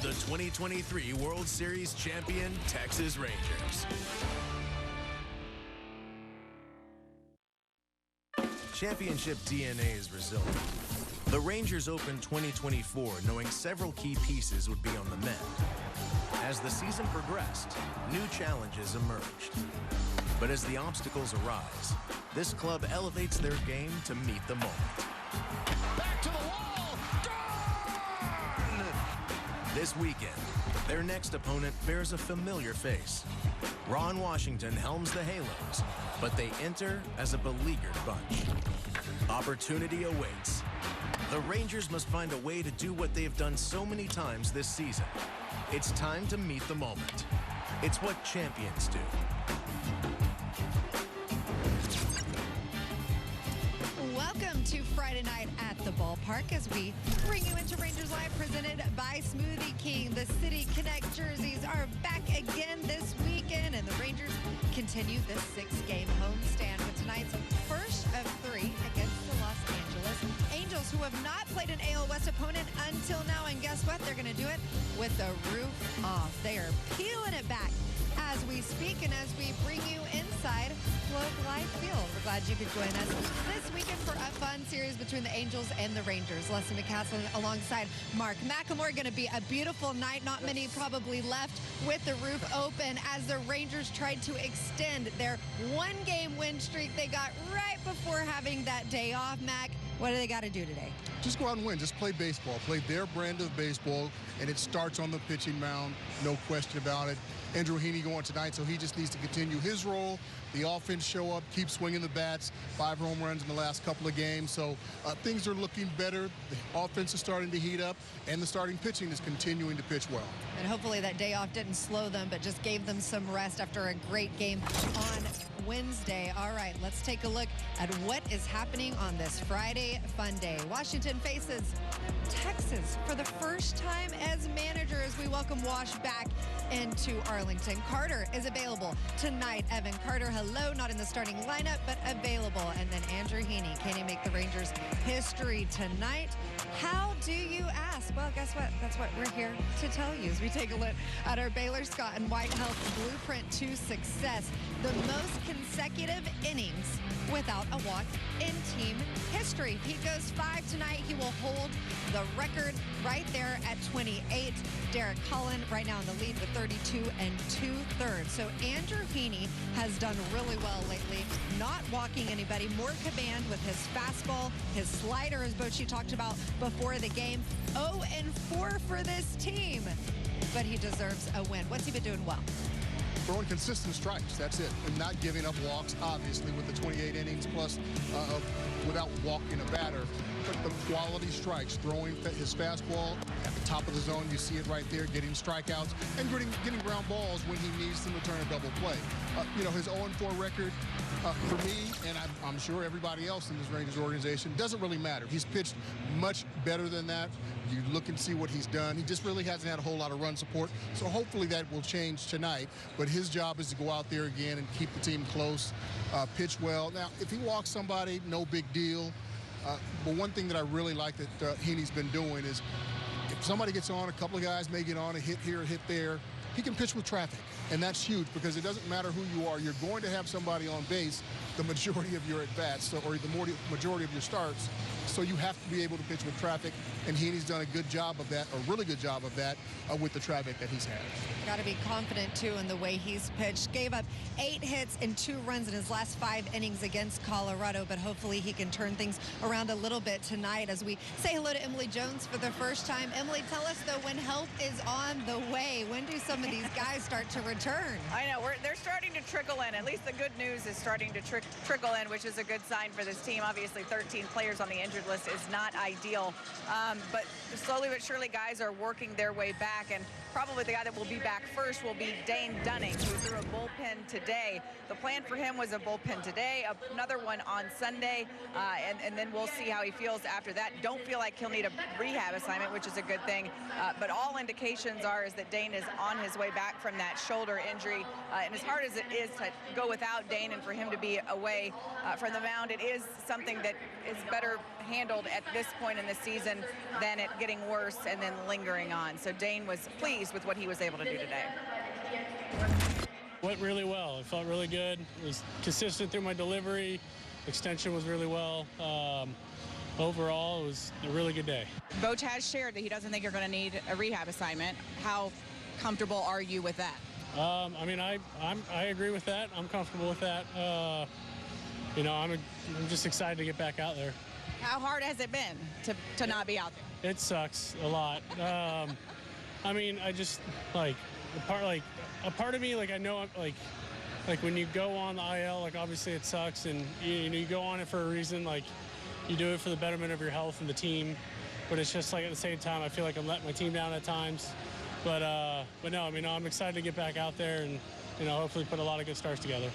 the 2023 World Series champion Texas Rangers. Championship DNA is resilient. The Rangers opened 2024 knowing several key pieces would be on the mend. As the season progressed, new challenges emerged. But as the obstacles arise, this club elevates their game to meet the moment. Back to the wall! Gone! This weekend, their next opponent bears a familiar face. Ron Washington helms the Halos, but they enter as a beleaguered bunch. Opportunity awaits. The Rangers must find a way to do what they've done so many times this season. It's time to meet the moment. It's what champions do. Welcome to Friday night at the ballpark as we bring you into Rangers Live, presented by Smoothie King. The City Connect jerseys are back again this weekend, and the Rangers continue this 6-game homestand with tonight's first of 3 against the Los Angeles Angels, who have not played an AL West opponent until now. And guess what? They're going to do it with the roof off. They are peeling it back as we speak and as we bring you inside Globe Life Field. We're glad you could join us this weekend for a fun series between the Angels and the Rangers. Leslie McCaslin alongside Mark McElmore. Going to be a beautiful night. Not many probably left with the roof open as the Rangers tried to extend their 1-game win streak they got right before having that day off. Mac, what do they got to do today? Just go out and win. Just play baseball. Play their brand of baseball, and it starts on the pitching mound. No question about it. Andrew Heaney going tonight, so he just needs to continue his role. The offense show up, keep swinging the bats. 5 home runs in the last couple of games, so things are looking better. The offense is starting to heat up, and the starting pitching is continuing to pitch well. And hopefully that day off didn't slow them, but just gave them some rest after a great game on Wednesday. All right, let's take a look at what is happening on this Friday fun day. Washington faces Texas for the first time as manager as we welcome Wash back into Arlington. Carter is available tonight. Evan Carter, hello, not in the starting lineup, but available. And then Andrew Heaney. Can he make the Rangers history tonight? How do you ask? Well, guess what? That's what we're here to tell you as we take a look at our Baylor Scott and White Health blueprint to success. The most consecutive innings without a walk in team history. He goes 5 tonight. He will hold the record right there at 28. Derek Holland right now in the lead with 32 2/3. So Andrew Heaney has done really well lately, not walking anybody, more command with his fastball, his slider, as Bochy talked about before the game. 0-4 for this team, but he deserves a win. What's he been doing well? Throwing consistent strikes, that's it. And not giving up walks, obviously, with the 28 innings plus without walking a batter. But the quality strikes, throwing his fastball at the top of the zone. You see it right there, getting strikeouts and getting ground balls when he needs them to turn a double play. His 0-4 record, for me, and I'm sure everybody else in this Rangers organization, doesn't really matter. He's pitched much better than that. You look and see what he's done. He just really hasn't had a whole lot of run support. So hopefully that will change tonight. But his job is to go out there again and keep the team close, pitch well. Now, if he walks somebody, no big deal. But one thing that I really like that Heaney's been doing is if somebody gets on, a couple of guys may get on, a hit here, a hit there, he can pitch with traffic. And that's huge because it doesn't matter who you are. You're going to have somebody on base the majority of your at-bats, or the majority of your starts. So you have to be able to pitch with traffic, and Heaney's done a good job of that, a really good job of that with the traffic that he's had. Got to be confident, too, in the way he's pitched. Gave up 8 hits and 2 runs in his last 5 innings against Colorado, but hopefully he can turn things around a little bit tonight as we say hello to Emily Jones for the first time. Emily, tell us, though, when help is on the way. When do some of these guys start to return? I know. They're starting to trickle in. At least the good news is starting to trickle in, which is a good sign for this team. Obviously, 13 players on the injured list is not ideal, but slowly but surely guys are working their way back, and probably the guy that will be back first will be Dane Dunning, who threw a bullpen today. The plan for him was a bullpen today, another one on Sunday, and then we'll see how he feels after that. Don't feel like he'll need a rehab assignment, which is a good thing, but all indications is that Dane is on his way back from that shoulder injury, and as hard as it is to go without Dane and for him to be away from the mound, it is something that is better handled at this point in the season than it getting worse and then lingering on. So Dane was pleased with what he was able to do today. Went really well. It felt really good. It was consistent through my delivery. Extension was really well. Overall, it was a really good day. Boch has shared that he doesn't think you're going to need a rehab assignment. How comfortable are you with that? I mean, I agree with that. I'm comfortable with that. You know, I'm just excited to get back out there. How hard has it been to not be out there? It sucks a lot. I mean, I just a part of me, like, I know, like when you go on the IL, like, obviously it sucks, and you go on it for a reason. Like, you do it for the betterment of your health and the team, but it's just like at the same time, I feel like I'm letting my team down at times. But no, I mean, I'm excited to get back out there and, you know, hopefully put a lot of good starts together.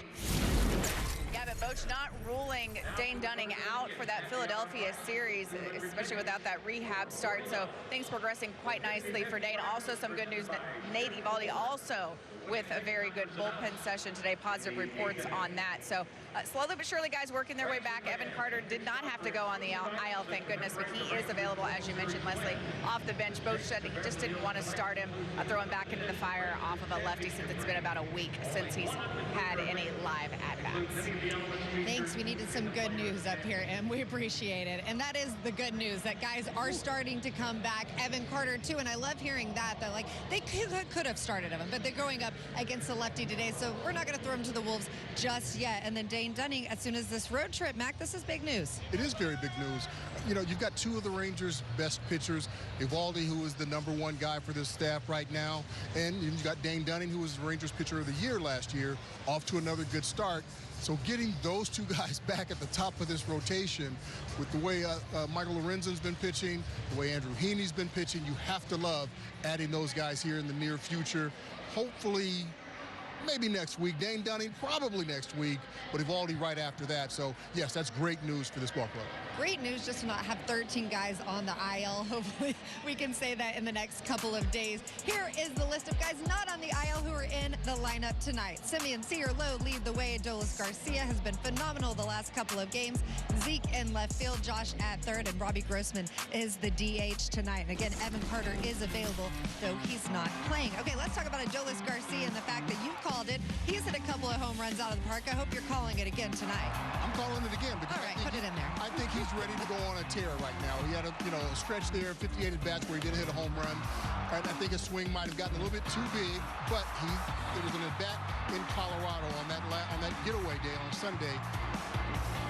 Yeah, but Boch not ruling Dane Dunning out for that Philadelphia series, especially without that rehab start. So things progressing quite nicely for Dane. Also some good news, Nate Eovaldi also with a very good bullpen session today. Positive reports on that. So slowly but surely, guys working their way back. Evan Carter did not have to go on the IL, thank goodness, but he is available, as you mentioned, Leslie, off the bench. Boch said he just didn't want to start him, throw him back into the fire off of a lefty, since it's been about a week since he's had any live at-bats. Thanks. We needed some good news up here, and we appreciate it. And that is the good news, that guys are starting to come back. Evan Carter, too, and I love hearing that. They're like, they could have started him, but they're going up against the lefty today, so we're not going to throw him to the Wolves just yet. And then Dane Dunning, as soon as this road trip, Mac, this is big news. It is very big news. You know, you've got two of the Rangers' best pitchers, Eovaldi, who is the #1 guy for this staff right now, and you've got Dane Dunning, who was the Rangers Pitcher of the Year last year, off to another good start. So getting those two guys back at the top of this rotation with the way Michael Lorenzen's been pitching, the way Andrew Heaney's been pitching, you have to love adding those guys here in the near future. Hopefully, maybe next week. Dane Dunning probably next week, but Eovaldi right after that. So, yes, that's great news for this ball club. Great news just to not have 13 guys on the IL. Hopefully we can say that in the next couple of days. Here is the list of guys not on the IL who are in the lineup tonight. Simeon Sear-Lowe lead the way. Adolis Garcia has been phenomenal the last couple of games. Zeke in left field, Josh at third, and Robbie Grossman is the DH tonight. And again, Evan Carter is available, though he's not playing. Okay, let's talk about Adolis Garcia and the fact that you called it. He's hit a couple of home runs out of the park. I hope you're calling it again tonight. I'm calling it again because all right, put it in there. I think he's ready to go on a tear right now. He had a stretch there, 58 at bats where he did hit a home run. And I think his swing might have gotten a little bit too big, but there was an at bat in Colorado on that getaway day on Sunday.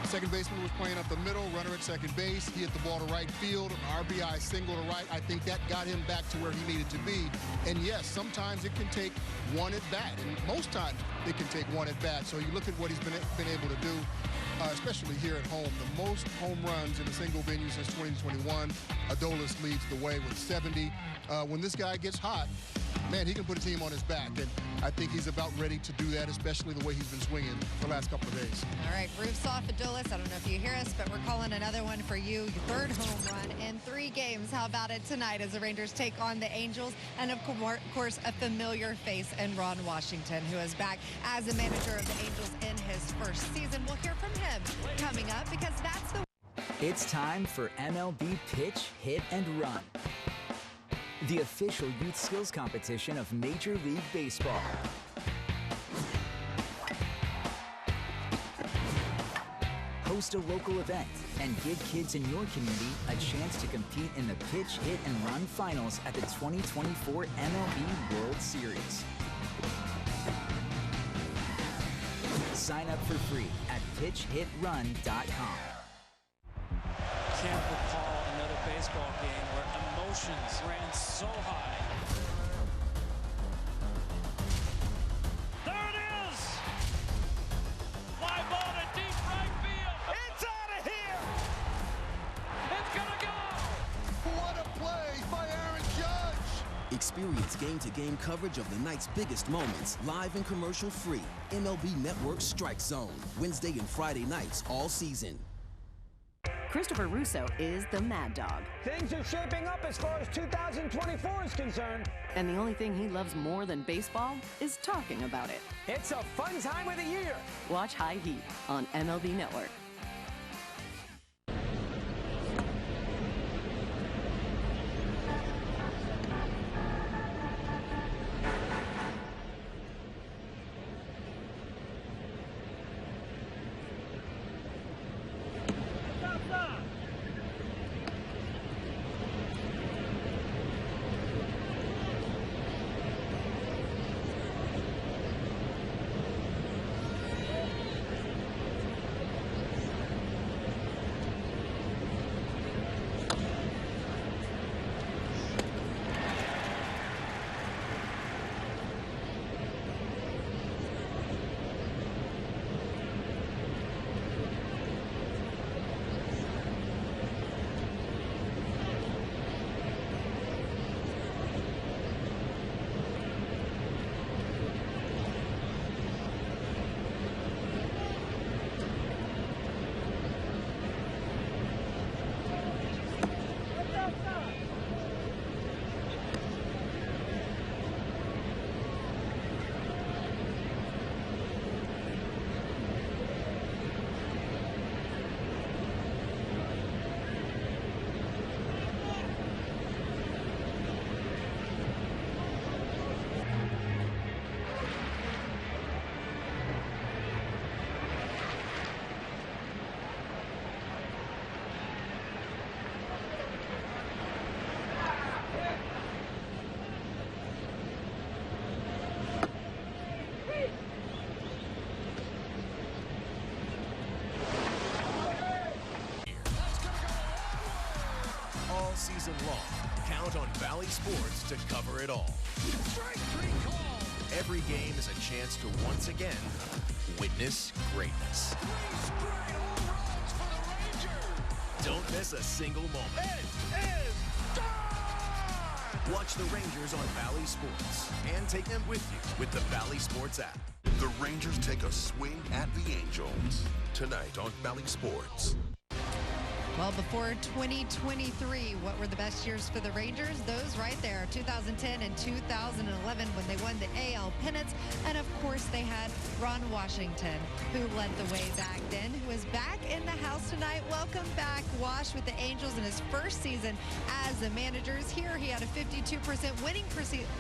Second baseman was playing up the middle, runner at second base. He hit the ball to right field, an RBI single to right. I think that got him back to where he needed to be. And yes, sometimes it can take one at bat, and most times it can take one at bat. So you look at what he's been able to do, especially here at home. The most home runs in a single venue since 2021. Adolis leads the way with 70. When this guy gets hot, man, he can put a team on his back, and I think he's about ready to do that, especially the way he's been swinging the last couple of days. All right, roof's off, Adolis. I don't know if you hear us, but we're calling another one for you. Your third home run in 3 games. How about it tonight as the Rangers take on the Angels? And, of course, a familiar face in Ron Washington, who is back as the manager of the Angels in his first season. We'll hear from him coming up because that's the... It's time for MLB Pitch, Hit, and Run, the official youth skills competition of Major League Baseball. Host a local event and give kids in your community a chance to compete in the Pitch, Hit, and Run finals at the 2024 MLB World Series. Sign up for free at pitchhitrun.com. Can't recall another baseball game where emotions ran so high. There it is! Fly ball to deep right field. It's out of here! It's gonna go! What a play by Aaron Judge! Experience game-to-game coverage of the night's biggest moments, live and commercial-free. MLB Network Strike Zone, Wednesday and Friday nights all season. Christopher Russo is the Mad Dog. Things are shaping up as far as 2024 is concerned. And the only thing he loves more than baseball is talking about it. It's a fun time of the year. Watch High Heat on MLB Network. long, count on Valley Sports to cover it all. Strike three call. Every game is a chance to once again witness greatness. 3 straight home runs for the Rangers. Don't miss a single moment. It is done! Watch the Rangers on Valley Sports and take them with you with the Valley Sports app. The Rangers take a swing at the Angels tonight on Valley Sports. Well, before 2023, what were the best years for the Rangers? Those right there, 2010 and 2011 when they won the AL pennants. And of course, they had Ron Washington, who led the way back then, who is back in the house tonight. Welcome back, Wash, with the Angels in his first season as the managers. Here, he had a 52% winning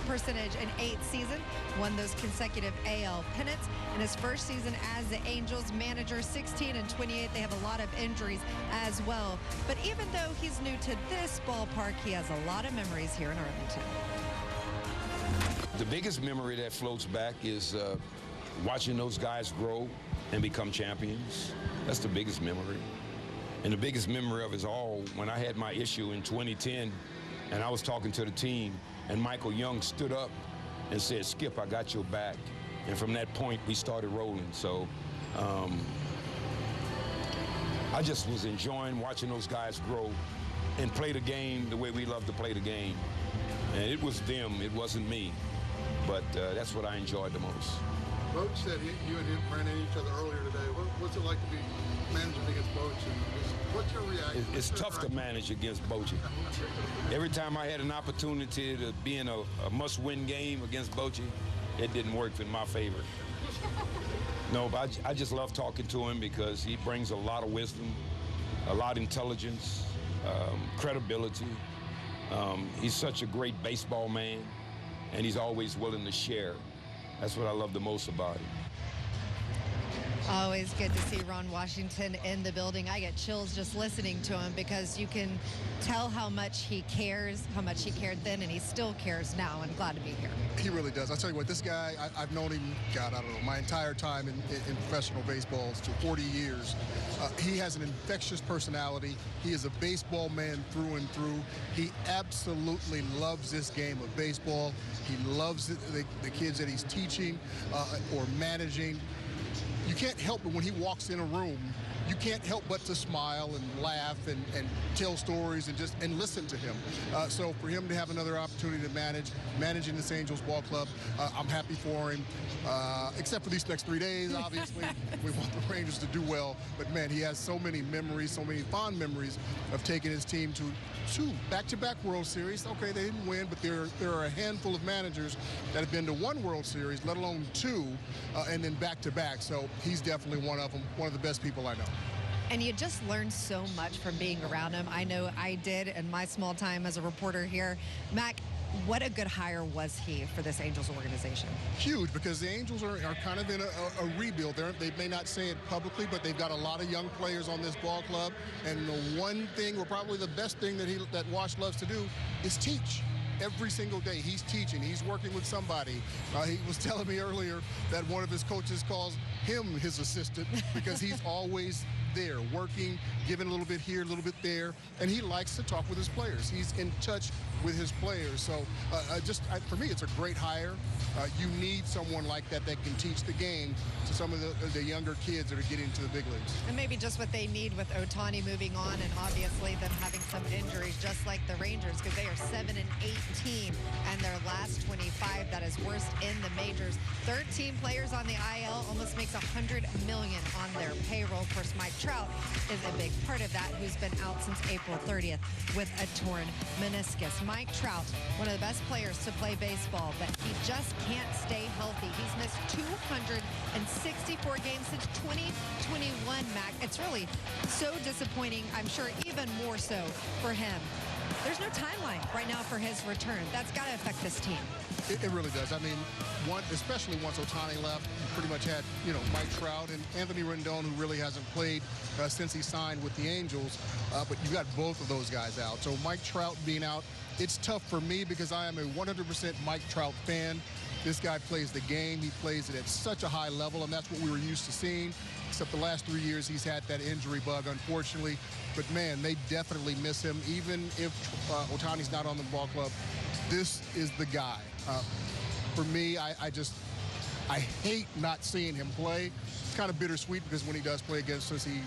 percentage in 8 seasons, won those consecutive AL pennants. In his first season as the Angels manager, 16 and 28, they have a lot of injuries as well. But even though he's new to this ballpark, he has a lot of memories here in Arlington. The biggest memory that floats back is watching those guys grow and become champions. That's the biggest memory. And the biggest memory of it all, when I had my issue in 2010, and I was talking to the team, and Michael Young stood up and said, "Skip, I got your back." And from that point, we started rolling. So I just was enjoying watching those guys grow and play the game the way we love to play the game. And it was them, it wasn't me. But that's what I enjoyed the most. Boach said you and him ran into each other earlier today. What's it like to be managing against Boach? And what's your reaction? It's tough to manage against Boach. Every time I had an opportunity to be in a must-win game against Boach, it didn't work in my favor. No, but I just love talking to him because he brings a lot of wisdom, a lot of intelligence, credibility. He's such a great baseball man, and he's always willing to share. That's what I love the most about him. Always good to see Ron Washington in the building. I get chills just listening to him because you can tell how much he cares, how much he cared then, and he still cares now. I'm glad to be here. He really does. I'll tell you what, this guy, I've known him, God, I don't know, my entire time in professional baseball, to 40 years. He has an infectious personality. He is a baseball man through and through. He absolutely loves this game of baseball. He loves the kids that he's teaching or managing. You can't help but when he walks in a room, you can't help but to smile and laugh and tell stories and listen to him. So for him to have another opportunity to managing this Angels ball club, I'm happy for him. Except for these next 3 days, obviously. We want the Rangers to do well. But man, he has so many memories, so many fond memories of taking his team to 2 back-to-back World Series. Okay, they didn't win, but there are a handful of managers that have been to 1 World Series, let alone 2, and then back-to-back. So he's definitely one of them, one of the best people I know. And you just learn so much from being around him. I know I did in my small time as a reporter here. Mac, what a good hire was he for this Angels organization? Huge, because the Angels are kind of in a rebuild. They may not say it publicly, but they've got a lot of young players on this ball club. And the one thing, or probably the best thing that Wash loves to do is teach. Every single day he's teaching, he's working with somebody. He was telling me earlier that one of his coaches calls him his assistant because he's always there working, giving a little bit here, a little bit there, and he likes to talk with his players. He's in touch with his players. So for me, it's a great hire. You need someone like that can teach the game to some of the younger kids that are getting to the big leagues. And maybe just what they need with Ohtani moving on, and obviously them having some injuries, just like the Rangers, because they are 7-18, and their last 25, that is worst in the majors. 13 players on the IL, almost makes $100 million on their payroll. Of course, Mike Trout is a big part of that, who's been out since April 30th with a torn meniscus. Mike Trout, one of the best players to play baseball, but he just can't stay healthy. He's missed 264 games since 2021, Mac. It's really so disappointing, I'm sure even more so for him. There's no timeline right now for his return. That's got to affect this team. It really does. I mean, especially once Ohtani left, you pretty much had, Mike Trout and Anthony Rendon, who really hasn't played since he signed with the Angels. But you got both of those guys out. So Mike Trout being out, it's tough for me because I am a 100% Mike Trout fan. This guy plays the game. He plays it at such a high level, and that's what we were used to seeing. Except the last 3 years, he's had that injury bug, unfortunately. but man, they definitely miss him. Even if Ohtani's not on the ball club, this is the guy. For me, I hate not seeing him play. It's kind of bittersweet because when he does play against us, he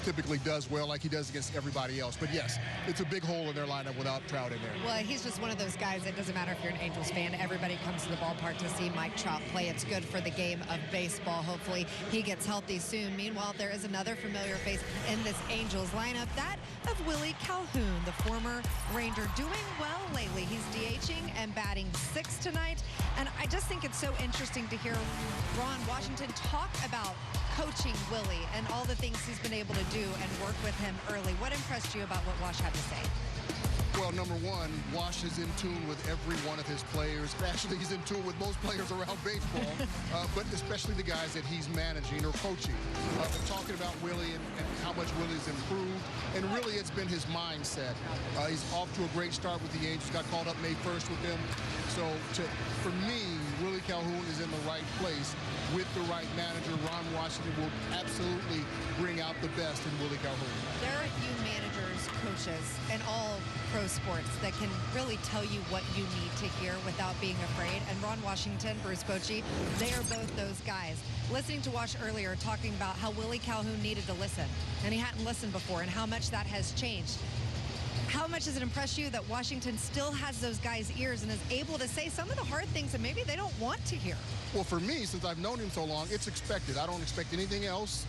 typically does well like he does against everybody else. But yes, it's a big hole in their lineup without Trout in there. Well, he's just one of those guys. It doesn't matter if you're an Angels fan. Everybody comes to the ballpark to see Mike Trout play. It's good for the game of baseball. Hopefully he gets healthy soon. Meanwhile, there is another familiar face in this Angels lineup, that of Willie Calhoun, the former Ranger, doing well lately. He's DHing and batting 6th tonight. And I just think it's so interesting to hear Ron Washington talk about coaching Willie and all the things he's been able to do and work with him early. What impressed you about what Wash had to say? Well, number one, Wash is in tune with every one of his players. Actually, he's in tune with most players around baseball, but especially the guys that he's managing or coaching. Talking about Willie and how much Willie's improved, and really it's been his mindset. He's off to a great start with the Angels, got called up May 1st with them. So for me, Willie Calhoun is in the right place with the right manager. Ron Washington will absolutely bring out the best in Willie Calhoun. There are a few managers, coaches, and all pro sports that can really tell you what you need to hear without being afraid. And Ron Washington, Bruce Bochy, they are both those guys. Listening to Wash earlier talking about how Willie Calhoun needed to listen, and he hadn't listened before, and how much that has changed. How much does it impress you that Washington still has those guys' ears and is able to say some of the hard things that maybe they don't want to hear? Well, for me, since I've known him so long, it's expected. I don't expect anything else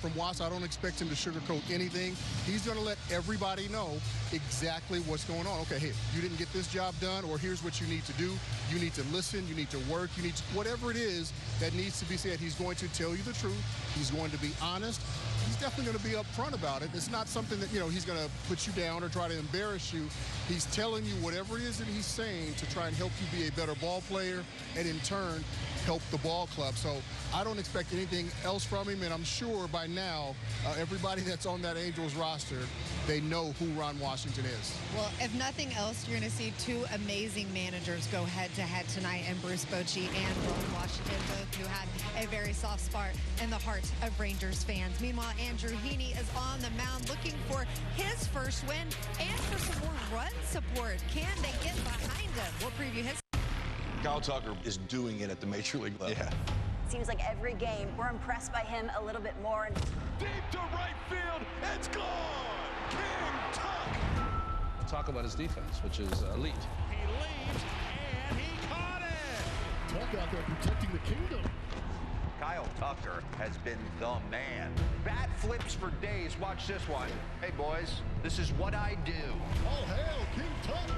from Wash. I don't expect him to sugarcoat anything. He's going to let everybody know exactly what's going on. Okay, hey, you didn't get this job done, or here's what you need to do. You need to listen. You need to work. You need to, whatever it is that needs to be said, he's going to tell you the truth. He's going to be honest. He's definitely going to be upfront about it. It's not something that, he's going to put you down or try to embarrass you. He's telling you whatever it is that he's saying to try and help you be a better ball player and, in turn, help the ball club. So I don't expect anything else from him, and I'm sure by now everybody that's on that Angels roster, they know who Ron Washington is. Well, if nothing else, you're going to see two amazing managers go head-to-head tonight, and Bruce Bochy and Ron Washington, both who had a very soft spot in the heart of Rangers fans. Meanwhile, Andrew Heaney is on the mound looking for his first win and for some more run support. Can they get behind him? We'll preview his. Kyle Tucker is doing it at the major league level. Yeah. Seems like every game we're impressed by him a little bit more. Deep to right field, it's gone! King Tuck! Talk about his defense, which is elite. He leads, and he caught it! Tuck out there protecting the kingdom. Kyle Tucker has been the man. Bat flips for days. Watch this one. Hey, boys, this is what I do. All hail King Tuck!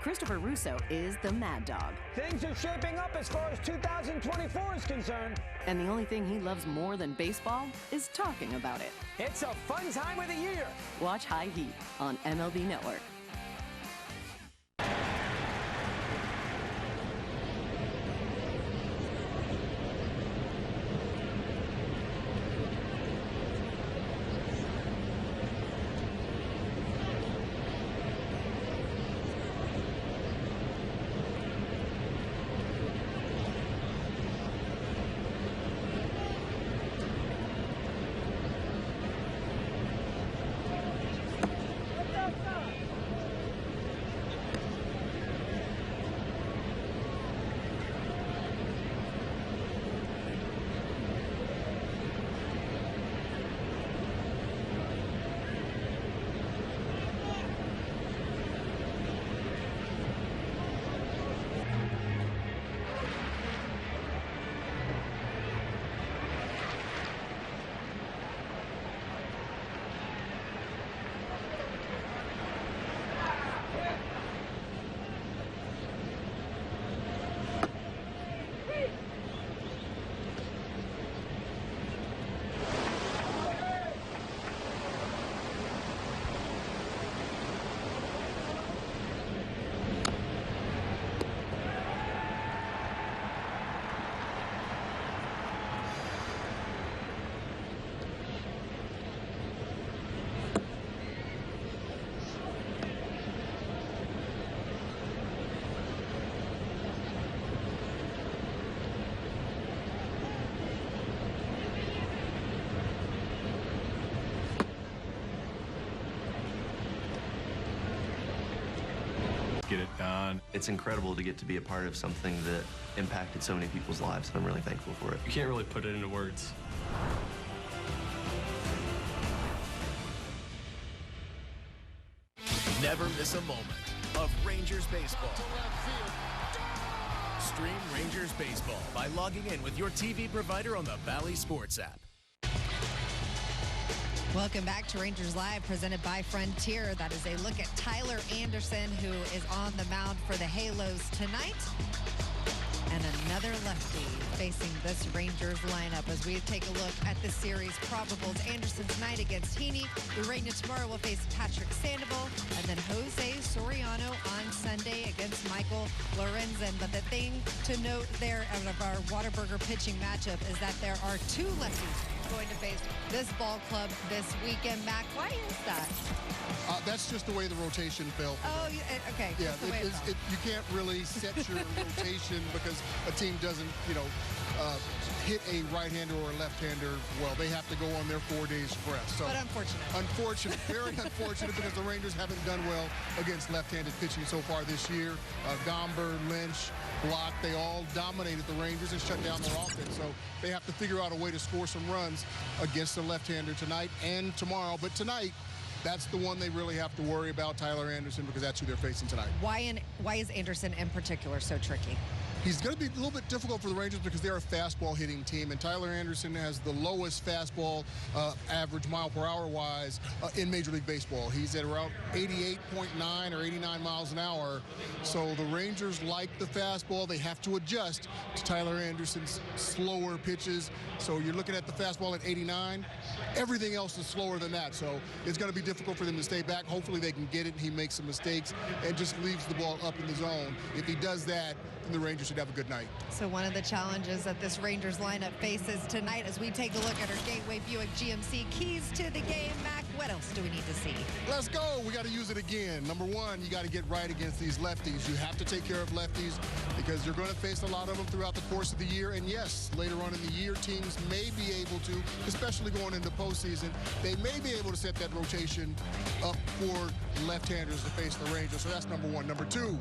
Christopher Russo is the Mad Dog. Things are shaping up as far as 2024 is concerned. And the only thing he loves more than baseball is talking about it. It's a fun time of the year. Watch High Heat on MLB Network. get it done. It's incredible to get to be a part of something that impacted so many people's lives. I'm really thankful for it. You can't really put it into words. Never miss a moment of Rangers baseball. Stream Rangers baseball by logging in with your TV provider on the Bally Sports app. Welcome back to Rangers Live, presented by Frontier. That is a look at Tyler Anderson, who is on the mound for the Halos tonight. And another lefty facing this Rangers lineup as we take a look at the series probables. Anderson tonight against Heaney. Urania tomorrow will face Patrick Sandoval. And then Jose Soriano on Sunday against Michael Lorenzen. But the thing to note there out of our Whataburger pitching matchup is that there are two lefties going to face this ball club this weekend. Mac, why is that? That's just the way the rotation fell. Oh, okay. Yeah, you can't really set your rotation because a team doesn't, hit a right-hander or a left-hander well. They have to go on their 4 days rest. So but unfortunate. Very unfortunate because the Rangers haven't done well against left-handed pitching so far this year. Gomber, Lynch, Block, they all dominated the Rangers and shut down their offense. So they have to figure out a way to score some runs against the left-hander tonight and tomorrow. But tonight, that's the one they really have to worry about, Tyler Anderson, because that's who they're facing tonight. Why is Anderson in particular so tricky? He's going to be a little bit difficult for the Rangers because they're a fastball hitting team, and Tyler Anderson has the lowest fastball average mile per hour wise in Major League Baseball. He's at around 88.9 or 89 miles an hour. So the Rangers like the fastball. They have to adjust to Tyler Anderson's slower pitches. So you're looking at the fastball at 89. Everything else is slower than that. So it's going to be difficult for them to stay back. Hopefully they can get it. He makes some mistakes and just leaves the ball up in the zone. If he does that, then the Rangers should have a good night. So one of the challenges that this Rangers lineup faces tonight as we take a look at our Gateway Buick GMC keys to the game. Mac, what else do we need to see? Let's go. We got to use it again. Number one, you got to get right against these lefties. You have to take care of lefties because you're going to face a lot of them throughout the course of the year. And yes, later on in the year, teams may be able to, especially going into postseason, they may be able to set that rotation up for left-handers to face the Rangers. So that's number one. Number two,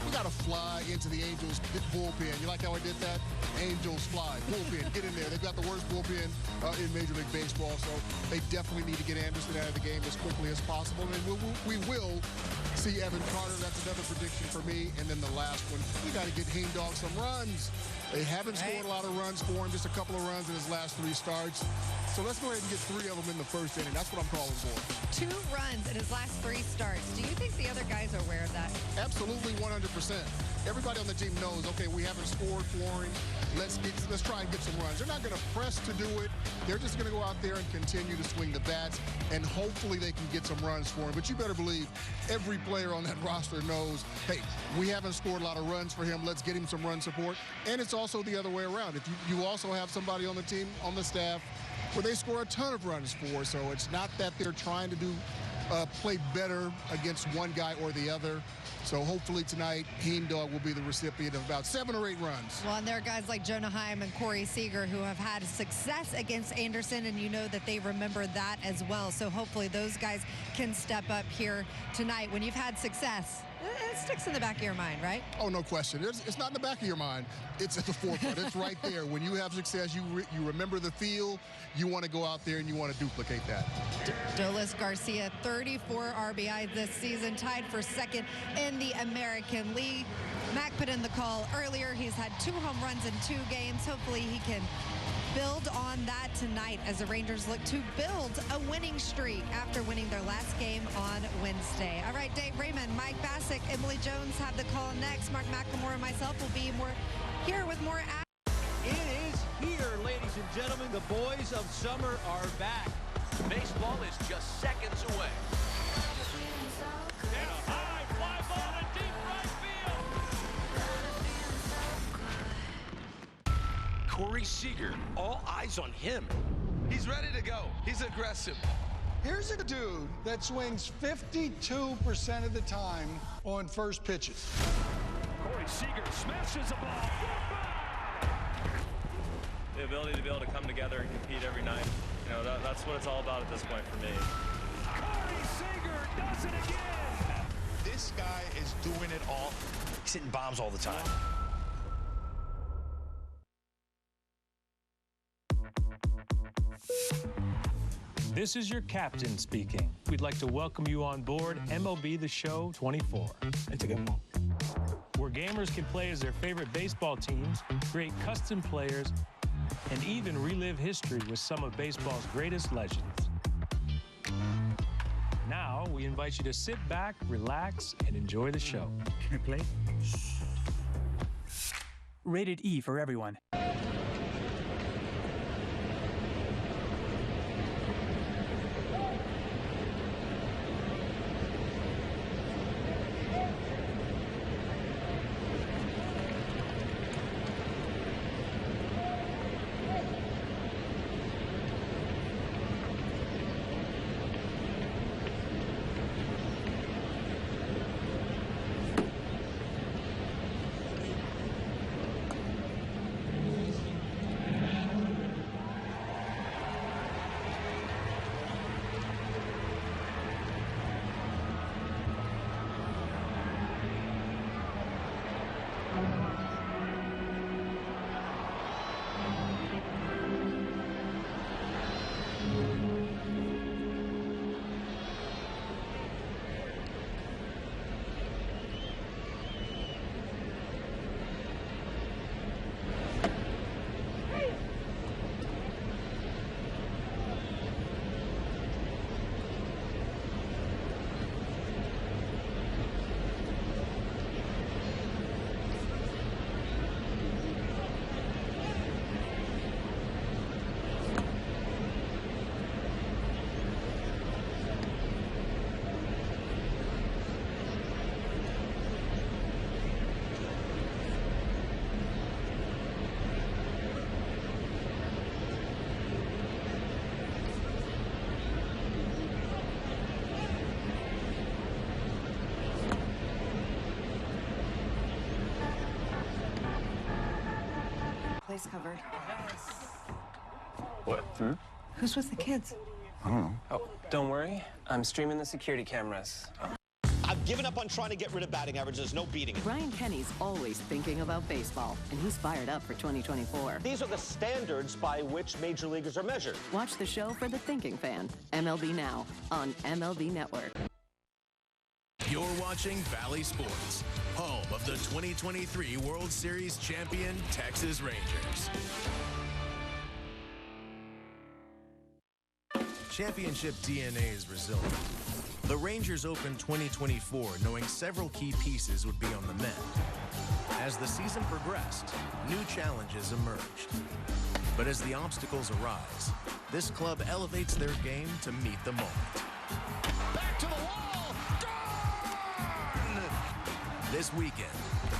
we got to fly into the Angels bullpen. You like how I did that? Angels fly, bullpen, get in there. They've got the worst bullpen in Major League Baseball, so they definitely need to get Anderson out of the game as quickly as possible. And we will see Evan Carter. That's another prediction for me. And then the last one, we got to get Heaney some runs. They haven't scored a lot of runs for him, just a couple of runs in his last 3 starts. So let's go ahead and get 3 of them in the first inning. That's what I'm calling for. 2 runs in his last 3 starts. Do you think the other guys are aware of that? Absolutely, 100%. Everybody on the team knows, okay, we haven't scored for him. Let's try and get some runs. They're not going to press to do it. They're just going to go out there and continue to swing the bats, and hopefully they can get some runs for him. But you better believe every player on that roster knows, hey, we haven't scored a lot of runs for him. Let's get him some run support. And it's also the other way around. If you also have somebody on the team, on the staff, where they score a ton of runs for. So it's not that they're trying to play better against one guy or the other. So hopefully tonight, Heaney will be the recipient of about 7 or 8 runs. Well, and there are guys like Jonah Heim and Corey Seager who have had success against Anderson, and you know that they remember that as well. So hopefully those guys can step up here tonight. When you've had success, it sticks in the back of your mind, right? Oh, no question. It's not in the back of your mind. It's at the forefront. It's right there. When you have success, you remember the feel. You want to go out there and you want to duplicate that. Dolis Garcia, 34 RBI this season, tied for 2nd in the American League. Mac put in the call earlier. He's had 2 home runs in 2 games. Hopefully he can build on that tonight as the Rangers look to build a winning streak after winning their last game on Wednesday. All right, Dave Raymond, Mike Bassick, Emily Jones have the call next. Mark McLemore and myself will be here with more action. It is here, ladies and gentlemen. The boys of summer are back. Baseball is just seconds away. And a high fly ball to deep right field. Corey Seager, all eyes on him. He's ready to go. He's aggressive. Here's a dude that swings 52% of the time on first pitches. Corey Seager smashes a ball. The ability to be able to come together and compete every night. You know, that's what it's all about at this point for me. Corey Seager does it again. This guy is doing it all. He's hitting bombs all the time. This is your captain speaking. We'd like to welcome you on board MLB The Show 24. It's a good one. Where gamers can play as their favorite baseball teams, create custom players, and even relive history with some of baseball's greatest legends. Now, we invite you to sit back, relax, and enjoy the show. Can I play? Rated E for everyone. Place covered. What? Who's with the kids? I don't know. Oh, don't worry. I'm streaming the security cameras. I've given up on trying to get rid of batting average. There's no beating it. Brian Kenny's always thinking about baseball, and he's fired up for 2024. These are the standards by which major leaguers are measured. Watch the show for the thinking fan. MLB Now on MLB Network. You're watching Valley Sports, home of the 2023 World Series champion Texas Rangers. Championship DNA is resilient. The Rangers opened 2024 knowing several key pieces would be on the mend. As the season progressed, new challenges emerged. But as the obstacles arise, this club elevates their game to meet the moment. Back to the wall! This weekend,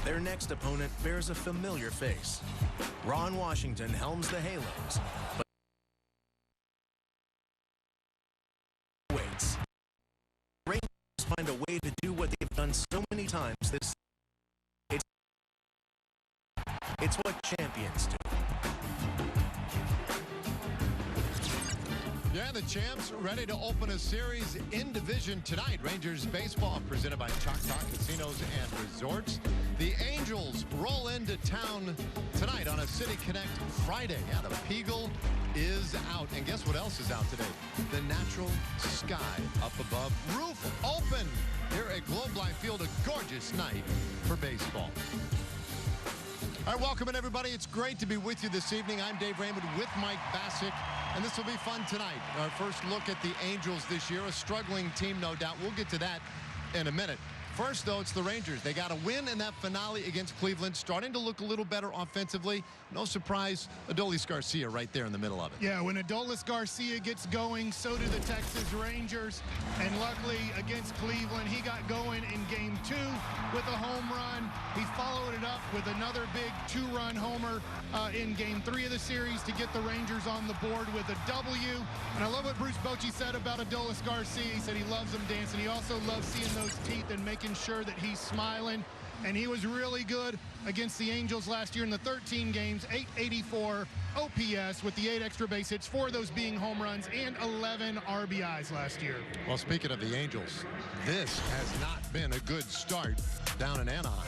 their next opponent bears a familiar face. Ron Washington helms the Halos, but waits. Rangers find a way to do what they've done so many times this season. It's what champions do. Yeah, the champs ready to open a series in division tonight. Rangers baseball presented by Choctaw Casinos and Resorts. The Angels roll into town tonight on a City Connect Friday. Yeah, the Peagle is out. And guess what else is out today? The natural sky up above. Roof open here at Globe Life Field. A gorgeous night for baseball. All right, welcome in, everybody. It's great to be with you this evening. I'm Dave Raymond with Mike Bassick, and this will be fun tonight. Our first look at the Angels this year, a struggling team, no doubt. We'll get to that in a minute. First, though, it's the Rangers. They got a win in that finale against Cleveland, starting to look a little better offensively. No surprise, Adolis Garcia right there in the middle of it. Yeah, when Adolis Garcia gets going, so do the Texas Rangers. And luckily, against Cleveland, he got going in Game 2 with a home run. He followed it up with another big 2-run homer in Game 3 of the series to get the Rangers on the board with a W. And I love what Bruce Bochy said about Adolis Garcia. He said he loves him dancing. He also loves seeing those teeth and making sure that he's smiling. And he was really good against the Angels last year in the 13 games, 884 OPS with the 8 extra base hits, 4 of those being home runs, and 11 RBIs last year. Well, speaking of the Angels, this has not been a good start down in Anaheim.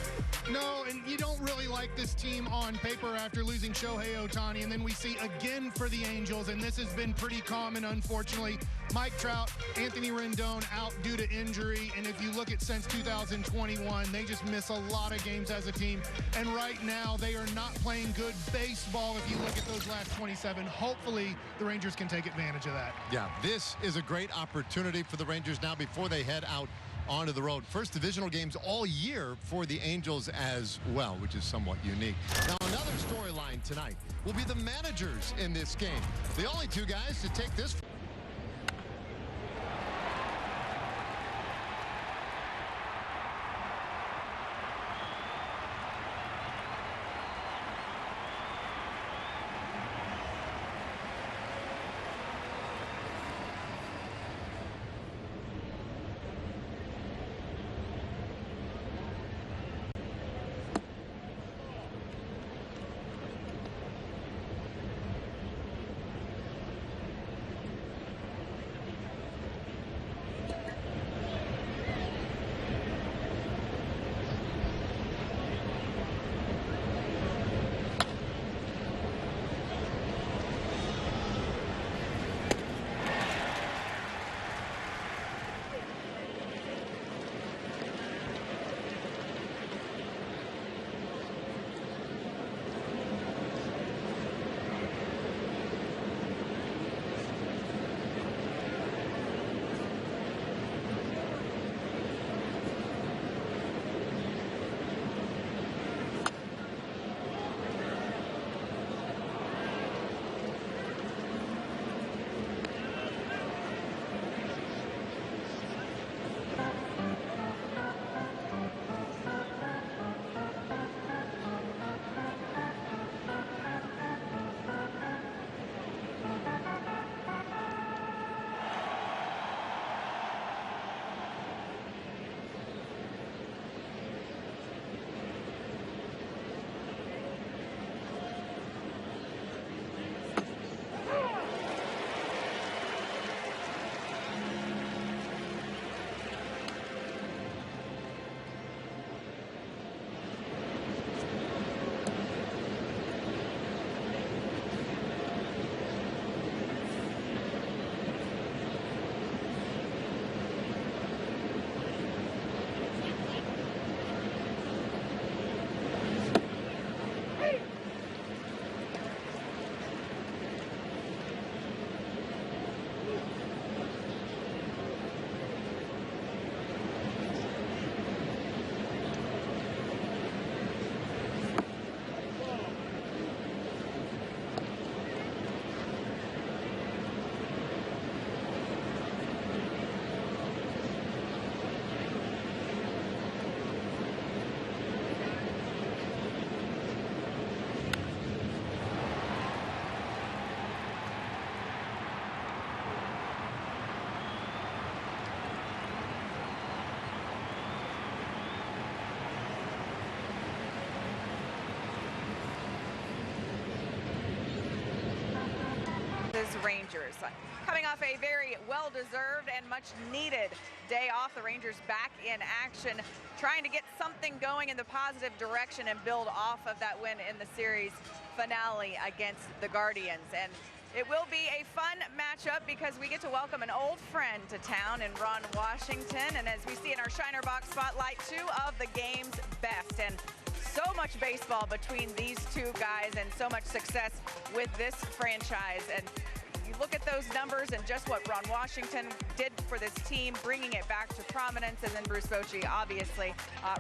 No, and you don't really like this team on paper after losing Shohei Ohtani, and then we see again for the Angels, and this has been pretty common, unfortunately. Mike Trout, Anthony Rendon out due to injury, and if you look at since 2021, they just miss a lot of games as a team, and right now they are not playing good baseball if you look at those last 27. Hopefully the Rangers can take advantage of that. Yeah, this is a great opportunity for the Rangers now before they head out onto the road. First divisional games all year for the Angels as well, which is somewhat unique. Now, another storyline tonight will be the managers in this game. The only two guys to take this. Rangers coming off a very well-deserved and much-needed day off. The Rangers back in action, trying to get something going in the positive direction and build off of that win in the series finale against the Guardians. And it will be a fun matchup because we get to welcome an old friend to town in Ron Washington. And as we see in our Shiner Box Spotlight, two of the game's best. And so much baseball between these two guys and so much success with this franchise. And you look at those numbers and just what Ron Washington did for this team, bringing it back to prominence, and then Bruce Bochy, obviously,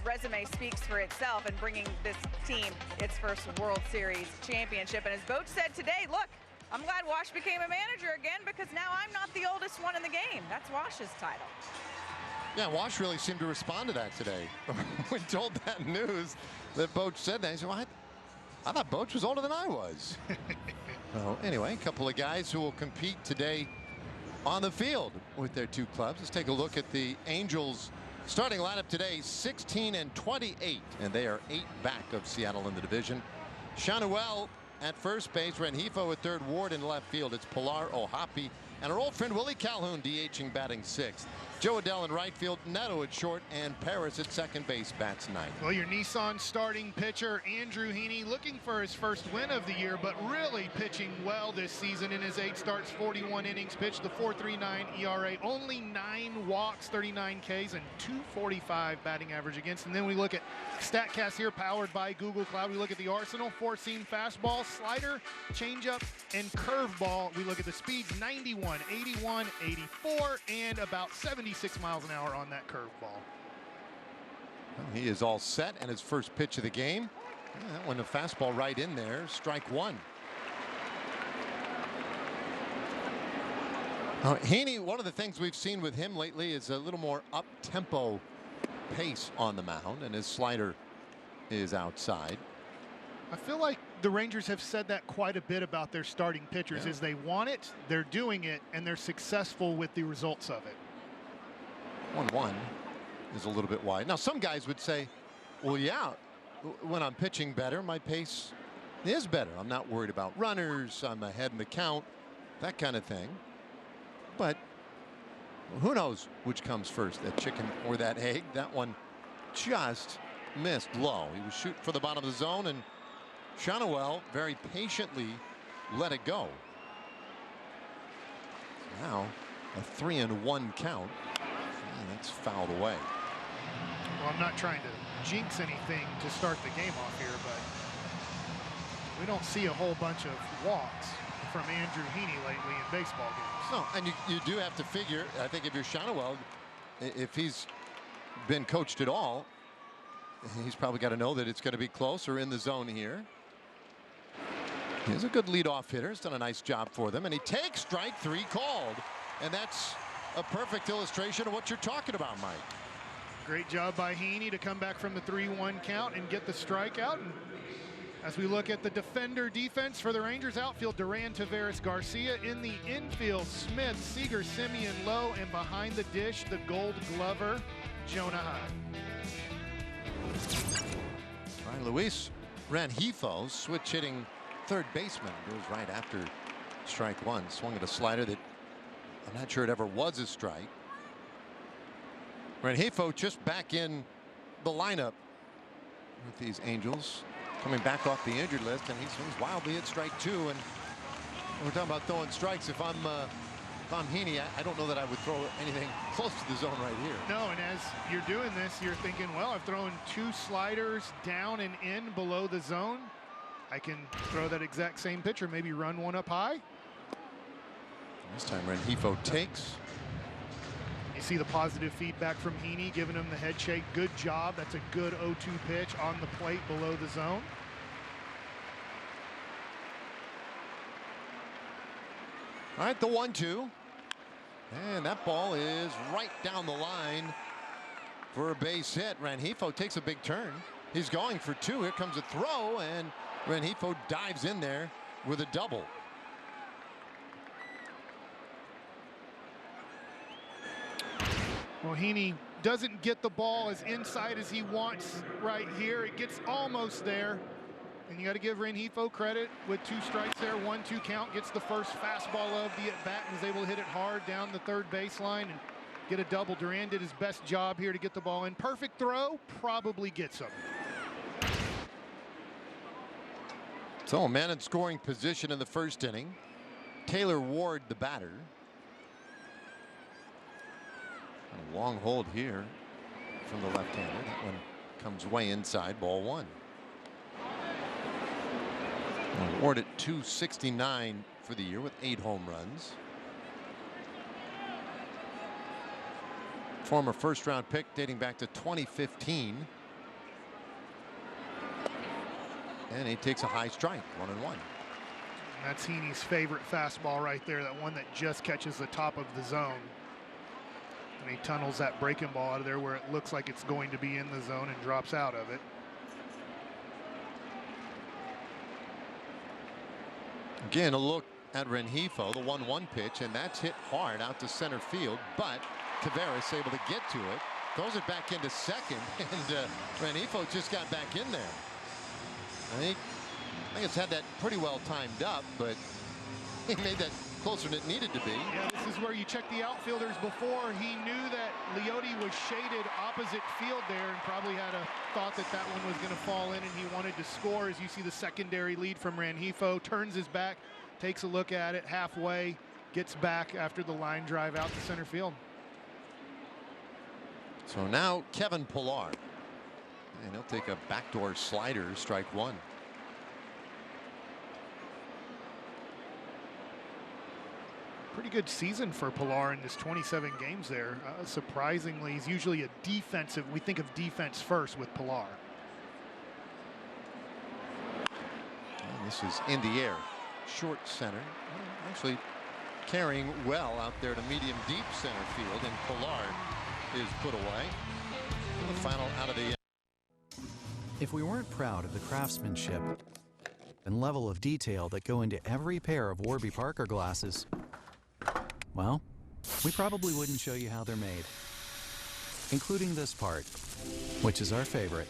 resume speaks for itself and bringing this team its first World Series championship. And as Boch said today, look, I'm glad Wash became a manager again because now I'm not the oldest one in the game. That's Wash's title. Yeah, Wash really seemed to respond to that today. When told that news that Boch said that, he said, well, I thought Boch was older than I was. Well, anyway, a couple of guys who will compete today on the field with their two clubs. Let's take a look at the Angels starting lineup today, 16-28, and they are 8 back of Seattle in the division. Shanuel at first base, Rengifo at third, Ward in left field. It's Pilar, Ohapi, and our old friend Willie Calhoun DHing batting 6th. Joe Adell in right field, Neto at short, and Paris at second base bats ninth. Well, your Nissan starting pitcher, Andrew Heaney, looking for his first win of the year, but really pitching well this season in his 8 starts, 41 innings pitched, the 4.39 ERA, only 9 walks, 39 Ks, and 245 batting average against. And then we look at StatCast here, powered by Google Cloud. We look at the arsenal, 4-seam fastball, slider, changeup, and curveball. We look at the speeds, 91, 81, 84, and about 76 miles an hour on that curveball. Well, he is all set, and his first pitch of the game. Yeah, that one, a fastball right in there, strike one. Heaney, one of the things we've seen with him lately is a little more up-tempo pace on the mound, and his slider is outside. I feel like the Rangers have said that quite a bit about their starting pitchers, is they want it, they're doing it, and they're successful with the results of it. 1-1 is a little bit wide. Now, some guys would say, well, yeah, when I'm pitching better, my pace is better. I'm not worried about runners. I'm ahead in the count, that kind of thing. But who knows which comes first, that chicken or that egg? That one just missed low. He was shooting for the bottom of the zone, and Shonowell very patiently let it go. Now a 3-1 count. That's fouled away. Well, I'm not trying to jinx anything to start the game off here, but we don't see a whole bunch of walks from Andrew Heaney lately in baseball games. No, and you do have to figure, I think if you're Shonowell, if he's been coached at all, he's probably got to know that it's going to be close or in the zone here. He's a good leadoff hitter. He's done a nice job for them, and he takes strike 3 called, and that's a perfect illustration of what you're talking about, Mike. Great job by Heaney to come back from the 3-1 count and get the strikeout. And as we look at the defender defense for the Rangers, outfield Duran, Taveras, Garcia. In the infield, Smith, Seager, Simeon, Lowe, and behind the dish, the Gold Glover, Jonah High. All right, Luis Rengifo, switch hitting third baseman, goes right after strike one. Swung at a slider that I'm not sure it ever was a strike. Rengifo just back in the lineup with these Angels, coming back off the injured list, and he swings wildly at strike 2. And we're talking about throwing strikes. If I'm Heaney, I don't know that I would throw anything close to the zone right here. No, and as you're doing this, you're thinking, well, I've thrown 2 sliders down and in below the zone. I can throw that exact same pitcher, maybe run one up high. This time Rengifo takes. You see the positive feedback from Heaney, giving him the head shake. Good job. That's a good 0-2 pitch on the plate below the zone. All right, the 1-2. And that ball is right down the line for a base hit. Rengifo takes a big turn. He's going for 2. Here comes a throw, and Rengifo dives in there with a double. Well, Heaney doesn't get the ball as inside as he wants right here. It gets almost there. And you got to give Rengifo credit with 2 strikes there. 1-2 count, gets the first fastball of the at-bat and was able to hit it hard down the third baseline and get a double. Duran did his best job here to get the ball in. Perfect throw, probably gets him. So a man in scoring position in the first inning. Taylor Ward, the batter. A long hold here from the left-hander. That one comes way inside, ball 1. Ward at .269 for the year with 8 home runs. Former first-round pick dating back to 2015. And he takes a high strike, 1-1. That's Heaney's favorite fastball right there, that one that just catches the top of the zone. And he tunnels that breaking ball out of there where it looks like it's going to be in the zone and drops out of it. Again, a look at Rengifo, the 1-1 pitch, and that's hit hard out to center field, but Taveras able to get to it, throws it back into second, and Rengifo just got back in there. I think it's had that pretty well timed up, but he made that closer than it needed to be. Yeah, this is where you check the outfielders before. He knew that Leote was shaded opposite field there and probably had a thought that that one was going to fall in, and he wanted to score. As you see the secondary lead from Rengifo, turns his back, takes a look at it halfway, gets back after the line drive out to center field. So now Kevin Pillar, and he'll take a backdoor slider, strike one. Pretty good season for Pillar in this 27 games there. Surprisingly, he's usually a defensive. We think of defense first with Pillar. And this is in the air, short center. Actually carrying well out there to medium deep center field, and Pillar is put away. The final out of the. If we weren't proud of the craftsmanship and level of detail that go into every pair of Warby Parker glasses, well, we probably wouldn't show you how they're made, including this part, which is our favorite.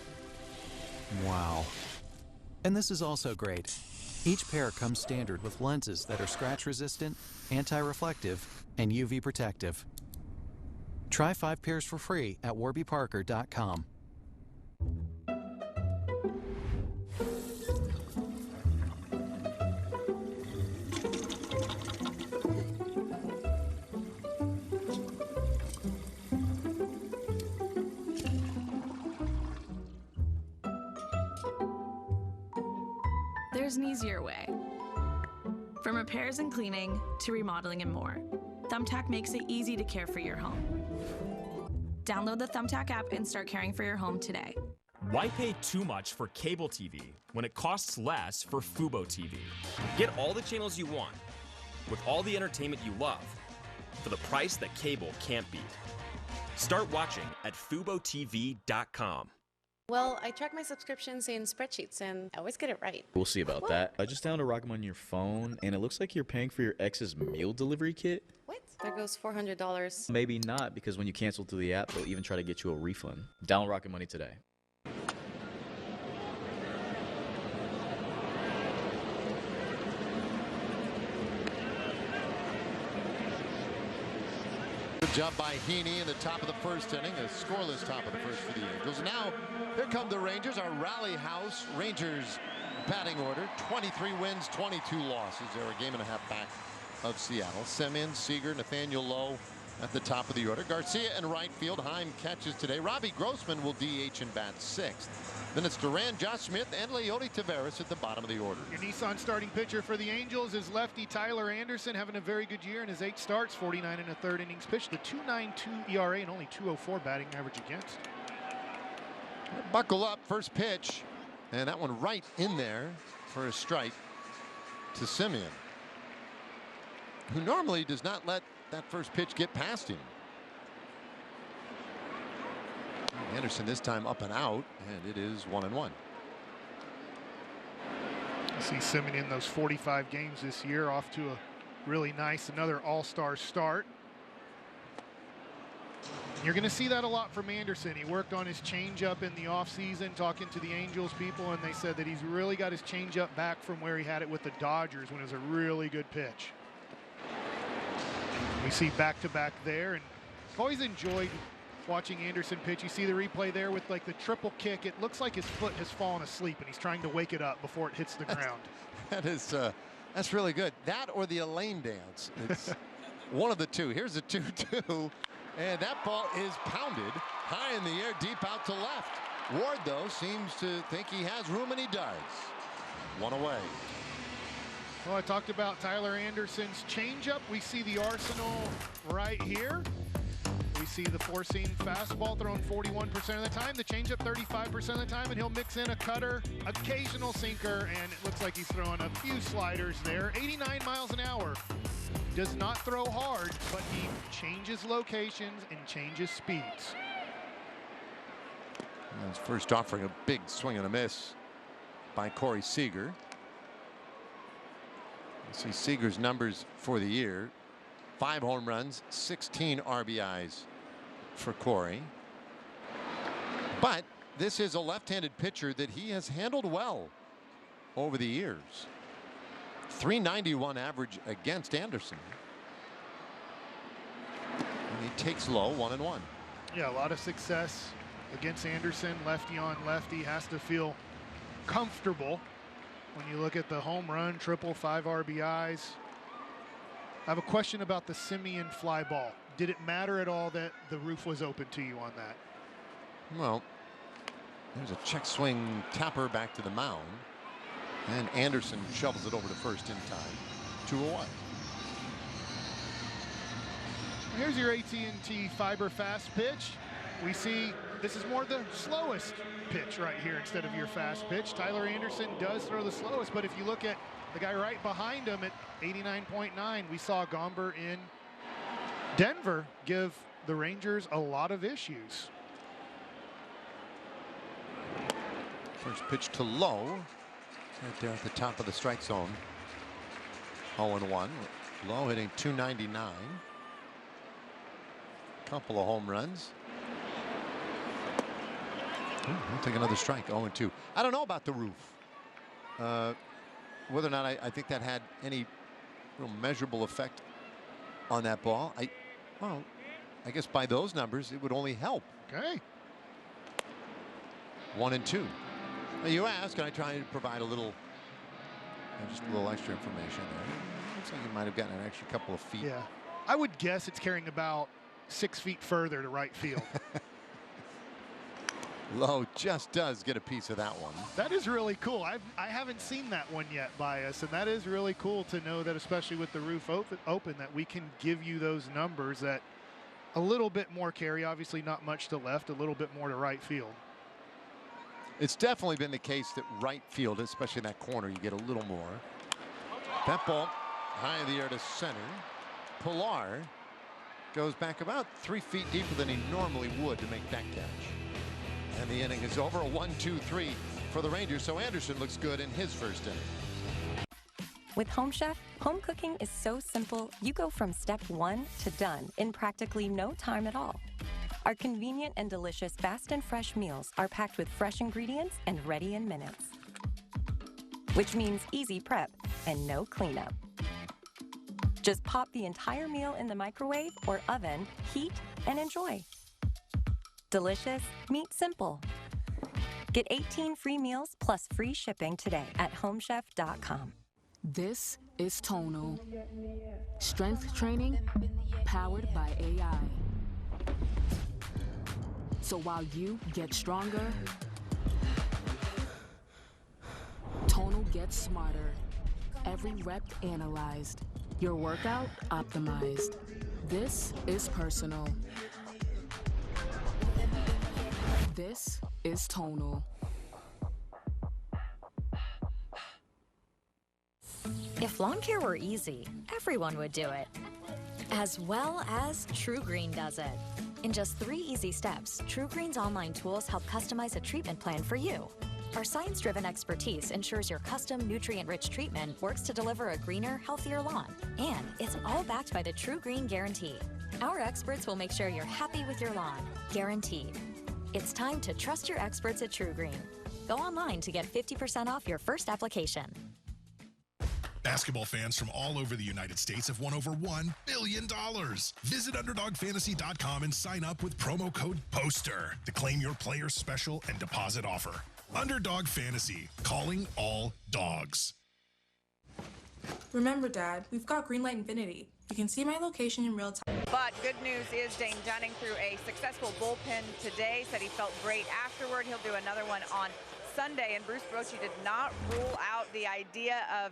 Wow. And this is also great. Each pair comes standard with lenses that are scratch resistant, anti-reflective, and UV protective. Try 5 pairs for free at warbyparker.com. There's an easier way. From repairs and cleaning to remodeling and more, Thumbtack makes it easy to care for your home. Download the Thumbtack app and start caring for your home today. Why pay too much for cable TV when it costs less for Fubo TV? Get all the channels you want with all the entertainment you love for the price that cable can't beat. Start watching at FuboTV.com. Well, I track my subscriptions in spreadsheets and I always get it right. We'll see about that. I just downloaded Rock'em on your phone and it looks like you're paying for your ex's meal delivery kit. What? There goes $400. Maybe not, because when you cancel through the app, they'll even try to get you a refund. Download Rocket Money today. Good job by Heaney in the top of the first inning, a scoreless top of the first for the Angels. Now, here come the Rangers, our rally house. Rangers batting order, 23 wins, 22 losses. They're a game and a half back of Seattle. Semien, Seager, Nathaniel Lowe at the top of the order. Garcia in right field. Heim catches today. Robbie Grossman will DH and bat sixth. Then it's Duran, Josh Smith, and Leote Taveras at the bottom of the order. Your Nissan starting pitcher for the Angels is lefty Tyler Anderson, having a very good year in his 8 starts, 49 1/3 innings pitched, the 2.92 ERA and only 2.04 batting average against. Buckle up, first pitch, and that one right in there for a strike to Semien, who normally does not let that first pitch get past him. Anderson this time up and out, and it is 1-1. You see Semien in those 45 games this year, off to a really nice, another all-star start. You're going to see that a lot from Anderson. He worked on his changeup in the offseason, talking to the Angels people, and they said that he's really got his changeup back from where he had it with the Dodgers when it was a really good pitch. We see back-to-back there, and I've always enjoyed watching Anderson pitch. You see the replay there with like the triple kick. It looks like his foot has fallen asleep and he's trying to wake it up before it hits the ground. That's really good. That or the Elaine dance. It's one of the two. Here's a 2-2, and that ball is pounded high in the air, deep out to left. Ward, though, seems to think he has room, and he does. One away. Well, I talked about Tyler Anderson's changeup. We see the arsenal right here. We see the four-seam fastball thrown 41% of the time, the changeup 35% of the time, and he'll mix in a cutter, occasional sinker, and it looks like he's throwing a few sliders there. 89 miles an hour. Does not throw hard, but he changes locations and changes speeds. His first offering, a big swing and a miss by Corey Seager. You see Seager's numbers for the year: 5 home runs, 16 RBIs for Corey. But this is a left-handed pitcher that he has handled well over the years. .391 average against Anderson. And he takes low, 1-1. Yeah, a lot of success against Anderson. Lefty on lefty, has to feel comfortable when you look at the home run, triple, 5 RBIs. I have a question about the Simeon fly ball. Did it matter at all that the roof was open to you on that? Well, there's a check swing tapper back to the mound. And Anderson shovels it over to first in time. 2 away. Here's your AT&T Fiber fast pitch. We see this is more the slowest pitch right here instead of your fast pitch. Tyler Anderson does throw the slowest, but if you look at the guy right behind him at 89.9, we saw Gomber in Denver give the Rangers a lot of issues. First pitch to Lowe. Right there at the top of the strike zone. 0-1. Lowe hitting .299. Couple of home runs. We'll take another strike. 0-2. I don't know about the roof. Whether or not I think that had any real measurable effect on that ball. Well, I guess by those numbers it would only help. Okay. 1-2. Now you ask, and I try to provide a little, just a little extra information there. Looks like you might have gotten an extra couple of feet. Yeah, I would guess it's carrying about 6 feet further to right field. Lowe just does get a piece of that one. That is really cool. I haven't seen that one yet by us, and that is really cool to know that, especially with the roof open, that we can give you those numbers that a little bit more carry, obviously not much to left, a little bit more to right field. It's definitely been the case that right field, especially in that corner, you get a little more. That ball high in the air to center. Pilar goes back about 3 feet deeper than he normally would to make that catch. And the inning is over. A 1-2-3 for the Rangers. So Anderson looks good in his first inning. With Home Chef, home cooking is so simple, you go from step 1 to done in practically no time at all. Our convenient and delicious fast and fresh meals are packed with fresh ingredients and ready in minutes. Which means easy prep and no cleanup. Just pop the entire meal in the microwave or oven, heat, and enjoy. Delicious, meat simple. Get 18 free meals plus free shipping today at homechef.com. This is Tonal. Strength training powered by AI. So while you get stronger, Tonal gets smarter. Every rep analyzed. Your workout optimized. This is personal. This is Tonal. If lawn care were easy, everyone would do it. As well as True Green does it. In just 3 easy steps, True Green's online tools help customize a treatment plan for you. Our science-driven expertise ensures your custom nutrient-rich treatment works to deliver a greener, healthier lawn. And it's all backed by the True Green Guarantee. Our experts will make sure you're happy with your lawn. Guaranteed. It's time to trust your experts at True Green. Go online to get 50% off your first application. Basketball fans from all over the United States have won over $1 billion. Visit UnderdogFantasy.com and sign up with promo code POSTER to claim your player's special and deposit offer. Underdog Fantasy, calling all dogs. Remember, Dad, we've got Greenlight Infinity. You can see my location in real time. But good news is Dane Dunning threw a successful bullpen today, said he felt great afterward. He'll do another one on Sunday, and Bruce Bochy did not rule out the idea of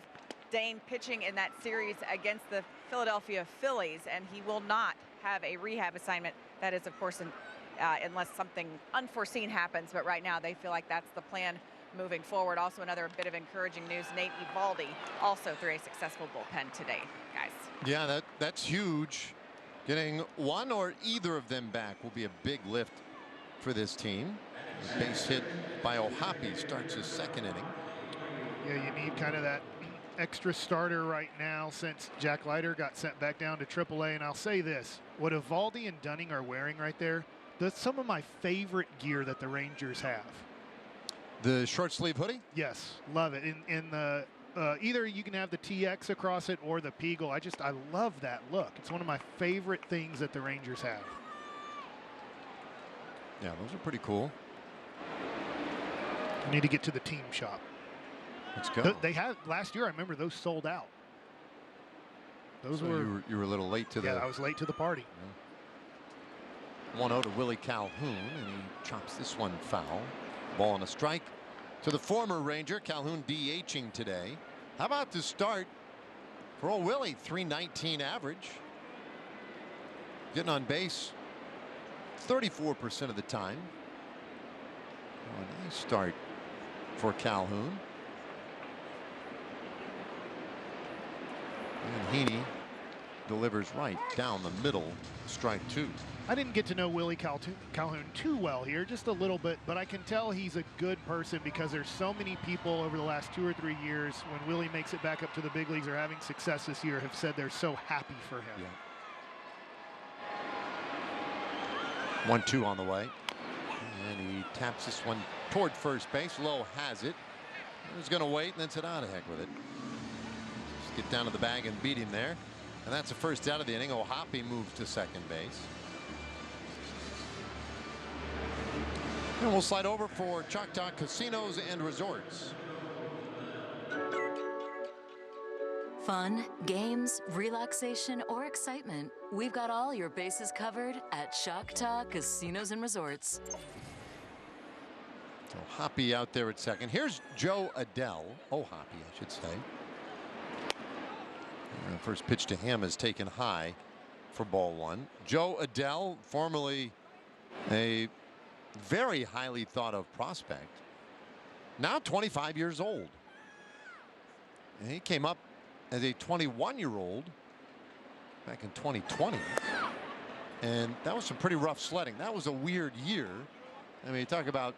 Dane pitching in that series against the Philadelphia Phillies, and he will not have a rehab assignment. That is, of course, unless something unforeseen happens, but right now they feel like that's the plan moving forward. Also, another bit of encouraging news, Nate Eovaldi also threw a successful bullpen today, guys. Yeah, that's huge. Getting one or either of them back will be a big lift for this team. The base hit by Ohapi starts his second inning. Yeah, you need kind of that extra starter right now since Jack Leiter got sent back down to AAA. And I'll say this, what Eovaldi and Dunning are wearing right there, that's some of my favorite gear that the Rangers have. The short sleeve hoodie? Yes, love it. In the either you can have the TX across it or the Peagle. I love that look. It's one of my favorite things that the Rangers have. Yeah, those are pretty cool. You need to get to the team shop. Let's go. They had last year. I remember those sold out. Those so were. You were a little late to the. Yeah, I was late to the party. Yeah. 1-0 to Willie Calhoun, and he chops this one foul. Ball and a strike to the former Ranger. Calhoun DHing today. How about the start for old Willie? .319 average. Getting on base 34% of the time. Oh, a nice start for Calhoun. And Heaney delivers right down the middle. Strike 2. I didn't get to know Willie Calhoun too well here, just a little bit, but I can tell he's a good person because there's so many people over the last 2 or 3 years when Willie makes it back up to the big leagues or having success this year have said they're so happy for him. Yeah. 1-2 on the way. And he taps this one toward first base. Lowe has it. He's going to wait and then said, "Ah, the heck with it." Just get down to the bag and beat him there. And that's the first out of the inning. O'Hoppe moves to second base. And we'll slide over for Choctaw Casinos and Resorts. Fun, games, relaxation, or excitement. We've got all your bases covered at Choctaw Casinos and Resorts. So Hoppe out there at second. Here's Joe Adell. Oh, Hoppe, I should say. And the first pitch to him is taken high for ball 1. Joe Adell, formerly a very highly thought of prospect, now 25 years old. And he came up as a 21-year-old back in 2020. And that was some pretty rough sledding. That was a weird year. I mean, you talk about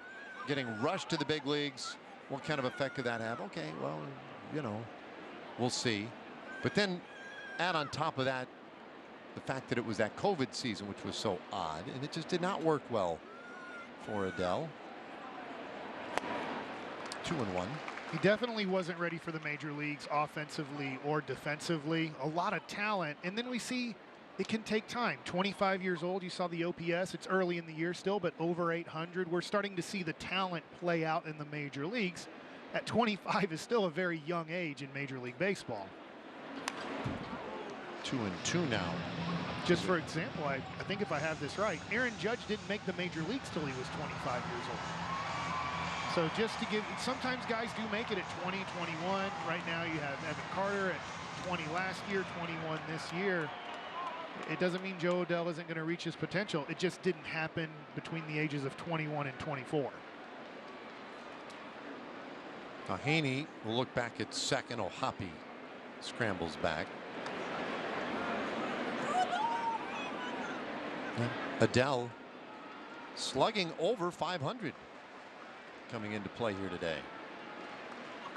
getting rushed to the big leagues. What kind of effect could that have? Okay, well, you know, we'll see. But then add on top of that the fact that it was that COVID season, which was so odd, and it just did not work well for Adell. 2-1. He definitely wasn't ready for the major leagues offensively or defensively. A lot of talent, and then we see it can take time. 25 years old, you saw the OPS. It's early in the year still, but over 800. We're starting to see the talent play out in the major leagues. At 25 is still a very young age in Major League Baseball. 2-2 now. Just for example, I think if I have this right, Aaron Judge didn't make the major leagues till he was 25 years old. So just to give, sometimes guys do make it at 20, 21. Right now you have Evan Carter at 20 last year, 21 this year. It doesn't mean Joe Adell isn't going to reach his potential. It just didn't happen between the ages of 21 and 24. Now Heaney will look back at second. O'Hoppe scrambles back. Adell slugging over 500 coming into play here today.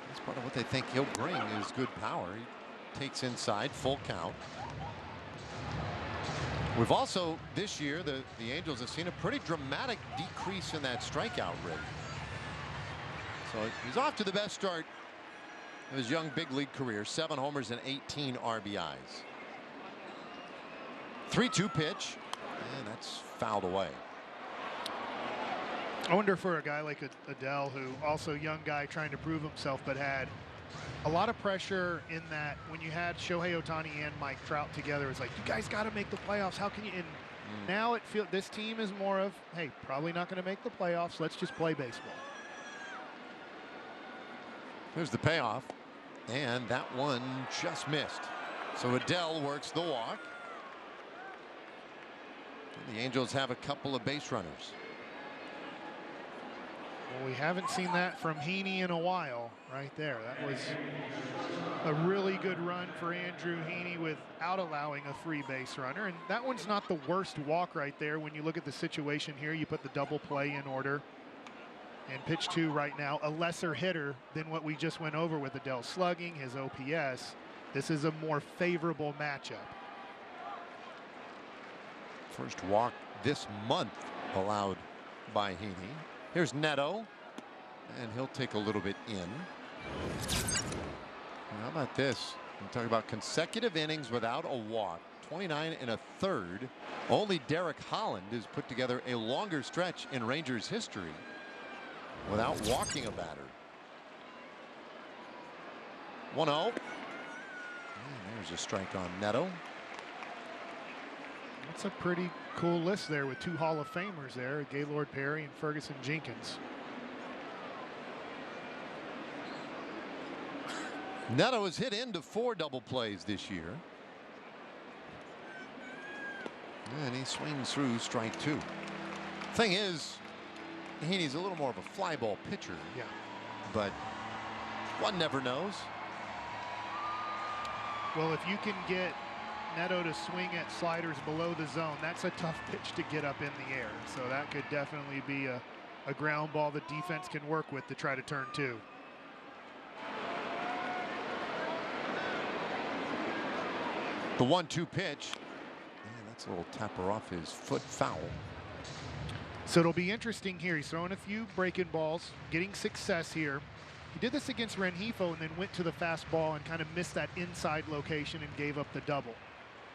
That's part of what they think he'll bring is good power. He takes inside, full count. We've also this year the Angels have seen a pretty dramatic decrease in that strikeout rate. So he's off to the best start of his young big league career. 7 homers and 18 RBIs. 3-2 pitch. And that's fouled away. I wonder for a guy like Adell, who also young guy trying to prove himself, but had a lot of pressure in that when you had Shohei Ohtani and Mike Trout together, it's like, you guys got to make the playoffs. How can you? And now it feels this team is more of, hey, probably not going to make the playoffs. Let's just play baseball. Here's the payoff, and that one just missed. So Adell works the walk. The Angels have a couple of base runners. Well, we haven't seen that from Heaney in a while right there. That was a really good run for Andrew Heaney without allowing a free base runner. And that one's not the worst walk right there. When you look at the situation here, you put the double play in order. And pitch 2 right now, a lesser hitter than what we just went over with Adell slugging, his OPS. This is a more favorable matchup. First walk this month allowed by Heaney. Here's Neto, and he'll take a little bit in. How about this? We talk about consecutive innings without a walk. 29 1/3. Only Derek Holland has put together a longer stretch in Rangers history without walking a batter. 1-0. There's a strike on Neto. That's a pretty cool list there with 2 Hall of Famers there, Gaylord Perry and Ferguson Jenkins. Neto has hit into 4 double plays this year. And he swings through strike 2. Thing is, Heaney's a little more of a fly ball pitcher. Yeah. But one never knows. Well, if you can get Neto to swing at sliders below the zone, that's a tough pitch to get up in the air. So that could definitely be a ground ball the defense can work with to try to turn 2. The 1-2 pitch. Man, that's a little tapper off his foot, foul. So it'll be interesting here. He's throwing a few breaking balls, getting success here. He did this against Rengifo and then went to the fastball and kind of missed that inside location and gave up the double.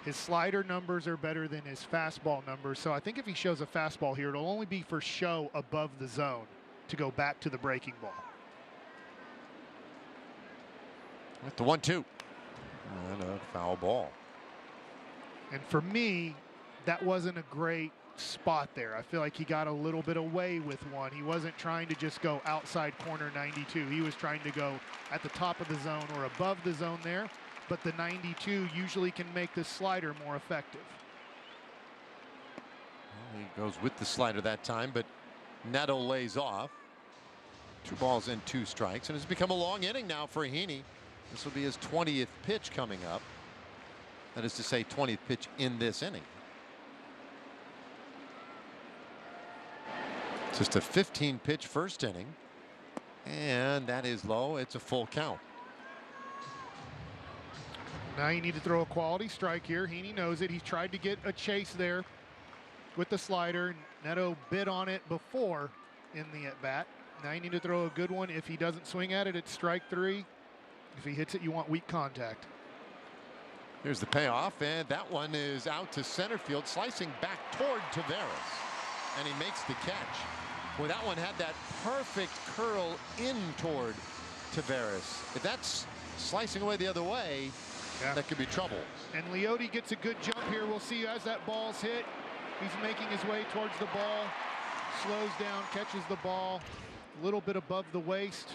His slider numbers are better than his fastball numbers. So I think if he shows a fastball here, it'll only be for show above the zone to go back to the breaking ball. With the 1-2. And a foul ball. And for me, that wasn't a great spot there. I feel like he got a little bit away with one. He wasn't trying to just go outside corner 92. He was trying to go at the top of the zone or above the zone there. But the 92 usually can make the slider more effective. Well, he goes with the slider that time, but Neto lays off. 2 balls and 2 strikes, and it's become a long inning now for Heaney. This will be his 20th pitch coming up. That is to say, 20th pitch in this inning. Just a 15-pitch first inning, and that is low. It's a full count. Now you need to throw a quality strike here. Heaney knows it. He's tried to get a chase there with the slider. Neto bit on it before in the at-bat. Now you need to throw a good one. If he doesn't swing at it, it's strike 3. If he hits it, you want weak contact. Here's the payoff, and that one is out to center field, slicing back toward Taveras, and he makes the catch. Well, that one had that perfect curl in toward Taveras. If that's slicing away the other way, that could be trouble. And Leote gets a good jump here. We'll see as that ball's hit. He's making his way towards the ball, slows down, catches the ball a little bit above the waist.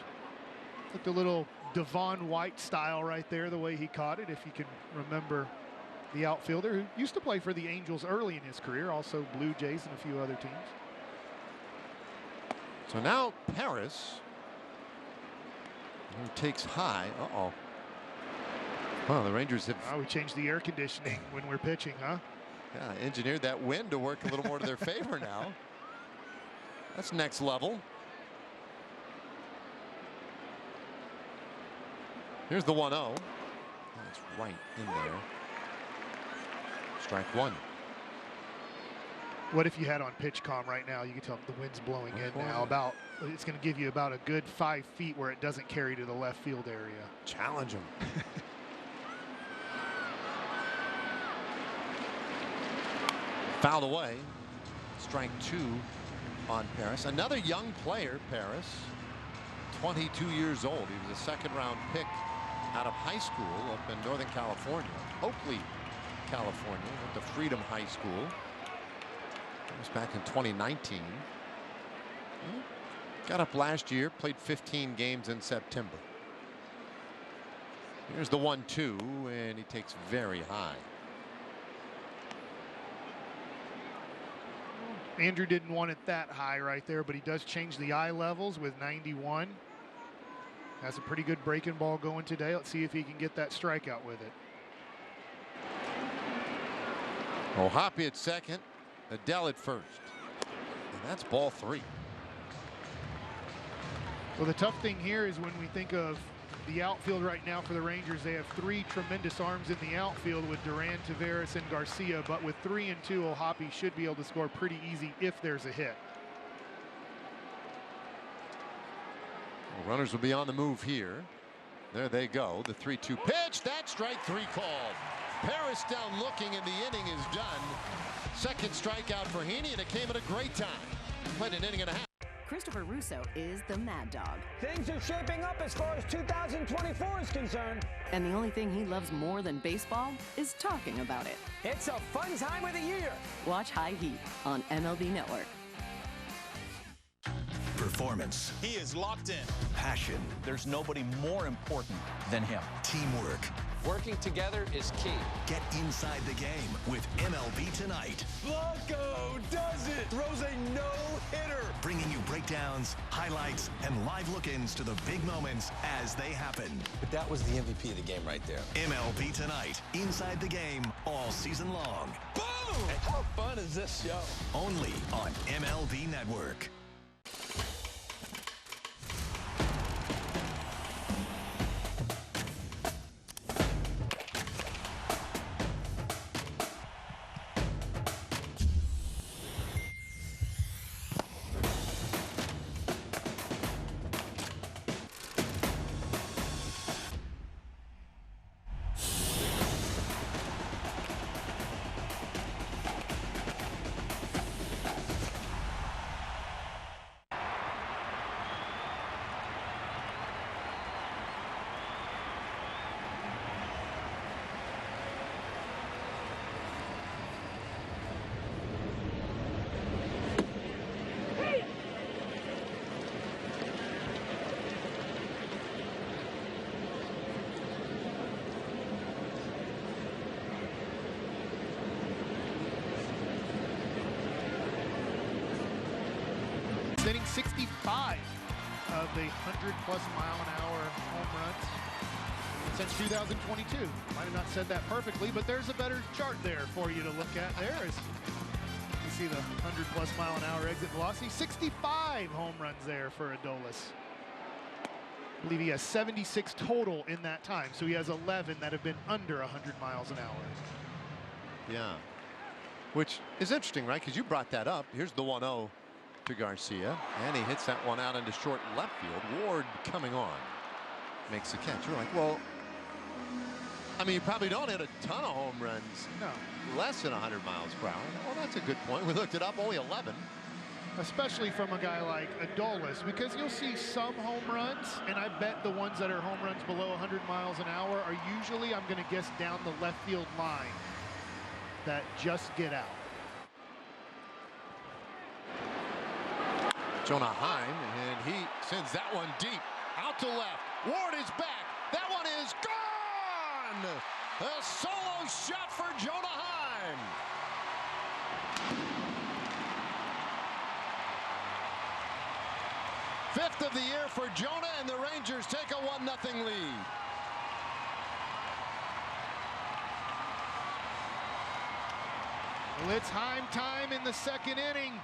Looked a little Devon White style right there, the way he caught it, if you can remember the outfielder who used to play for the Angels early in his career, also Blue Jays and a few other teams. So now Paris takes high. Uh-oh. Well, the Rangers have... we changed the air conditioning when we're pitching, huh? Yeah, engineered that wind to work a little more to their favor now. That's next level. Here's the 1-0. That's right in there. Strike 1. What if you had on PitchCom right now? You can tell the wind's blowing in now. It's going to give you about a good 5 feet where it doesn't carry to the left field area. Challenge him. Fouled away. Strike 2 on Paris. Another young player, Paris. 22 years old. He was a second-round pick out of high school up in Northern California, Oakley, California. Went to Freedom High School. That was back in 2019. Got up last year, played 15 games in September. Here's the 1-2, and he takes very high. Andrew didn't want it that high right there, but he does change the eye levels with 91. Has a pretty good breaking ball going today. Let's see if he can get that strikeout with it. Hoppy at second, Adele at first. And that's ball 3. Well, the tough thing here is when we think of the outfield right now for the Rangers, they have 3 tremendous arms in the outfield with Duran, Taveras, and Garcia. But with 3 and 2, Hoppy should be able to score pretty easy if there's a hit. Well, runners will be on the move here. There they go. The 3-2 pitch. That's strike 3 called. Paris down looking, and the inning is done. Second strikeout for Heaney, and it came at a great time. Played an inning and a half. Christopher Russo is the Mad Dog. Things are shaping up as far as 2024 is concerned. And the only thing he loves more than baseball is talking about it. It's a fun time of the year. Watch High Heat on MLB Network. Performance. He is locked in. Passion. There's nobody more important than him. Teamwork. Working together is key. Get inside the game with MLB Tonight. Blanco does it! Throws a no-hitter! Bringing you breakdowns, highlights, and live look-ins to the big moments as they happen. But that was the MVP of the game right there. MLB Tonight. Inside the game all season long. Boom! And how fun is this show? Only on MLB Network. Hitting 65 of the 100-plus mile-an-hour home runs since 2022. Might have not said that perfectly, but there's a better chart there for you to look at. There is, you see the 100-plus mile-an-hour exit velocity. 65 home runs there for Adolis. I believe he has 76 total in that time, so he has 11 that have been under 100 miles an hour. Yeah, which is interesting, right? Because you brought that up. Here's the 1-0. To Garcia, and he hits that one out into short left field. Ward coming on, makes the catch. You're like, well, I mean, you probably don't hit a ton of home runs. No. Less than 100 miles per hour. Well, that's a good point. We looked it up, only 11. Especially from a guy like Adolis, because you'll see some home runs, and I bet the ones that are home runs below 100 miles an hour are usually, I'm going to guess, down the left field line that just get out. Jonah Heim, and he sends that one deep out to left. Ward is back. That one is gone. A solo shot for Jonah Heim. Fifth of the year for Jonah, and the Rangers take a 1-0 lead. Well, it's Heim time in the second inning.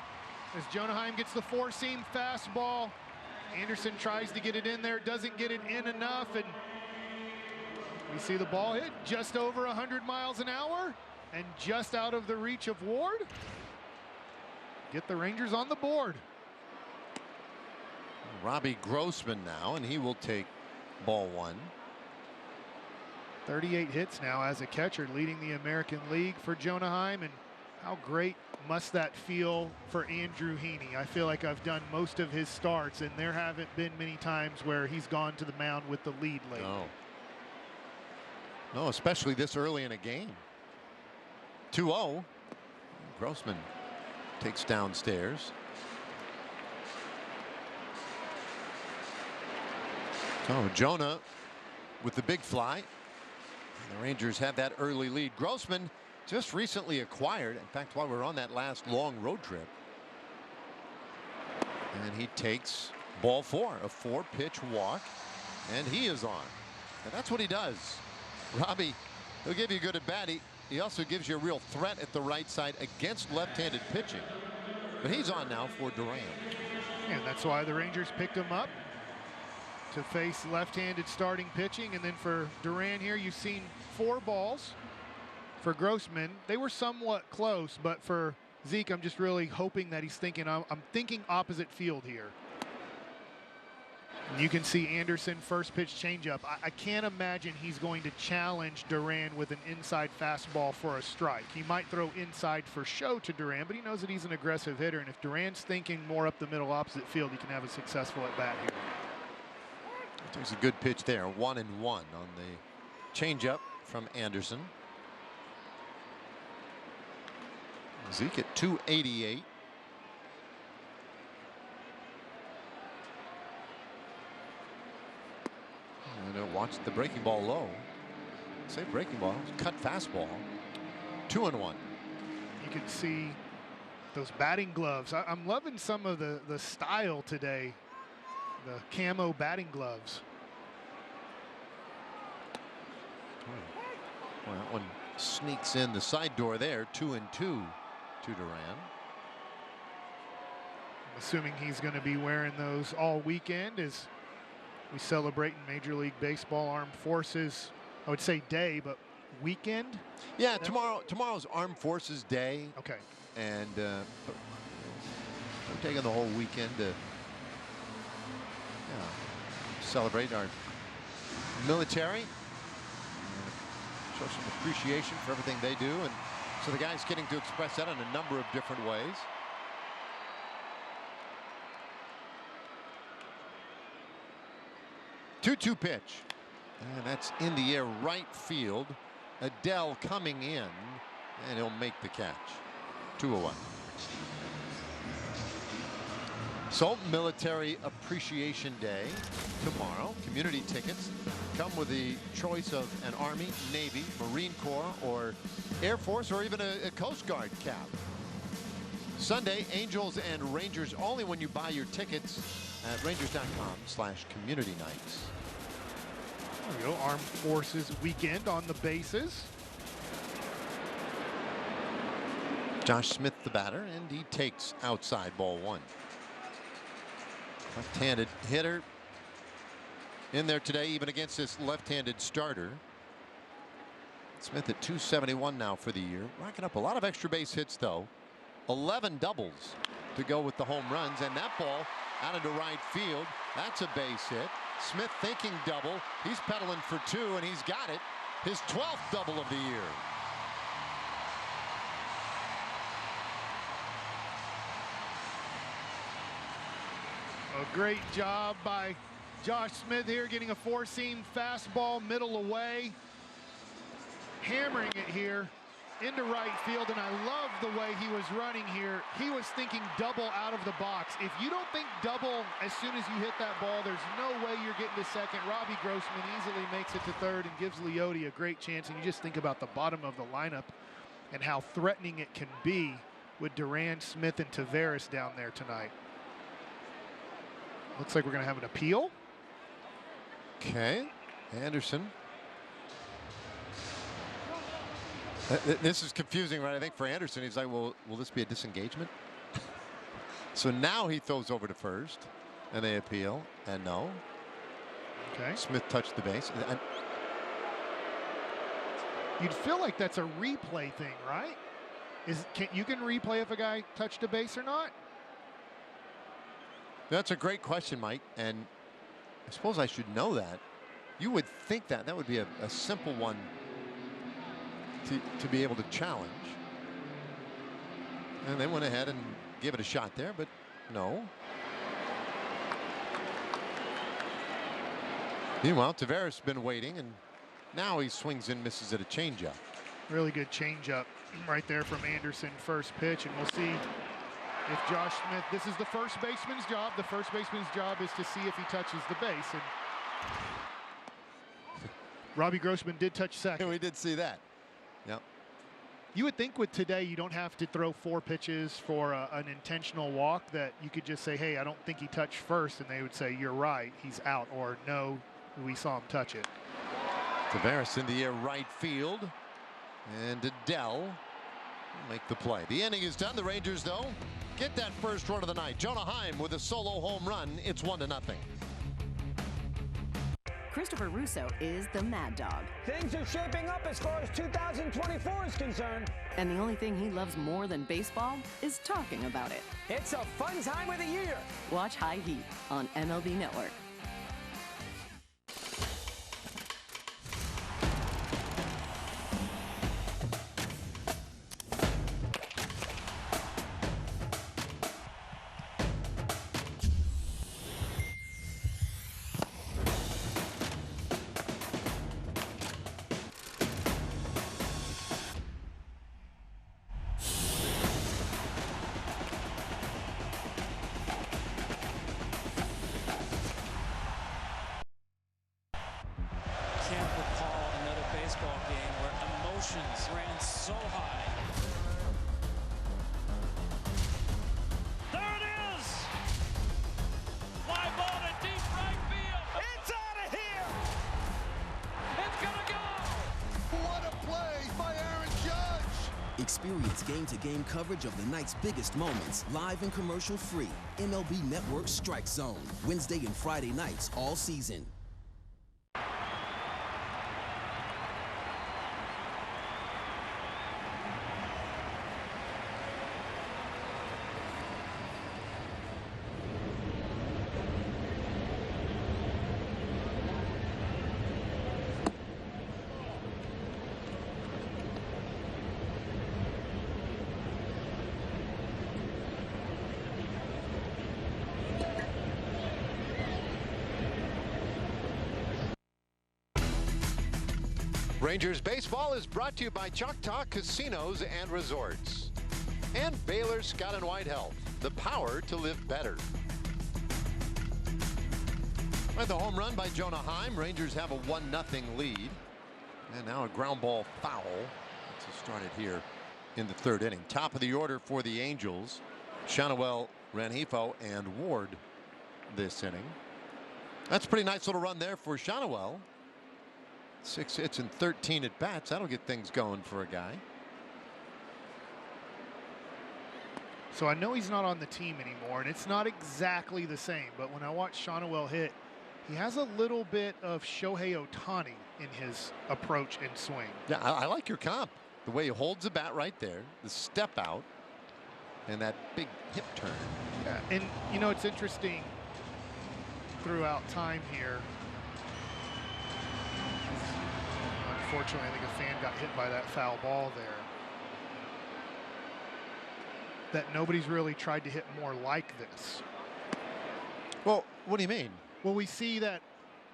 As Jonah Heim gets the four-seam fastball, Anderson tries to get it in there, doesn't get it in enough, and we see the ball hit just over 100 miles an hour and just out of the reach of Ward. Get the Rangers on the board. Robbie Grossman now, and he will take ball one. 38 hits now as a catcher, leading the American League for Jonah Heim, and how great must that feel for Andrew Heaney? I feel like I've done most of his starts, and there haven't been many times where he's gone to the mound with the lead late. No, especially this early in a game. 2-0. Grossman takes downstairs. So Jonah with the big fly. The Rangers have that early lead. Grossman just recently acquired, in fact, while we're on that last long road trip. And he takes ball four, a 4-pitch walk, and he is on. And that's what he does. Robbie, he'll give you good at bat. He also gives you a real threat at the right side against left-handed pitching. But he's on now for Duran. And that's why the Rangers picked him up to face left-handed starting pitching. And then for Duran here, you've seen 4 balls. For Grossman, they were somewhat close, but for Zeke, I'm just really hoping that he's thinking, I'm thinking opposite field here. You can see Anderson first pitch changeup. I can't imagine he's going to challenge Duran with an inside fastball for a strike. He might throw inside for show to Duran, but he knows that he's an aggressive hitter, and if Duran's thinking more up the middle opposite field, he can have a successful at bat here. There's a good pitch there. 1-1 on the changeup from Anderson. Zeke at 288. And watch the breaking ball low. Say breaking ball, cut fastball. 2-1. You can see those batting gloves. I'm loving some of the style today. The camo batting gloves. Well, that one sneaks in the side door there. 2-2 to Duran. I'm assuming he's going to be wearing those all weekend as we celebrate in Major League Baseball Armed Forces. I would say day, but weekend. Yeah, tomorrow's Armed Forces Day. Okay. And we're taking the whole weekend to celebrate our military, show some appreciation for everything they do, and so the guy's getting to express that in a number of different ways. Two-2 pitch, and that's in the air right field. Adele coming in, and he'll make the catch. 2-1. So, Military Appreciation Day tomorrow. Community tickets come with the choice of an Army, Navy, Marine Corps, or Air Force, or even a Coast Guard cap. Sunday, Angels and Rangers only when you buy your tickets at Rangers.com/community nights. There we go. Armed Forces weekend on the bases. Josh Smith, the batter, and he takes outside ball 1. Left-handed hitter in there today, even against this left-handed starter. Smith at 271 now for the year, racking up a lot of extra base hits though. 11 doubles to go with the home runs, and that ball out into right field. That's a base hit. Smith thinking double. He's pedaling for 2, and he's got it. His 12th double of the year. A great job by Josh Smith here, getting a 4-seam fastball middle away, hammering it here into right field, and I love the way he was running here. He was thinking double out of the box. If you don't think double as soon as you hit that ball, there's no way you're getting to second. Robbie Grossman easily makes it to third and gives Leote a great chance, and you just think about the bottom of the lineup and how threatening it can be with Duran, Smith, and Taveras down there tonight. Looks like we're going to have an appeal. Okay, Anderson. This is confusing, right? I think for Anderson, he's like, well, will this be a disengagement? So now he throws over to first, and they appeal, and no. Okay. Smith touched the base. You'd feel like that's a replay thing, right? You can replay if a guy touched a base or not? That's a great question, Mike, and I suppose I should know that. You would think that would be a simple one to be able to challenge. And they went ahead and gave it a shot there, but no. Meanwhile, Taveras has been waiting, and now he swings and misses at a changeup. Really good changeup right there from Anderson, first pitch, and we'll see if Josh Smith, this is the first baseman's job. The first baseman's job is to see if he touches the base. And Robbie Grossman did touch second. We did see that. Yep. You would think with today you don't have to throw 4 pitches for an intentional walk, that you could just say, hey, I don't think he touched first, and they would say, you're right, he's out, or no, we saw him touch it. Taveras in the air right field, and Adele will make the play. The inning is done. The Rangers, though, get that first run of the night. Jonah Heim with a solo home run. It's 1-0. Christopher Russo is the mad dog. Things are shaping up as far as 2024 is concerned. And the only thing he loves more than baseball is talking about it. It's a fun time of the year. Watch High Heat on MLB Network. emotions ran so high. There it is! Fly ball to deep right field. It's out of here! It's gonna go! What a play by Aaron Judge! Experience game-to-game coverage of the night's biggest moments, live and commercial-free. MLB Network Strike Zone, Wednesday and Friday nights all season. Rangers baseball is brought to you by Choctaw Casinos and Resorts. And Baylor Scott and White Health, the power to live better. With the home run by Jonah Heim, Rangers have a 1-0 lead. And now a ground ball foul. Let's start it here in the third inning. Top of the order for the Angels, Shanoel, Rengifo, and Ward this inning. That's a pretty nice little run there for Shanoel. 6 hits and 13 at bats. That'll get things going for a guy. So I know he's not on the team anymore, and it's not exactly the same, but when I watch Shanoel hit, he has a little bit of Shohei Ohtani in his approach and swing. Yeah, I like your comp. The way he holds the bat right there, the step out, and that big hip turn. Yeah, and you know, it's interesting throughout time here. Unfortunately, I think a fan got hit by that foul ball there. That nobody's really tried to hit more like this. Well, what do you mean? Well, we see that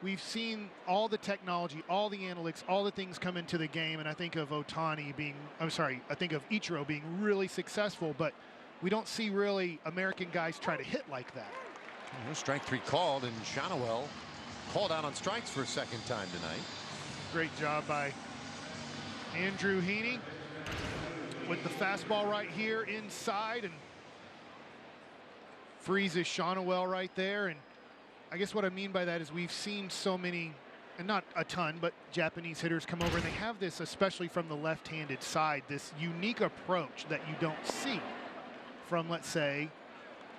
we've seen all the technology, all the analytics, all the things come into the game, and I think of Ohtani being, I think of Ichiro being really successful, but we don't see really American guys try to hit like that. Strike 3 called, and Shanoel called out on strikes for a second time tonight. Great job by Andrew Heaney with the fastball right here inside and freezes Shanoel right there. And I guess what I mean by that is we've seen so many, and not a ton, but Japanese hitters come over, and they have this, especially from the left-handed side, this unique approach that you don't see from, let's say,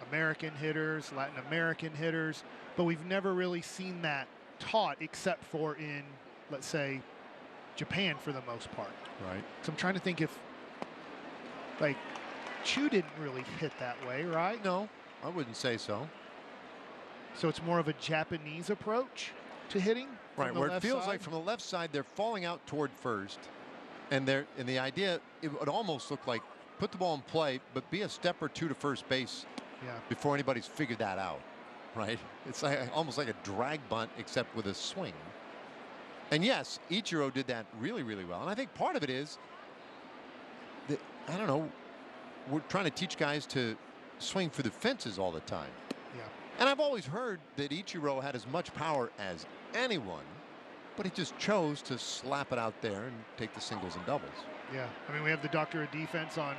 American hitters, Latin American hitters, but we've never really seen that taught except for in, let's say, Japan for the most part. Right. So I'm trying to think if, like, Chu didn't really hit that way, right? No, I wouldn't say so. So it's more of a Japanese approach to hitting? Right, where it feels like from the left side, they're falling out toward first. And the idea, it would almost look like put the ball in play, but be a step or two to first base before anybody's figured that out, right? It's like almost like a drag bunt, except with a swing. And yes, Ichiro did that really, really well. And I think part of it is that, I don't know, we're trying to teach guys to swing for the fences all the time. Yeah. And I've always heard that Ichiro had as much power as anyone, but he just chose to slap it out there and take the singles and doubles. Yeah, I mean, we have the doctor of defense on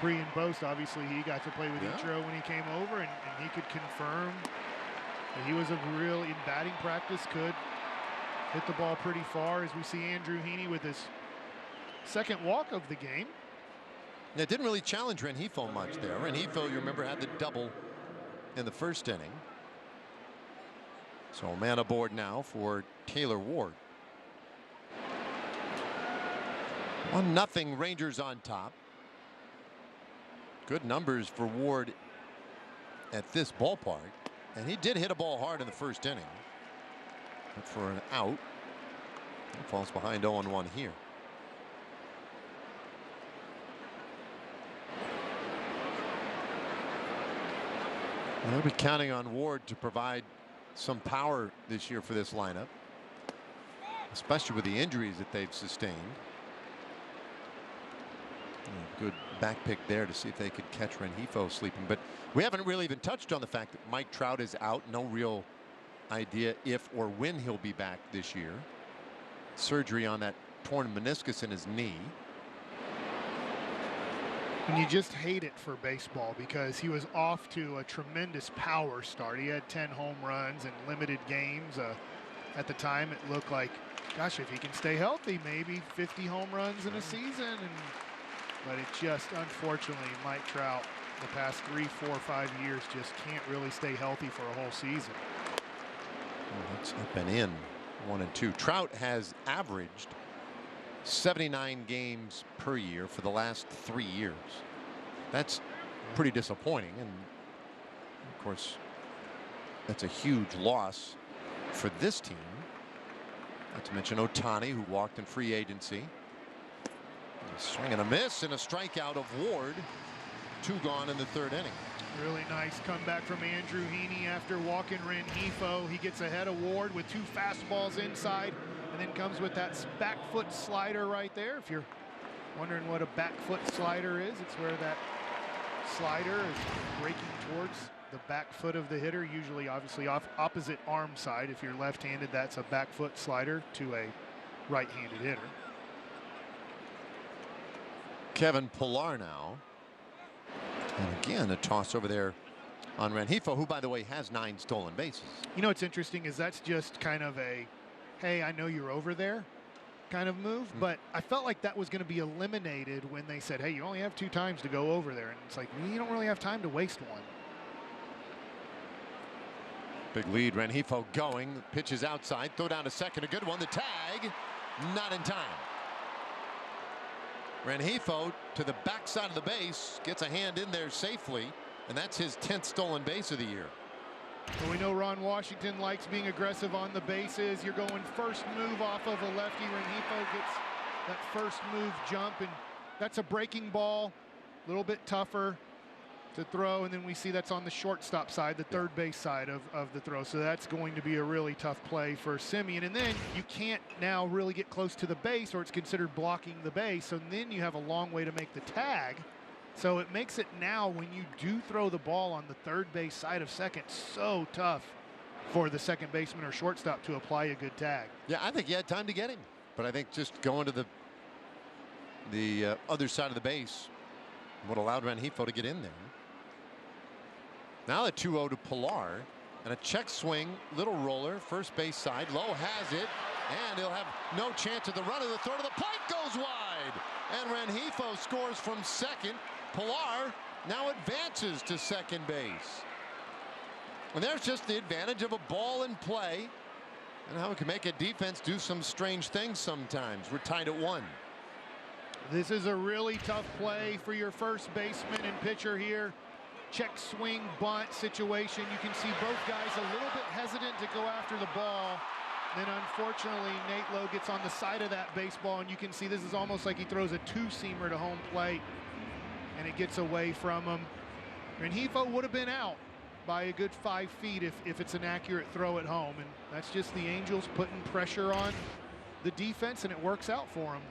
Brian Boast. Obviously, he got to play with Ichiro when he came over, and he could confirm that he was a real, in batting practice, could hit the ball pretty far, as we see Andrew Heaney with his second walk of the game. It didn't really challenge Rengifo much there. Rengifo, you remember, had the double in the first inning. So a man aboard now for Taylor Ward. 1-0 Rangers on top. Good numbers for Ward at this ballpark. And he did hit a ball hard in the first inning. But for an out, he falls behind 0-1 here. They'll be counting on Ward to provide some power this year for this lineup, especially with the injuries that they've sustained. Good back pick there to see if they could catch Rengifo sleeping. But we haven't really even touched on the fact that Mike Trout is out. No real idea if or when he'll be back this year. Surgery on that torn meniscus in his knee. And you just hate it for baseball because he was off to a tremendous power start. He had 10 home runs in limited games. At the time, it looked like, gosh, if he can stay healthy, maybe 50 home runs in a season. But it just, unfortunately, Mike Trout, the past 3, 4, 5 years, just can't really stay healthy for a whole season. Well, that's up and in, 1 and 2. Trout has averaged 79 games per year for the last 3 years. That's pretty disappointing, and of course that's a huge loss for this team. Not to mention Ohtani, who walked in free agency. A swing and a miss and a strikeout of Ward. 2 gone in the 3rd inning. Really nice comeback from Andrew Heaney after walking Rengifo. He gets ahead of Ward with 2 fastballs inside, and then comes with that back foot slider right there. If you're wondering what a back foot slider is, it's where that slider is breaking towards the back foot of the hitter, usually obviously opposite arm side. If you're left-handed, that's a back foot slider to a right-handed hitter. Kevin Pillar now. And again, a toss over there on Rengifo, who, by the way, has 9 stolen bases. You know what's interesting is that's just kind of a, hey, I know you're over there kind of move, but I felt like that was going to be eliminated when they said, hey, you only have 2 times to go over there. And it's like, you don't really have time to waste one. Big lead, Rengifo going, pitches outside, throw down to second, a good one, the tag, not in time. Rengifo to the backside of the base, gets a hand in there safely, and that's his 10th stolen base of the year. Well, we know Ron Washington likes being aggressive on the bases. You're going first move off of a lefty. Rengifo gets that first move jump, and that's a breaking ball, a little bit tougher to throw, and then we see that's on the shortstop side, the third base side of the throw. So that's going to be a really tough play for Semien. And then you can't now really get close to the base, or it's considered blocking the base. So then you have a long way to make the tag. So it makes it now, when you do throw the ball on the third base side of second, so tough for the second baseman or shortstop to apply a good tag. Yeah, I think you had time to get him, but I think just going to the other side of the base would allowed Rengifo to get in there. Now the 2-0 to Pillar, and a check swing, little roller, first base side. Lowe has it, and he'll have no chance at the run of the throw to the plate, goes wide. And Rengifo scores from second. Pillar now advances to second base. And there's just the advantage of a ball in play and how it can make a defense do some strange things sometimes. We're tied at 1. This is a really tough play for your first baseman and pitcher here. Check swing bunt situation. You can see both guys a little bit hesitant to go after the ball. Then unfortunately Nate Lowe gets on the side of that baseball, and you can see this is almost like he throws a 2-seamer to home plate, and it gets away from him. Rengifo would have been out by a good 5 feet if it's an accurate throw at home, and that's just the Angels putting pressure on the defense, and it works out for them.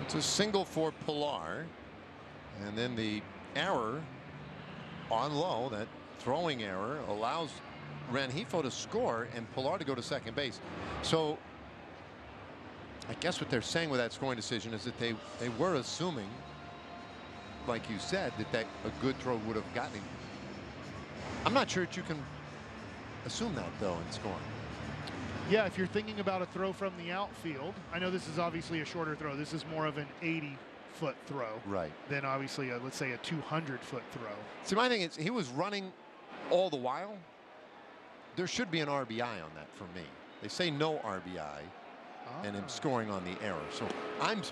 It's a single for Pillar, and then the error on Lowe, that throwing error, allows Rengifo to score and Pillar to go to second base. So I guess what they're saying with that scoring decision is that they were assuming, like you said, that a good throw would have gotten him. I'm not sure that you can assume that, though, in scoring. Yeah, if you're thinking about a throw from the outfield, I know this is obviously a shorter throw. This is more of an 80-foot throw, right, than obviously let's say a 200-foot throw. See, my thing is he was running all the while. There should be an RBI on that for me. They say no RBI and him scoring on the error. So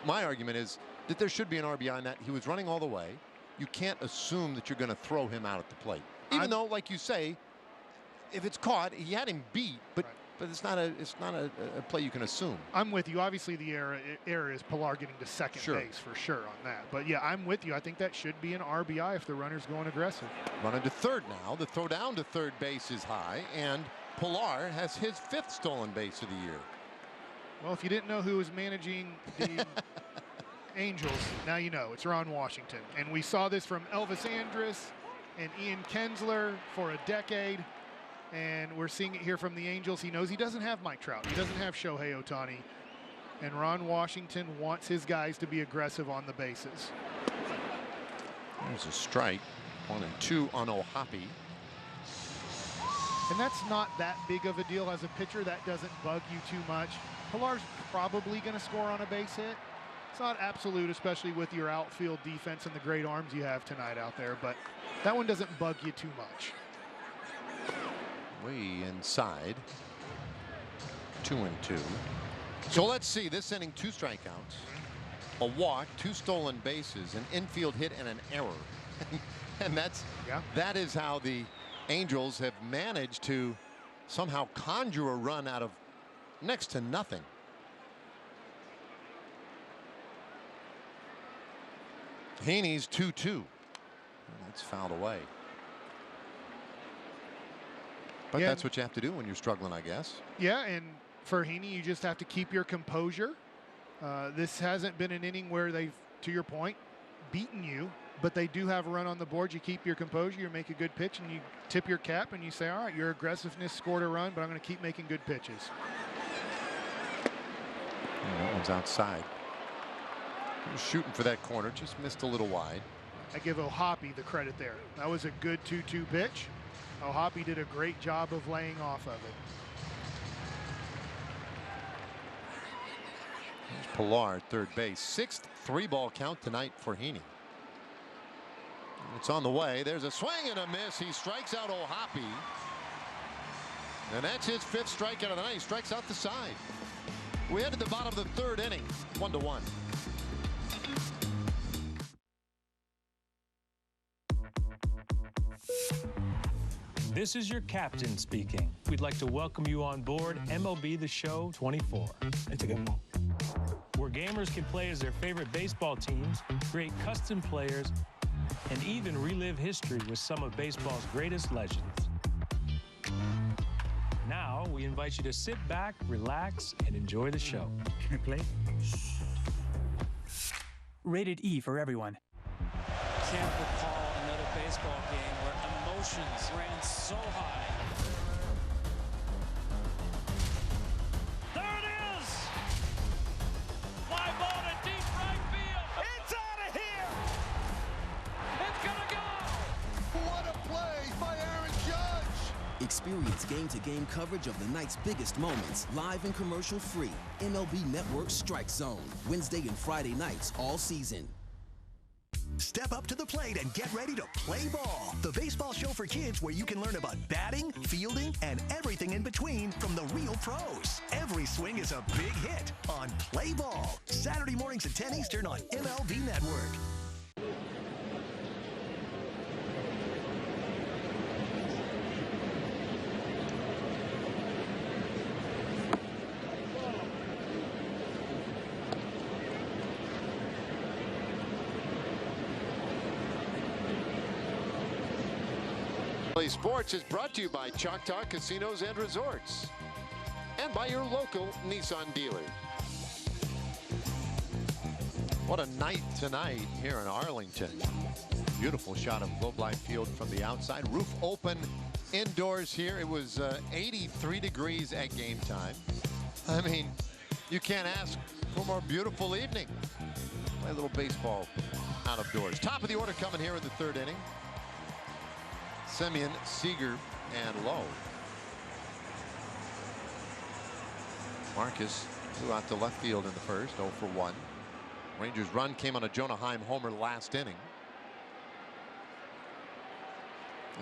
my argument is that there should be an RBI on that. He was running all the way. You can't assume that you're going to throw him out at the plate, even though, like you say, if it's caught, he had him beat, but. Right. But it's not a play you can assume. I'm with you. Obviously, the error is Pillar getting to second base for sure on that. But yeah, I'm with you. I think that should be an RBI if the runner's going aggressive. Running to third now. The throw down to third base is high, and Pillar has his 5th stolen base of the year. Well, if you didn't know who was managing the Angels, now you know. It's Ron Washington, and we saw this from Elvis Andrus and Ian Kinsler for a decade. And we're seeing it here from the Angels. He knows he doesn't have Mike Trout. He doesn't have Shohei Ohtani. And Ron Washington wants his guys to be aggressive on the bases. There's a strike. 1-2 on O'Hoppe. And that's not that big of a deal as a pitcher. That doesn't bug you too much. Pilar's probably going to score on a base hit. It's not absolute, especially with your outfield defense and the great arms you have tonight out there, but that one doesn't bug you too much. Way inside. 2-2. So let's see, this inning, 2 strikeouts, a walk, 2 stolen bases, an infield hit, and an error. And that is how the Angels have managed to somehow conjure a run out of next to nothing. Heaney's 2-2. That's fouled away. But yeah, that's what you have to do when you're struggling, I guess. Yeah, and for Heaney, you just have to keep your composure. This hasn't been an inning where they've, to your point, beaten you, but they do have a run on the board. You keep your composure, you make a good pitch, and you tip your cap, and you say, all right, your aggressiveness scored a run, but I'm going to keep making good pitches. And that one's outside. He was shooting for that corner, just missed a little wide. I give O'Hoppe the credit there. That was a good 2-2 pitch. O'Hoppe did a great job of laying off of it. There's Pilar at third base. 6th 3-ball count tonight for Heaney. It's on the way. There's a swing and a miss. He strikes out O'Hoppe. And that's his 5th strikeout of the night. He strikes out the side. We head to the bottom of the 3rd inning. 1-1. This is your captain speaking. We'd like to welcome you on board MLB The Show 24. It's a good one. Where gamers can play as their favorite baseball teams, create custom players, and even relive history with some of baseball's greatest legends. Now, we invite you to sit back, relax, and enjoy the show. Can I play? Rated E for everyone. Can't recall another baseball game where emotions ran so high. There it is! Fly ball to deep right field. It's out of here! It's gonna go! What a play by Aaron Judge! Experience game-to-game coverage of the night's biggest moments, live and commercial-free. MLB Network Strike Zone, Wednesday and Friday nights all season. Step up to the plate and get ready to play ball. The baseball show for kids where you can learn about batting, fielding, and everything in between from the real pros. Every swing is a big hit on Play Ball. Saturday mornings at 10 Eastern on MLB Network. Sports is brought to you by Choctaw Casinos and Resorts and by your local Nissan dealer. What a night tonight here in Arlington. Beautiful shot of Globe Life Field from the outside. Roof open indoors here. It was 83 degrees at game time. I mean, you can't ask for a more beautiful evening. Play a little baseball out of doors. Top of the order coming here in the 3rd inning. Semien, Seager, and Lowe. Marcus flew out to left field in the first, 0 for 1. Rangers' run came on a Jonah Heim homer last inning.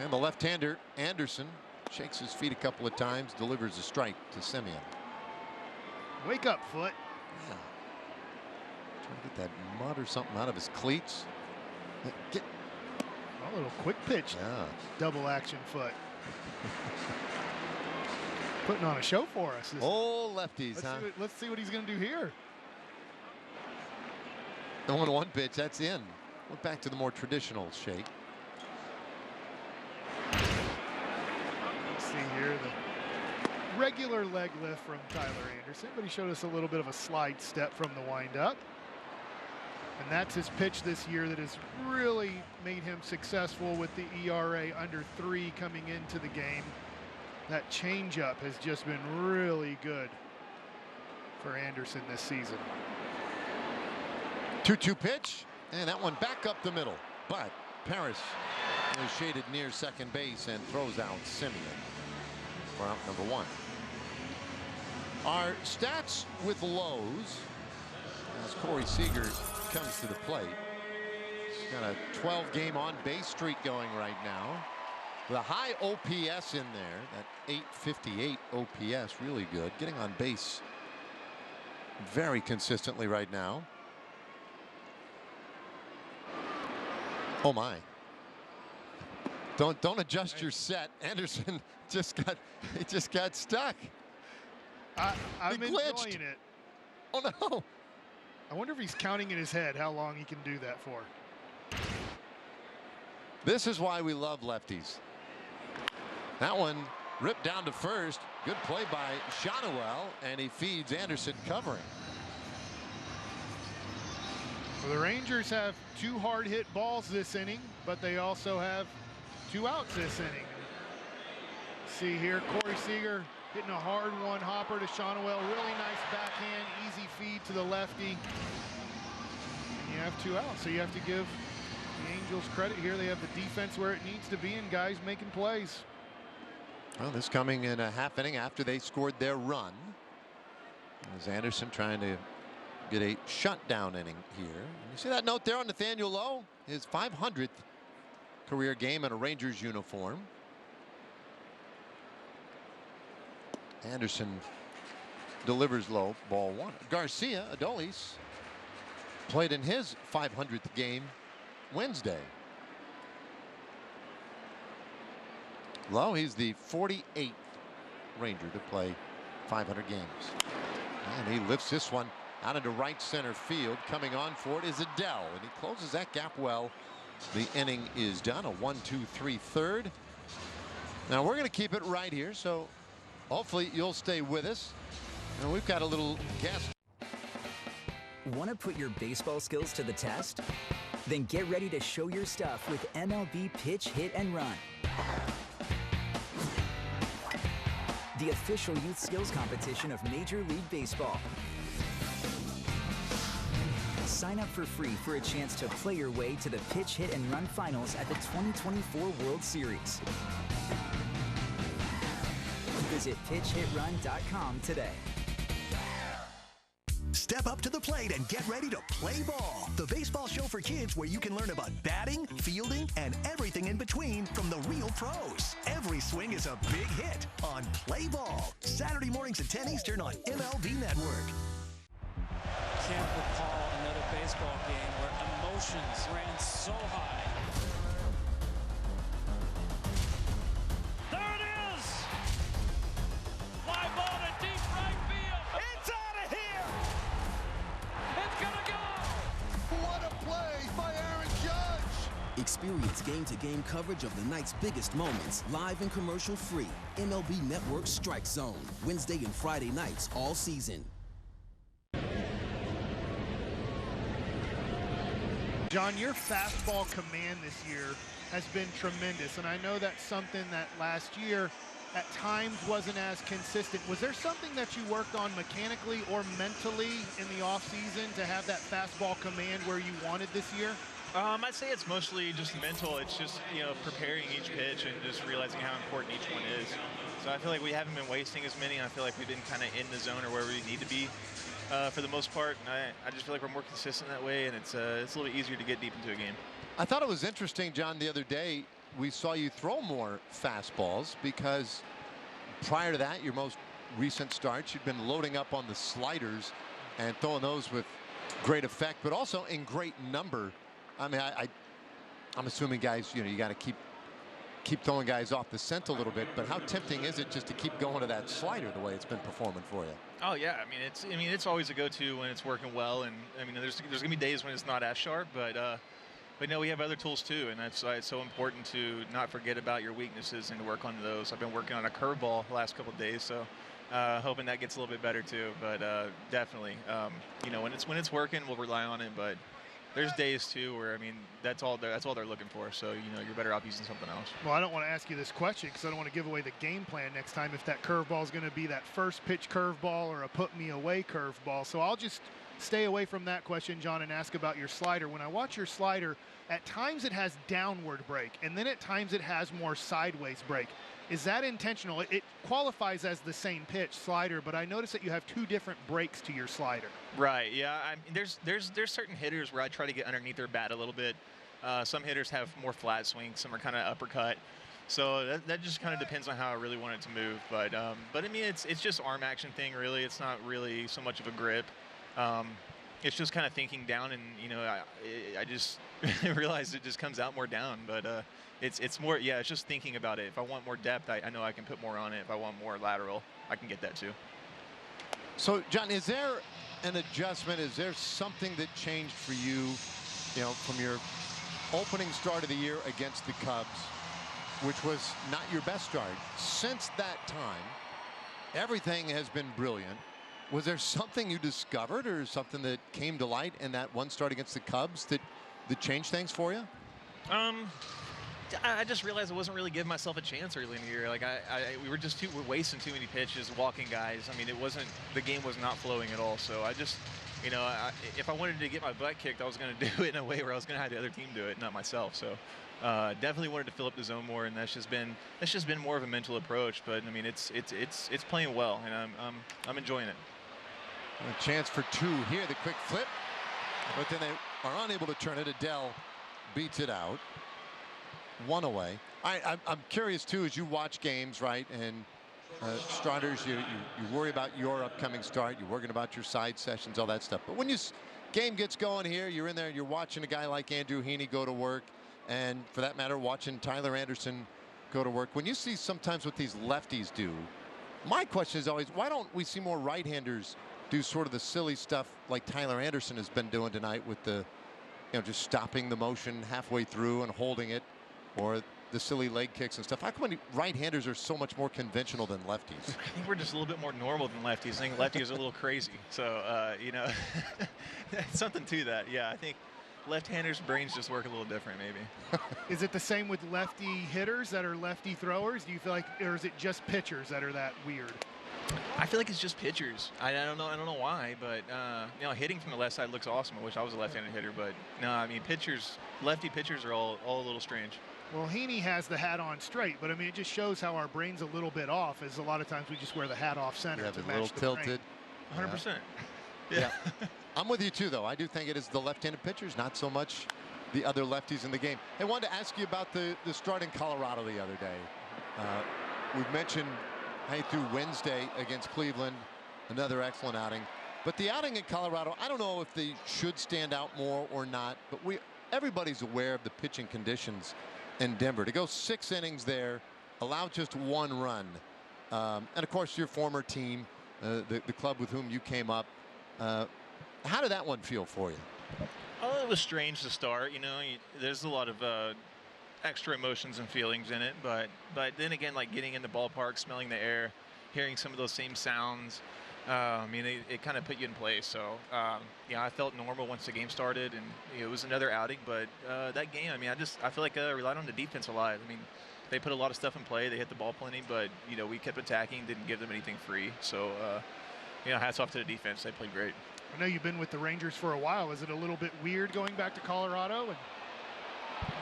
And the left-hander, Anderson, shakes his feet a couple of times, delivers a strike to Semien. Wake up, Foot. Yeah. Trying to get that mud or something out of his cleats. Get. A little quick pitch. Yeah. Double action, Foot. Putting on a show for us. Oh, lefties, huh? Let's see what he's going to do here. The 1-1 pitch, that's in. Went back to the more traditional shake. Let's see here. The regular leg lift from Tyler Anderson, but he showed us a little bit of a slide step from the windup. And that's his pitch this year that has really made him successful with the ERA under 3 coming into the game. That changeup has just been really good for Anderson this season. 2-2 pitch, and that one back up the middle. But Paris is shaded near second base and throws out Simeon for out number 1. Our stats with Lowe's as Corey Seager comes to the plate. He's got a 12-game on-base streak going right now. With a high OPS in there, that 858 OPS, really good. Getting on base very consistently right now. Oh my. Don't adjust your set. Anderson just got stuck. I'm enjoying it. Oh no. I wonder if he's counting in his head how long he can do that for. This is why we love lefties. That one ripped down to first. Good play by Shotwell, and he feeds Anderson covering. Well, the Rangers have 2 hard hit balls this inning, but they also have 2 outs this inning. See here, Corey Seager hitting a hard one hopper to Shotwell. Really nice backhand, easy feed to the lefty. And you have 2 outs, so you have to give the Angels credit here. They have the defense where it needs to be and guys making plays. Well, this coming in a half inning after they scored their run. As Anderson trying to get a shutdown inning here. You see that note there on Nathaniel Lowe? His 500th career game in a Rangers uniform. Anderson delivers low, ball 1. Garcia Adolis played in his 500th game Wednesday. Lowe, he's the 48th Ranger to play 500 games. And he lifts this one out into right center field. Coming on for it is Adele, and he closes that gap well. The inning is done. A 1-2-3 third. Now we're going to keep it right here, so hopefully you'll stay with us. And we've got a little guest. Want to put your baseball skills to the test? Then get ready to show your stuff with MLB Pitch, Hit, and Run. The official youth skills competition of Major League Baseball. Sign up for free for a chance to play your way to the Pitch, Hit, and Run finals at the 2024 World Series. Visit pitchhitrun.com today. Step up to the plate and get ready to play ball. The baseball show for kids where you can learn about batting, fielding, and everything in between from the real pros. Every swing is a big hit on Play Ball. Saturday mornings at 10 Eastern on MLB Network. Can't recall another baseball game where emotions ran so high. There it is! Fly ball to deep right field. It's out of here! It's gonna go! What a play by Aaron Judge! Experience game-to-game coverage of the night's biggest moments, live and commercial-free. MLB Network Strike Zone, Wednesday and Friday nights all season. John, your fastball command this year has been tremendous, and I know that's something that last year at times wasn't as consistent. Was there something that you worked on mechanically or mentally in the offseason to have that fastball command where you wanted this year? I'd say it's mostly just mental. It's just, preparing each pitch and just realizing how important each one is. So I feel like we haven't been wasting as many. I feel like we've been kind of in the zone or where we need to be for the most part. And I just feel like we're more consistent that way, and it's a little bit easier to get deep into a game. I thought it was interesting, John, the other day we saw you throw more fastballs because prior to that, your most recent starts, you'd been loading up on the sliders and throwing those with great effect, but also in great number. I mean, I'm assuming, guys, you got to keep throwing guys off the scent a little bit, but how tempting is it just to keep going to that slider the way it's been performing for you? Oh yeah, I mean it's always a go-to when it's working well, and I mean there's gonna be days when it's not as sharp, but no, we have other tools too, and that's why it's so important to not forget about your weaknesses and to work on those. I've been working on a curveball the last couple of days, so hoping that gets a little bit better too. But definitely, when it's working, we'll rely on it. But there's days too where, I mean, that's all they're looking for. So, you know, you're better off using something else. Well, I don't want to ask you this question because I don't want to give away the game plan next time if that curveball is going to be that first pitch curveball or a put me away curveball. So I'll just stay away from that question, John, and ask about your slider. When I watch your slider, at times it has downward break, and then at times it has more sideways break. Is that intentional? It qualifies as the same pitch slider, but I notice that you have two different breaks to your slider. Right. Yeah. I mean, there's certain hitters where I try to get underneath their bat a little bit. Some hitters have more flat swings. Some are kind of uppercut. So that just kind of depends on how I really want it to move. But I mean, it's just arm action thing, really. It's not really so much of a grip. It's just kind of thinking down, and you know, I just realized it just comes out more down. But it's more, yeah, it's just thinking about it. If I want more depth, I know I can put more on it. If I want more lateral, I can get that too. So, John, is there an adjustment? Is there something that changed for you, you know, from your opening start of the year against the Cubs, which was not your best start? Since that time, everything has been brilliant. Was there something you discovered or something that came to light in that one start against the Cubs that changed things for you? I just realized I wasn't really giving myself a chance early in the year. Like we were wasting too many pitches, walking guys. I mean, the game was not flowing at all. So I just, you know, if I wanted to get my butt kicked, I was going to do it in a way where I was going to have the other team do it, not myself. So definitely wanted to fill up the zone more, and that's just been more of a mental approach. But I mean, it's playing well, and I'm enjoying it. A chance for two here, the quick flip, but then they are unable to turn it. Adele beats it out. One away. I'm curious too, as you watch games, right, and starters, you worry about your upcoming start, you're worrying about your side sessions, all that stuff. But when game gets going here, you're in there, you're watching a guy like Andrew Heaney go to work, and for that matter, watching Tyler Anderson go to work. When you see sometimes what these lefties do, my question is always, why don't we see more right-handers do sort of the silly stuff like Tyler Anderson has been doing tonight with the, you know, just stopping the motion halfway through and holding it, or the silly leg kicks and stuff? How come right-handers are so much more conventional than lefties? I think we're just a little bit more normal than lefties. I think lefties are a little crazy. So, you know, something to that. Yeah, I think left-handers' brains just work a little different, maybe. Is it the same with lefty hitters that are lefty throwers? Do you feel like, or is it just pitchers that are that weird? I feel like it's just pitchers. I don't know why, but you know, hitting from the left side looks awesome. I wish I was a left-handed hitter, but no, I mean, lefty pitchers are all a little strange. Well, Heaney has the hat on straight, but I mean, it just shows how our brain's a little bit off, as a lot of times we just wear the hat off center. Yeah, to a match little the tilted. 100%. Yeah. I'm with you too, though. I do think it is the left-handed pitchers, not so much the other lefties in the game. I wanted to ask you about the start in Colorado the other day. We've mentioned through Wednesday against Cleveland, another excellent outing. But the outing in Colorado, I don't know if they should stand out more or not, but everybody's aware of the pitching conditions in Denver. To go 6 innings there, allow just 1 run, and of course your former team, the club with whom you came up. How did that one feel for you? Oh, it was strange to start. You know, there's a lot of extra emotions and feelings in it, but then again, like getting in the ballpark, smelling the air, hearing some of those same sounds, I mean, it kind of put you in place. So yeah, I felt normal once the game started, and it was another outing. But that game, I mean, I feel like I relied on the defense a lot. I mean, they put a lot of stuff in play, they hit the ball plenty, but you know, we kept attacking, didn't give them anything free. So you know, hats off to the defense, they played great. I know you've been with the Rangers for a while. Is it a little bit weird going back to Colorado?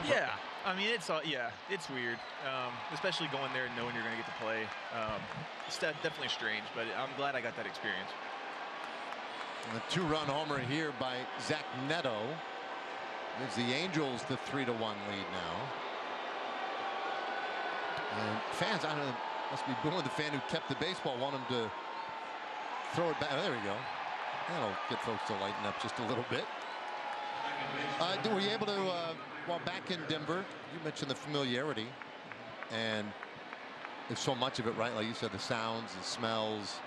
Yeah, I mean, it's weird, especially going there and knowing you're going to get to play. It's definitely strange, but I'm glad I got that experience. A 2-run homer here by Zach Neto gives the Angels the 3-1 lead now. And fans, I don't know, must be booing the fan who kept the baseball, want him to throw it back. Oh, there we go. That'll get folks to lighten up just a little bit. Were you able to, while back in Denver, you mentioned the familiarity, and there's so much of it, right? Like you said, the sounds, the smells.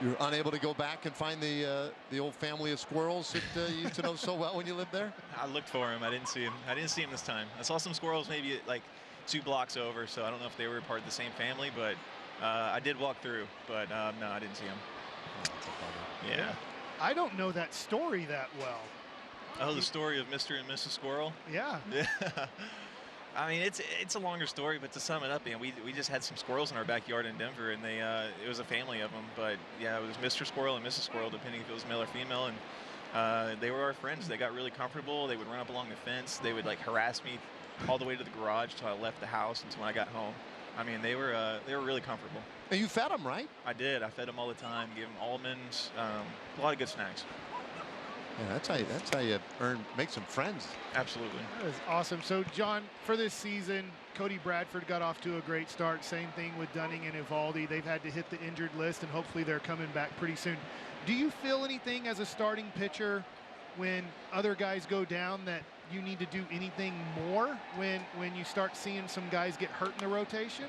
You're unable to go back and find the old family of squirrels that you used to know so well when you lived there? I looked for him. I didn't see him. I didn't see him this time. I saw some squirrels maybe like 2 blocks over, so I don't know if they were part of the same family, but I did walk through, but no, I didn't see him. Yeah. I don't know that story that well. Oh, the story of Mr. and Mrs. Squirrel? Yeah. Yeah. I mean, it's a longer story, but to sum it up, we just had some squirrels in our backyard in Denver, and it was a family of them. But yeah, it was Mr. Squirrel and Mrs. Squirrel, depending if it was male or female, and they were our friends. They got really comfortable. They would run up along the fence. They would like harass me all the way to the garage till I left the house until when I got home. I mean, they were really comfortable. And you fed them, right? I did. I fed them all the time. Gave them almonds, a lot of good snacks. Yeah, that's how you make some friends. Absolutely. That is awesome. So, John, for this season, Cody Bradford got off to a great start. Same thing with Dunning and Evaldi. They've had to hit the injured list, and hopefully they're coming back pretty soon. Do you feel anything as a starting pitcher when other guys go down that you need to do anything more when you start seeing some guys get hurt in the rotation?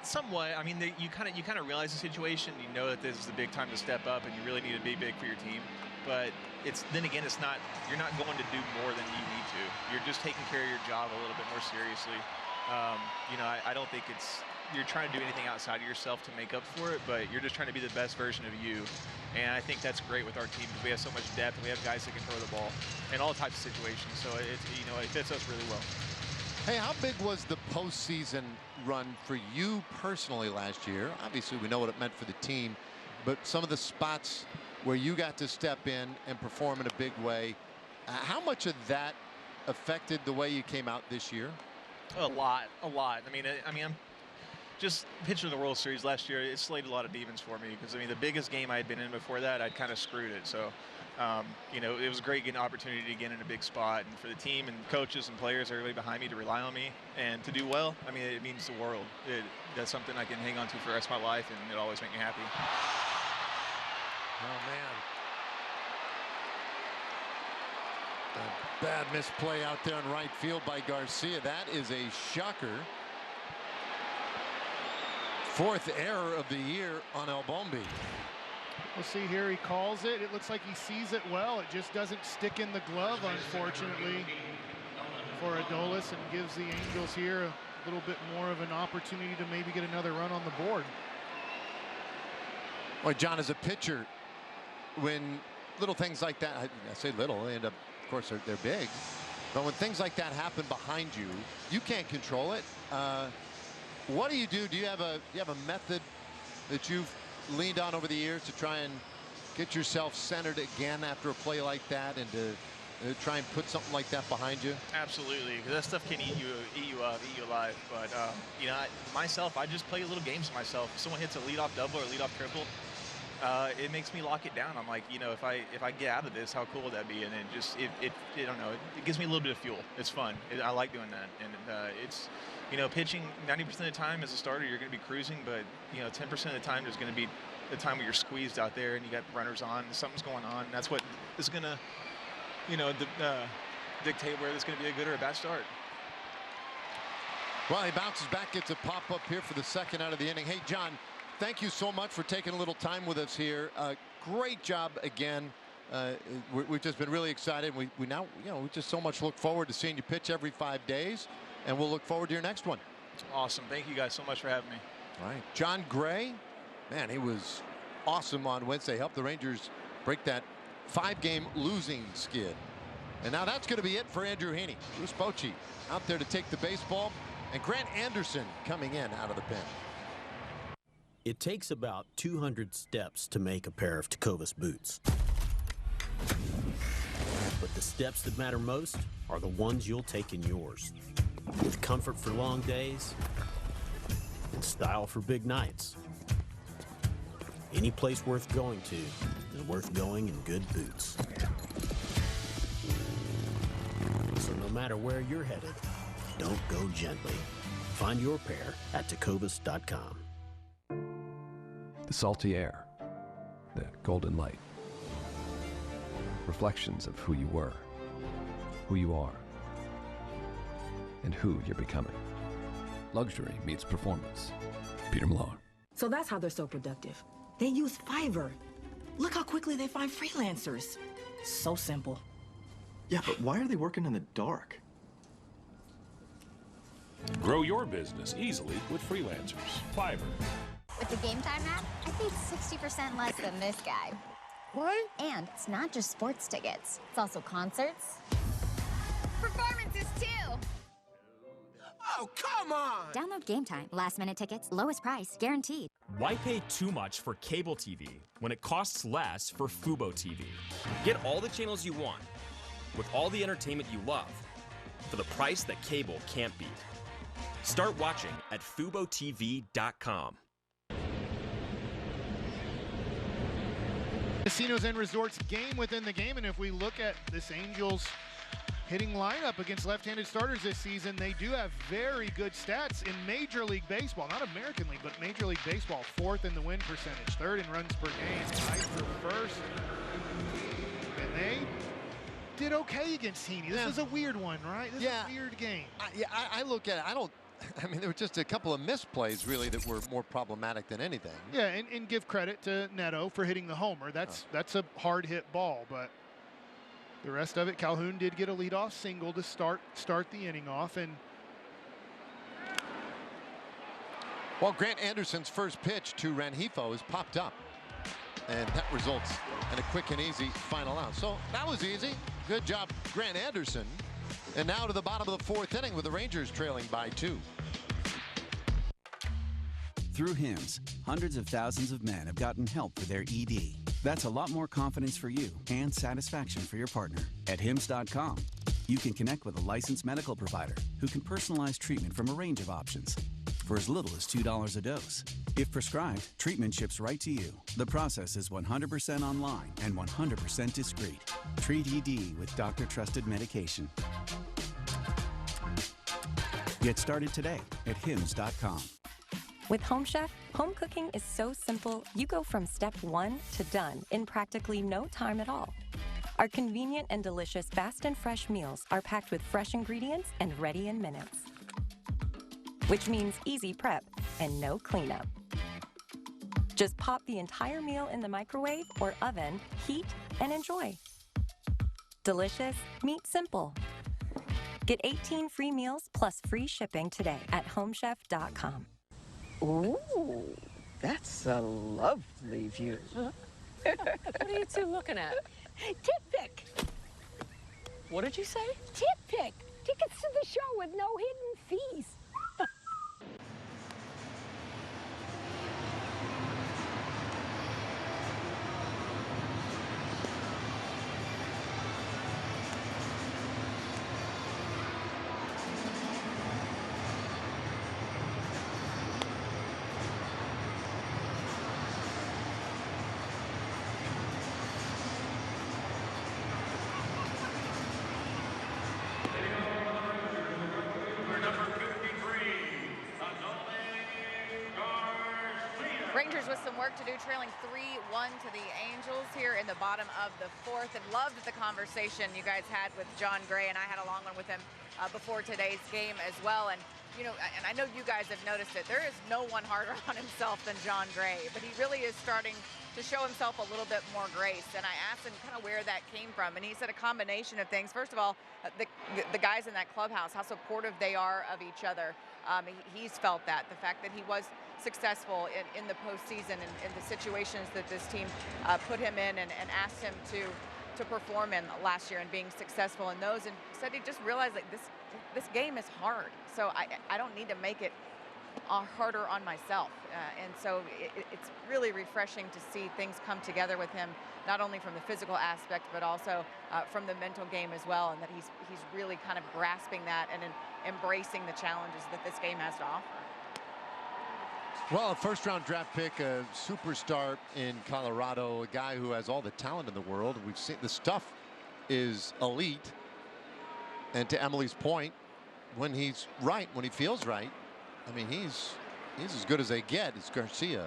Somewhat. I mean, you kind of realize the situation. You know that this is the big time to step up, and you really need to be big for your team. But then again, you're not going to do more than you need to. You're just taking care of your job a little bit more seriously. I don't think you're trying to do anything outside of yourself to make up for it, but you're just trying to be the best version of you. And I think that's great with our team because we have so much depth and we have guys that can throw the ball in all types of situations. So it fits us really well. Hey, how big was the postseason run for you personally last year? Obviously, we know what it meant for the team, but some of the spots where you got to step in and perform in a big way, how much of that affected the way you came out this year? A lot. I mean, I'm just pitching the World Series last year. It slayed a lot of demons for me because the biggest game I had been in before that, I'd kind of screwed it. So, it was great getting an opportunity to get in a big spot, and for the team and coaches and players, everybody behind me to rely on me and to do well. I mean, it means the world. That's something I can hang on to for the rest of my life, and it'll always make me happy. Oh, man. A bad misplay out there in right field by Garcia. That is a shocker. Fourth error of the year on Albombi. We'll see here. He calls it. It looks like he sees it well. It just doesn't stick in the glove, unfortunately, for Adolis, and gives the Angels here a little bit more of an opportunity to maybe get another run on the board. Well, John, as a pitcher, when little things like that, I say little, they end up, of course, they're big. But when things like that happen behind you, you can't control it. What do? Do you have a method that you've leaned on over the years to try and get yourself centered again after a play like that, and to try and put something like that behind you? Absolutely, because that stuff can eat you up, eat you alive. But myself, I just play little games with myself. If someone hits a leadoff double or leadoff triple, it makes me lock it down. I'm like, if I get out of this, how cool would that be? And it don't know, it gives me a little bit of fuel. It's fun. I like doing that, and it's. Pitching 90% of the time as a starter, you're going to be cruising, but 10% of the time there's going to be the time where you're squeezed out there and you got runners on, and something's going on. And that's what is going to, dictate whether it's going to be a good or a bad start. Well, he bounces back, gets a pop up here for the second out of the inning. Hey, John, thank you so much for taking a little time with us here. Great job again. We've just been really excited. We now, we just so much look forward to seeing you pitch every 5 days. And we'll look forward to your next one. Awesome. Thank you guys so much for having me. All right. John Gray, man, he was awesome on Wednesday. Helped the Rangers break that 5-game losing skid. And now that's going to be it for Andrew Heaney. Bruce Bochy out there to take the baseball, and Grant Anderson coming in out of the pen. It takes about 200 steps to make a pair of Tecovas boots. But the steps that matter most are the ones you'll take in yours. With comfort for long days and style for big nights. Any place worth going to is worth going in good boots. So no matter where you're headed, don't go gently. Find your pair at Tecovas.com. The salty air, the golden light. Reflections of who you were, who you are, and who you're becoming. Luxury meets performance. Peter Millar. So that's how they're so productive. They use Fiverr. Look how quickly they find freelancers. So simple. Yeah, but why are they working in the dark? Grow your business easily with freelancers. Fiverr. With the Game Time app, I paid 60% less than this guy. What? And it's not just sports tickets. It's also concerts. Performances, too. Oh, come on! Download Game Time. Last-minute tickets, lowest price, guaranteed. Why pay too much for cable TV when it costs less for Fubo TV? Get all the channels you want with all the entertainment you love for the price that cable can't beat. Start watching at FuboTV.com. Casinos and Resorts game within the game, and if we look at this Angels hitting lineup against left-handed starters this season, they do have very good stats in Major League Baseball, not American League, but Major League Baseball. 4th in the win percentage, 3rd in runs per game, tied for 1st. And they did okay against Heaney. This is a weird one, right? This is a weird game. I look at it. I mean, there were just a couple of misplays, really, that were more problematic than anything. Yeah, and give credit to Neto for hitting the homer. That's a hard-hit ball, but the rest of it, Calhoun did get a leadoff single to start the inning off. And well, Grant Anderson's first pitch to Rengifo is popped up, and that results in a quick and easy final out. So that was easy. Good job, Grant Anderson. And now to the bottom of the 4th inning with the Rangers trailing by 2. Through HIMSS, hundreds of thousands of men have gotten help for their ED. That's a lot more confidence for you and satisfaction for your partner. At HIMSS.com, you can connect with a licensed medical provider who can personalize treatment from a range of options for as little as $2 a dose. If prescribed, treatment ships right to you. The process is 100% online and 100% discreet. Treat ED with doctor-trusted medication. Get started today at HIMSS.com. With Home Chef, home cooking is so simple, you go from step 1 to done in practically no time at all. Our convenient and delicious fast and fresh meals are packed with fresh ingredients and ready in minutes. Which means easy prep and no cleanup. Just pop the entire meal in the microwave or oven, heat, and enjoy. Delicious, meat simple. Get 18 free meals plus free shipping today at homechef.com. Ooh, that's a lovely view. What are you two looking at? Tip pick. What did you say? Tip pick. Tickets to the show with no hidden fees. Rangers with some work to do, trailing 3-1 to the Angels here in the bottom of the 4th, and loved the conversation you guys had with John Gray, and I had a long one with him before today's game as well. And you know, and I know you guys have noticed it, there is no one harder on himself than John Gray, but he really is starting to show himself a little bit more grace. And I asked him kind of where that came from, and he said a combination of things. First of all, the guys in that clubhouse, how supportive they are of each other. He's felt that, the fact that he was successful in the postseason and in the situations that this team put him in and asked him to perform in last year, and being successful in those, and said he just realized like this game is hard, so I don't need to make it harder on myself, and so it's really refreshing to see things come together with him, not only from the physical aspect but also from the mental game as well, and that he's really kind of grasping that and embracing the challenges that this game has to offer. Well, a first-round draft pick, a superstar in Colorado, a guy who has all the talent in the world. We've seen the stuff is elite. And to Emily's point, when he's right, when he feels right, I mean, he's as good as they get. It's Garcia.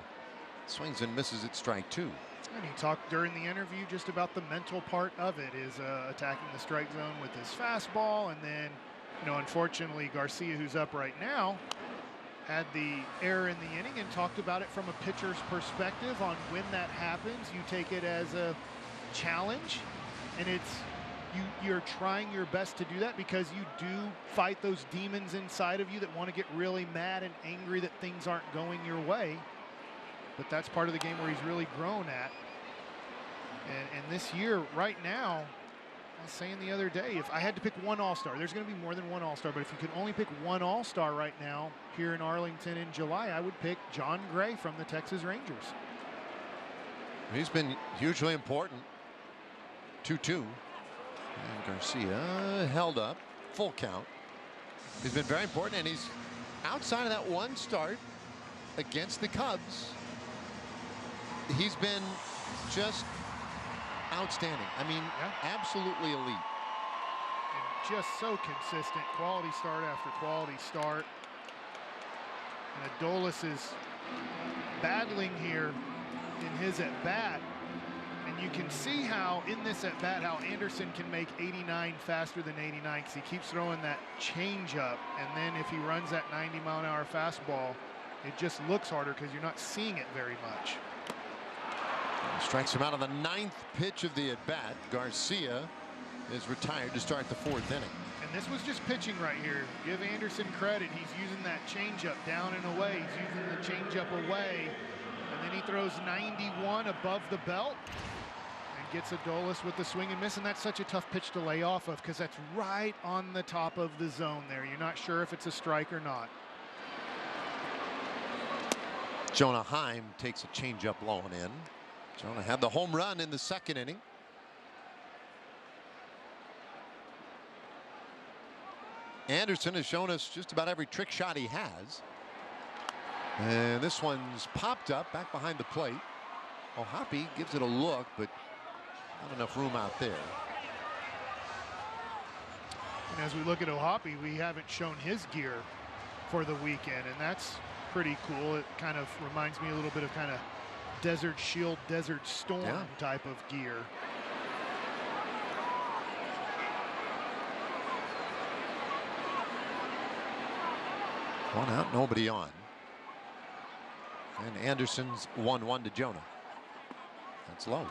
Swings and misses at strike 2. And he talked during the interview just about the mental part of it, is attacking the strike zone with his fastball. And then, you know, unfortunately, Garcia, who's up right now, had the error in the inning, and talked about it from a pitcher's perspective on when that happens. You take it as a challenge, and you're trying your best to do that because you do fight those demons inside of you that want to get really mad and angry that things aren't going your way. But that's part of the game where he's really grown at. And this year, right now, I was saying the other day, if I had to pick one All-Star, there's going to be more than one All-Star, but if you could only pick one All-Star right now here in Arlington in July, I would pick John Gray from the Texas Rangers. He's been hugely important. 2-2. And Garcia held up. Full count. He's been very important, and he's outside of that one start against the Cubs. He's been just outstanding. I mean, absolutely elite. And just so consistent. Quality start after quality start. And Adolis is battling here in his at-bat. And you can see how, in this at-bat, how Anderson can make 89 faster than 89 because he keeps throwing that change-up. And then if he runs that 90-mile-an-hour fastball, it just looks harder because you're not seeing it very much. Strikes him out on the 9th pitch of the at-bat. Garcia is retired to start the 4th inning. And this was just pitching right here. Give Anderson credit. He's using that changeup down and away. He's using the changeup away. And then he throws 91 above the belt and gets Adolis with the swing and miss. And that's such a tough pitch to lay off of because that's right on the top of the zone there. You're not sure if it's a strike or not. Jonah Heim takes a changeup low and in. Jonah had the home run in the 2nd inning. Anderson has shown us just about every trick shot he has. And this one's popped up back behind the plate. O'Hoppe gives it a look, but not enough room out there. And as we look at O'Hoppe, we haven't shown his gear for the weekend, and that's pretty cool. It kind of reminds me a little bit of kind of Desert Shield, Desert Storm type of gear. One out, nobody on. And Anderson's 1-1 to Jonah. That's low.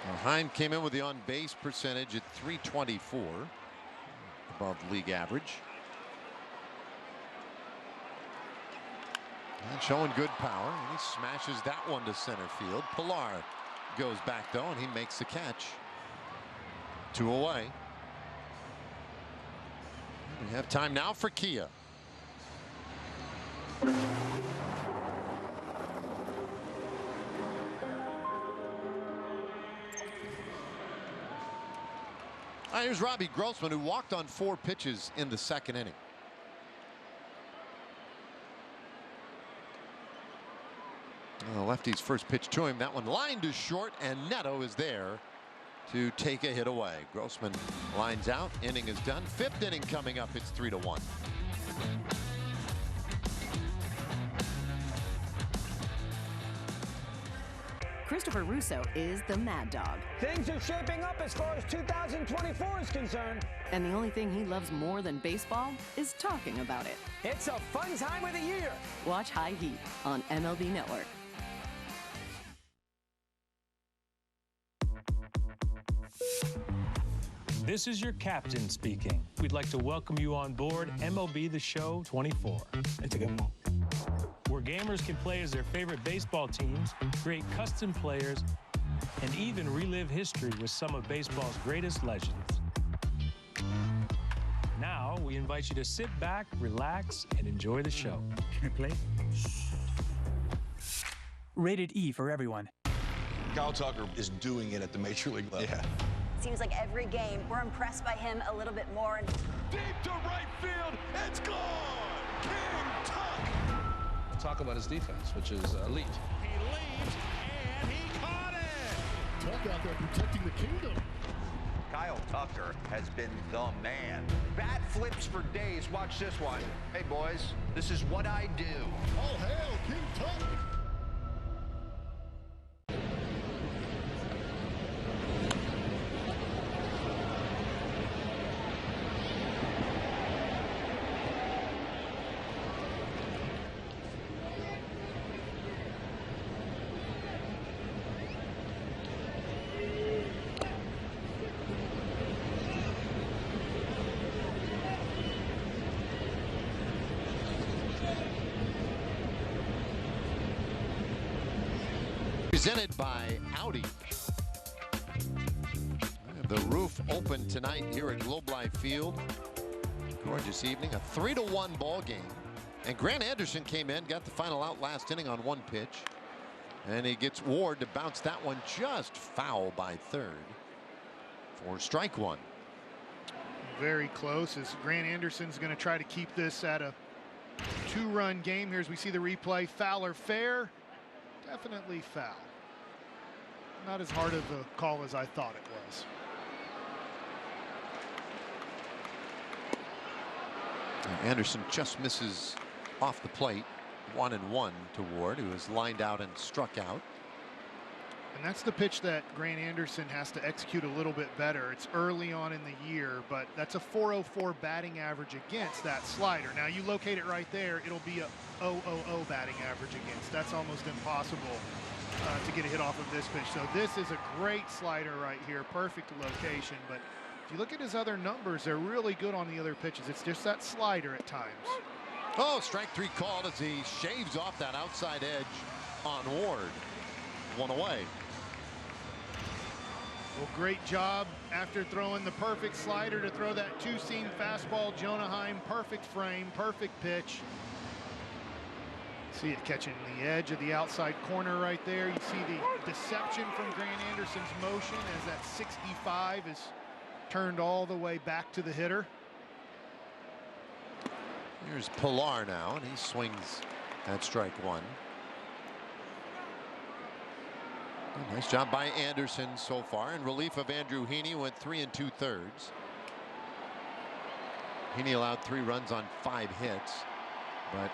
Well, Heim came in with the on-base percentage at .324, above league average. And showing good power, and he smashes that one to center field. Pilar goes back though, and he makes the catch. 2 away. We have time now for Kia. Here's Robbie Grossman, who walked on 4 pitches in the 2nd inning. Well, lefty's first pitch to him. That one lined to short, and Neto is there to take a hit away. Grossman lines out. Inning is done. 5th inning coming up. It's 3-1. Christopher Russo is the Mad Dog. Things are shaping up as far as 2024 is concerned. And the only thing he loves more than baseball is talking about it. It's a fun time of the year. Watch High Heat on MLB Network. This is your captain speaking. We'd like to welcome you on board MLB The Show 24. It's a good one. Where gamers can play as their favorite baseball teams, create custom players, and even relive history with some of baseball's greatest legends. Now, we invite you to sit back, relax, and enjoy the show. Can I play? Rated E for everyone. Kyle Tucker is doing it at the major league level. Yeah. Seems like every game we're impressed by him a little bit more. And deep to right field, it's gone! King Tuck! Talk about his defense, which is elite. He leaves, and he caught it! Tuck out there protecting the kingdom. Kyle Tucker has been the man. Bat flips for days. Watch this one. Hey, boys, this is what I do. All hail King Tuck! Presented by Audi. The roof open tonight here at Globe Life Field. Gorgeous evening, a 3-1 ball game. And Grant Anderson came in, got the final out last inning on one pitch. And he gets Ward to bounce that one just foul by third for strike one. Very close as Grant Anderson's going to try to keep this at a 2-run game here as we see the replay. Foul or fair? Definitely foul. Not as hard of a call as I thought it was. Anderson just misses off the plate. 1-1 to Ward, who is lined out and struck out. And that's the pitch that Grant Anderson has to execute a little bit better. It's early on in the year, but that's a .404 batting average against that slider. Now you locate it right there, it'll be a .000 batting average against. That's almost impossible to get a hit off of this pitch. So this is a great slider right here, perfect location. But if you look at his other numbers, they're really good on the other pitches. It's just that slider at times. Oh, strike three called as he shaves off that outside edge on Ward. One away. Well, great job after throwing the perfect slider to throw that two-seam fastball. Jonah Heim, perfect frame, perfect pitch. See it catching the edge of the outside corner right there. You see the deception from Grant Anderson's motion as that 65 is turned all the way back to the hitter. Here's Pilar now, and he swings at strike one. Nice job by Anderson so far. In relief of Andrew Heaney, went 3 2/3. Heaney allowed 3 runs on 5 hits, but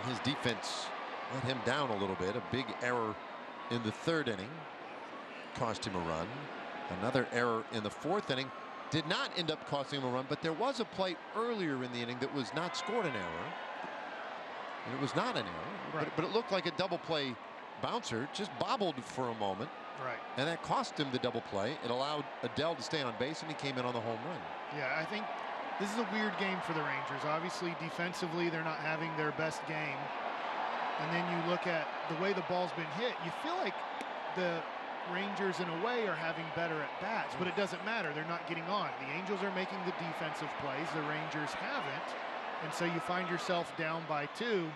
his defense let him down a little bit. A big error in the 3rd inning cost him a run. Another error in the 4th inning did not end up costing him a run, but there was a play earlier in the inning that was not scored an error. And it was not an error, right. but it looked like a double play bouncer, just bobbled for a moment. Right. And that cost him the double play. It allowed Adele to stay on base, and he came in on the home run. Yeah, I think this is a weird game for the Rangers. Obviously, defensively, they're not having their best game. And then you look at the way the ball's been hit, you feel like the Rangers in a way are having better at bats, but it doesn't matter. They're not getting on. The Angels are making the defensive plays. The Rangers haven't. And so you find yourself down by 2,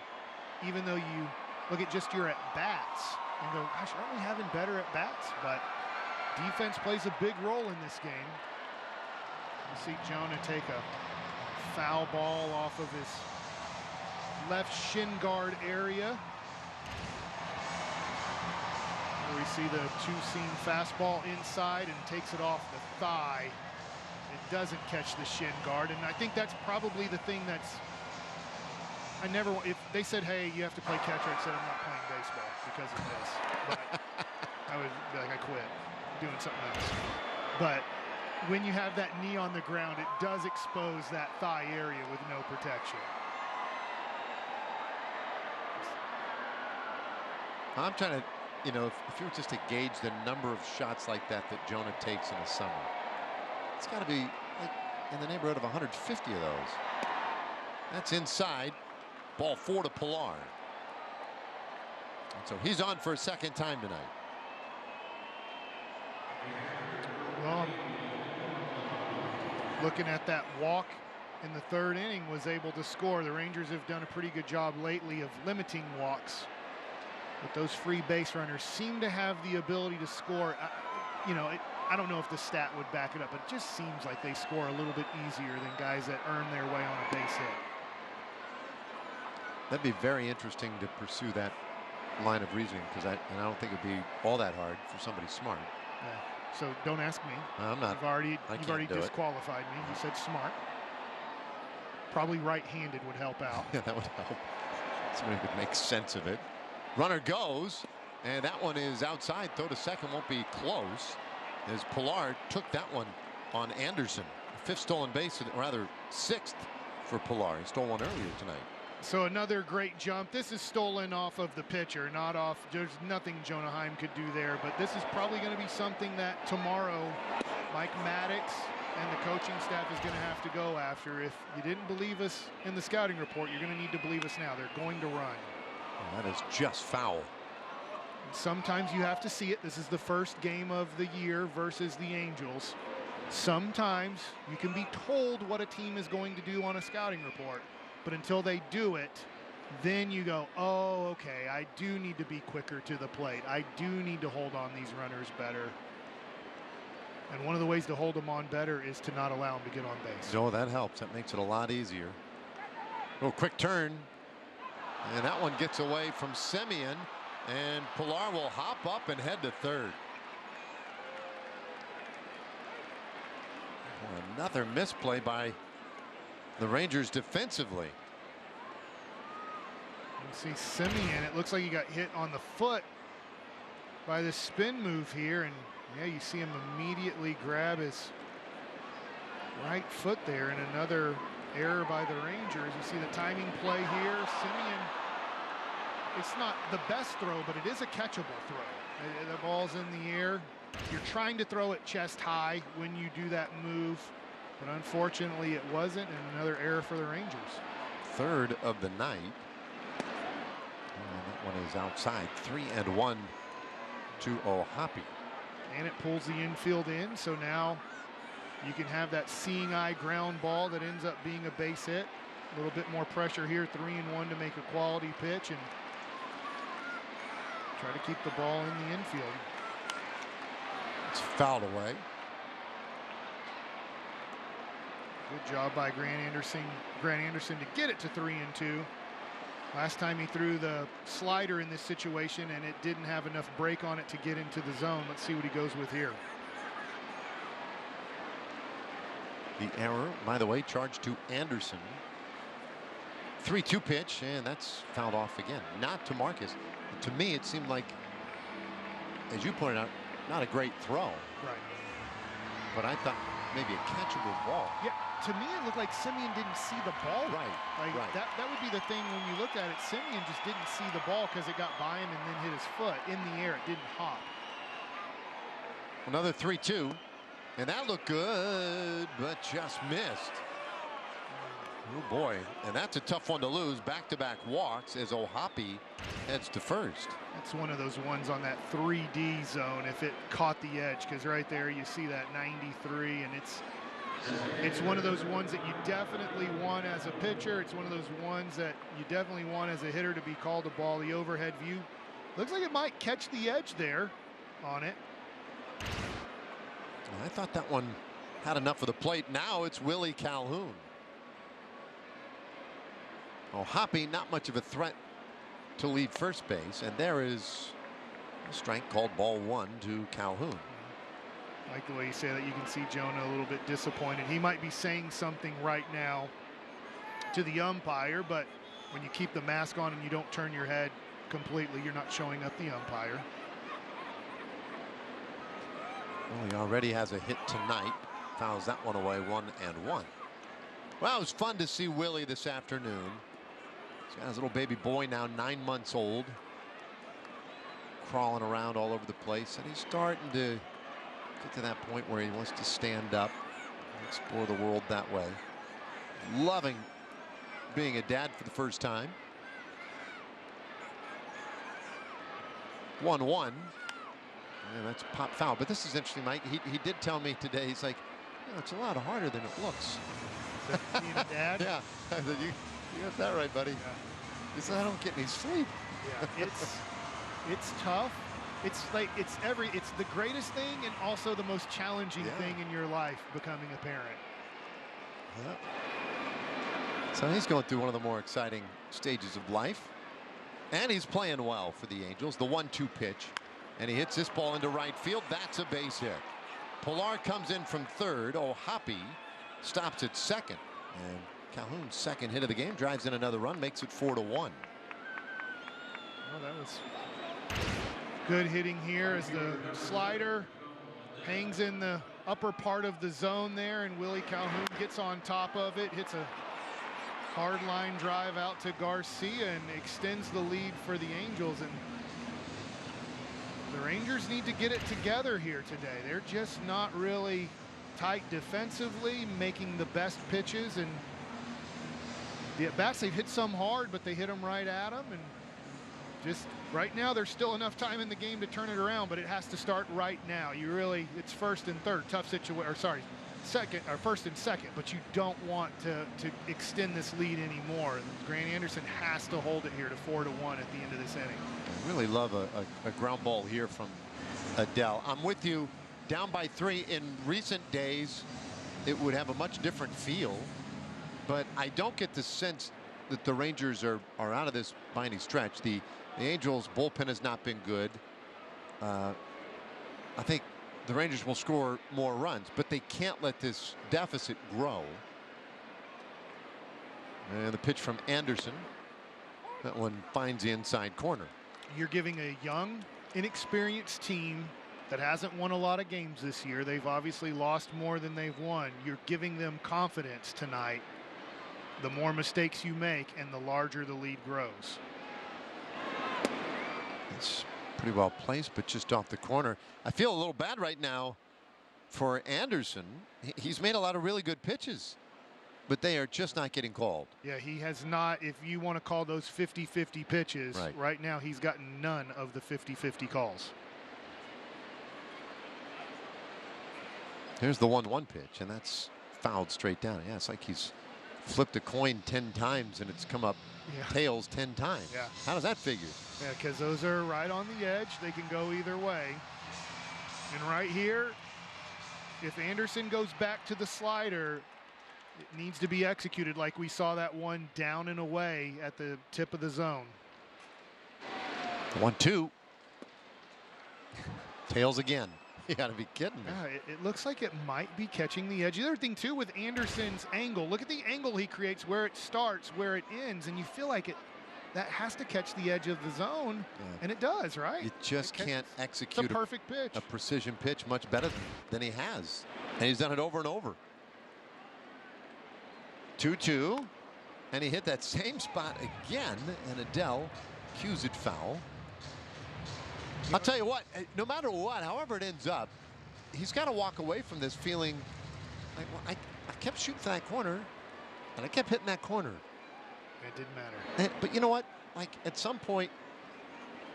even though you look at just your at-bats and go, gosh, aren't we having better at-bats? But defense plays a big role in this game. You see Jonah take a foul ball off of his left shin guard area. We see the two-seam fastball inside and takes it off the thigh. It doesn't catch the shin guard, and I think that's probably the thing that's if they said, hey, you have to play catcher, I said I'm not playing baseball because of this. But I would be like, I quit doing something else. But when you have that knee on the ground, it does expose that thigh area with no protection. I'm trying to, you know, if you were just to gauge the number of shots like that Jonah takes in the summer, it's got to be like in the neighborhood of 150 of those. That's inside. Ball 4 to Pilar. And so he's on for a second time tonight. Well, looking at that walk in the 3rd inning, was able to score. The Rangers have done a pretty good job lately of limiting walks. But those free base runners seem to have the ability to score. You know, I don't know if the stat would back it up, but it just seems like they score a little bit easier than guys that earn their way on a base hit. That'd be very interesting to pursue that line of reasoning, because I don't think it'd be all that hard for somebody smart. Yeah. So don't ask me. I'm not. You've already disqualified me. You said smart. Probably right-handed would help out. Yeah, that would help. Somebody could make sense of it. Runner goes, and that one is outside. Throw to second won't be close, as Pilar took that one on Anderson. 5th stolen base, or rather 6th for Pilar. He stole one earlier tonight. So another great jump. This is stolen off of the pitcher, not off. There's nothing Jonah Heim could do there, but this is probably going to be something that tomorrow Mike Maddox and the coaching staff is going to have to go after. If you didn't believe us in the scouting report, you're going to need to believe us now. They're going to run. Well, that is just foul. Sometimes you have to see it. This is the first game of the year versus the Angels. Sometimes you can be told what a team is going to do on a scouting report, but until they do it, then you go, oh, okay, I do need to be quicker to the plate. I do need to hold on these runners better. And one of the ways to hold them on better is to not allow them to get on base. Oh, that helps. That makes it a lot easier. Oh, quick turn. And that one gets away from Semien. And Pilar will hop up and head to third. Another misplay by the Rangers defensively. You see Semien, it looks like he got hit on the foot by the spin move here, and yeah, you see him immediately grab his right foot there, and another error by the Rangers. You see the timing play here. Semien, it's not the best throw, but it is a catchable throw. The ball's in the air. You're trying to throw it chest high when you do that move, but unfortunately it wasn't, and another error for the Rangers. Third of the night. And that one is outside. 3-1 to O'Hoppe. And it pulls the infield in, so now you can have that seeing eye ground ball that ends up being a base hit. A little bit more pressure here, 3-1 to make a quality pitch and try to keep the ball in the infield. It's fouled away. Good job by Grant Anderson to get it to 3-2. Last time he threw the slider in this situation and it didn't have enough break on it to get into the zone. Let's see what he goes with here. The error, by the way, charged to Anderson. 3-2 pitch, and that's fouled off again. Not to Marcus. To me, it seemed like, as you pointed out, not a great throw. Right. But I thought maybe a catchable ball. Yeah, to me it looked like Semien didn't see the ball. Right. Like right. That would be the thing when you looked at it. Semien just didn't see the ball because it got by him and then hit his foot in the air. It didn't hop. Another 3-2, and that looked good, but just missed. Oh boy, and that's a tough one to lose. Back-to-back walks as O'Hoppe heads to first. That's one of those ones on that 3D zone if it caught the edge, because right there you see that 93, and it's one of those ones that you definitely want as a pitcher. It's one of those ones that you definitely want as a hitter to be called a ball. The overhead view looks like it might catch the edge there on it. I thought that one had enough for the plate. Now it's Willie Calhoun. O'Hoppe not much of a threat to lead first base, and there is a strike called ball one to Calhoun. I like the way you say that. You can see Jonah a little bit disappointed. He might be saying something right now to the umpire, but when you keep the mask on and you don't turn your head completely, you're not showing up the umpire. Well, he already has a hit tonight. Fouls that one away, 1-1. Well, it was fun to see Willie this afternoon. He's got his little baby boy now, 9 months old, crawling around all over the place, and he's starting to get to that point where he wants to stand up and explore the world that way. Loving being a dad for the first time. 1-1. And that's pop foul. But this is interesting, Mike. He did tell me today, he's like, you know, it's a lot harder than it looks. Being a dad? Yeah. I said, you got that right, buddy. Yeah. He said, I don't get any sleep. Yeah, it's tough. It's like it's the greatest thing and also the most challenging thing in your life, becoming a parent. Yeah. So he's going through one of the more exciting stages of life. And he's playing well for the Angels. The 1-2 pitch. And he hits this ball into right field. That's a base hit. Pilar comes in from third. O'Hoppe stops at second. And Calhoun's second hit of the game drives in another run, makes it 4-1. Well, that was good hitting here as the slider hangs in the upper part of the zone there, and Willie Calhoun gets on top of it, hits a hard line drive out to Garcia and extends the lead for the Angels. And the Rangers need to get it together here today. They're just not really tight defensively, making the best pitches, and the at-bats, they've hit some hard, but they hit them right at them, and Just right now, there's still enough time in the game to turn it around, but it has to start right now. It's first and third, tough situation, or sorry, first and second, but you don't want to extend this lead anymore. Grant Anderson has to hold it here to 4-1 at the end of this inning. I really love a ground ball here from Adell. I'm with you. Down by 3 in recent days, it would have a much different feel, but I don't get the sense that the Rangers are out of this by any stretch. The Angels bullpen has not been good. I think the Rangers will score more runs, but they can't let this deficit grow. And the pitch from Anderson. That one finds the inside corner. You're giving a young, inexperienced team that hasn't won a lot of games this year. They've obviously lost more than they've won. You're giving them confidence tonight. The more mistakes you make and the larger the lead grows. It's pretty well placed, but just off the corner. I feel a little bad right now for Anderson. He's made a lot of really good pitches, but they are just not getting called. Yeah, he has not. If you want to call those 50-50 pitches, right now he's gotten none of the 50-50 calls. Here's the 1-1 pitch, and that's fouled straight down. Yeah, it's like he's flipped a coin 10 times and it's come up tails 10 times. Yeah. How does that figure? Yeah, because those are right on the edge. They can go either way. And right here, if Anderson goes back to the slider, it needs to be executed like we saw that one down and away at the tip of the zone. 1-2. Tails again. You got to be kidding me. Yeah, it looks like it might be catching the edge. The other thing, too, with Anderson's angle, look at the angle he creates, where it starts, where it ends, and you feel like that has to catch the edge of the zone, and it does, right? You just can't execute the perfect pitch. A precision pitch much better than he has, and he's done it over and over. 2-2, and he hit that same spot again, and Adell cues it foul. I'll tell you what, no matter what, however it ends up, he's got to walk away from this feeling like, well, I kept shooting for that corner, and I kept hitting that corner. It didn't matter. But you know what? Like, at some point,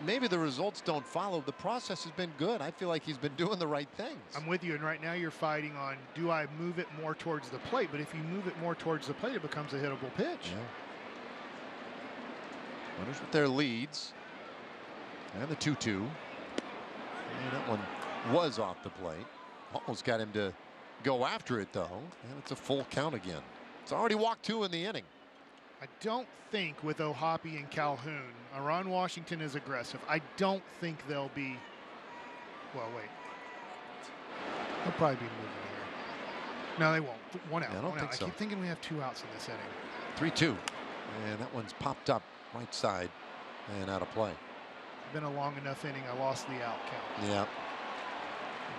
maybe the results don't follow. The process has been good. I feel like he's been doing the right things. I'm with you, and right now you're fighting on, do I move it more towards the plate? But if you move it more towards the plate, it becomes a hittable pitch. Yeah. Runners with their leads. And the 2-2. And that one was off the plate. Almost got him to go after it, though. And it's a full count again. It's already walked 2 in the inning. I don't think with O'Hoppe and Calhoun, Ron Washington is aggressive. I don't think they'll be, well, wait. They'll probably be moving here. No, they won't. 1 out. Yeah, I don't think so. I keep thinking we have 2 outs in this inning. 3-2. And that one's popped up right side and out of play. Been a long enough inning. I lost the out count. Yeah.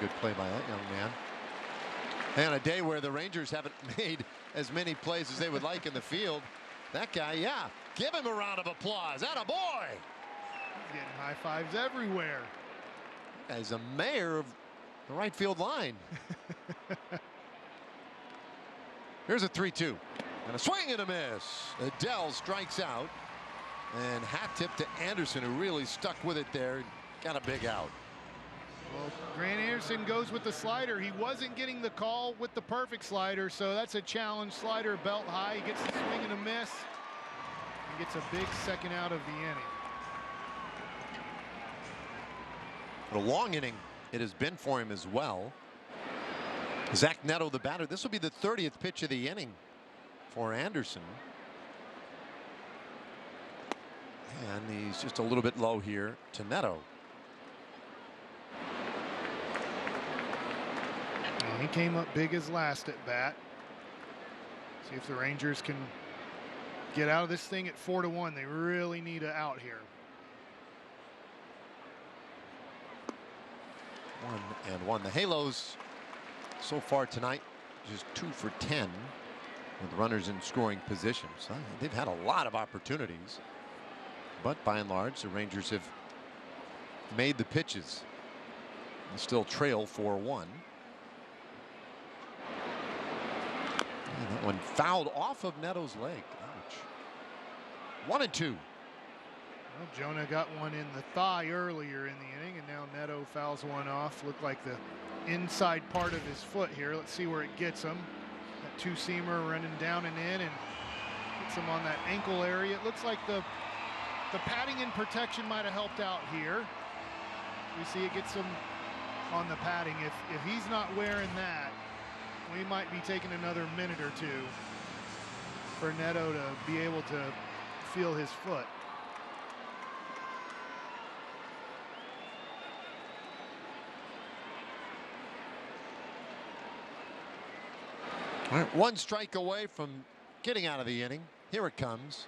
Good play by that young man. And a day where the Rangers haven't made as many plays as they would like in the field. That guy, yeah. Give him a round of applause. Atta boy. Getting high fives everywhere. That guy's a mayor of the right field line. Here's a 3-2. And a swing and a miss. Adell strikes out. And hat tip to Anderson, who really stuck with it there. Got a big out. Well, Grant Anderson goes with the slider. He wasn't getting the call with the perfect slider, so that's a challenge. Slider belt high. He gets the swing and a miss. He gets a big second out of the inning. What a long inning it has been for him as well. Zach Neto, the batter. This will be the 30th pitch of the inning for Anderson. And he's just a little bit low here to Neto. And he came up big his last at bat. See if the Rangers can get out of this thing at 4-1. They really need an out here. 1-1. The Halos so far tonight just 2 for 10 with runners in scoring position. So they've had a lot of opportunities. But by and large, the Rangers have made the pitches and still trail 4-1. And that one fouled off of Neto's leg. Ouch. 1-2. Well, Jonah got one in the thigh earlier in the inning, and now Neto fouls one off. Looked like the inside part of his foot here. Let's see where it gets him. That two-seamer running down and in, and gets him on that ankle area. It looks like the padding and protection might have helped out here. We see it gets him on the padding. If he's not wearing that, we might be taking another minute or two for Neto to be able to feel his foot. All right, one strike away from getting out of the inning. Here it comes.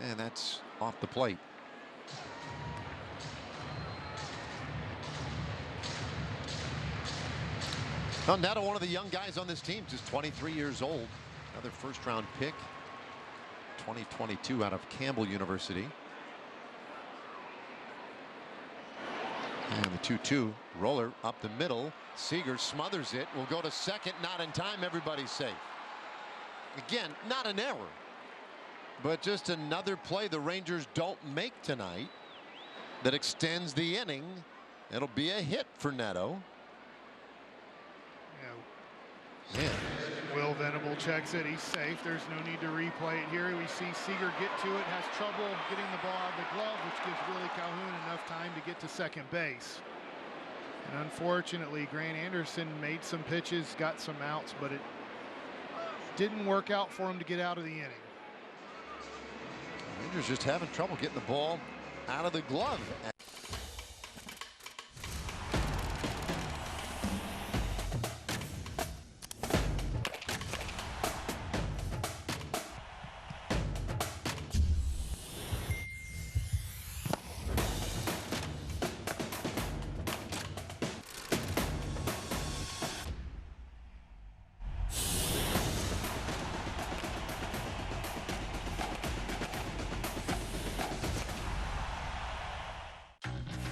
And that's off the plate. Well, Neto, one of the young guys on this team, just 23 years old. Another first-round pick, 2022 out of Campbell University. And the 2-2 roller up the middle. Seager smothers it. Will go to second. Not in time. Everybody's safe. Again, not an error, but just another play the Rangers don't make tonight that extends the inning. It'll be a hit for Neto. Yeah. Will Venable checks it. He's safe. There's no need to replay it here. We see Seager get to it. Has trouble getting the ball out of the glove, which gives Willie Calhoun enough time to get to second base. And unfortunately, Grant Anderson made some pitches, got some outs, but it didn't work out for him to get out of the inning. Rangers just having trouble getting the ball out of the glove.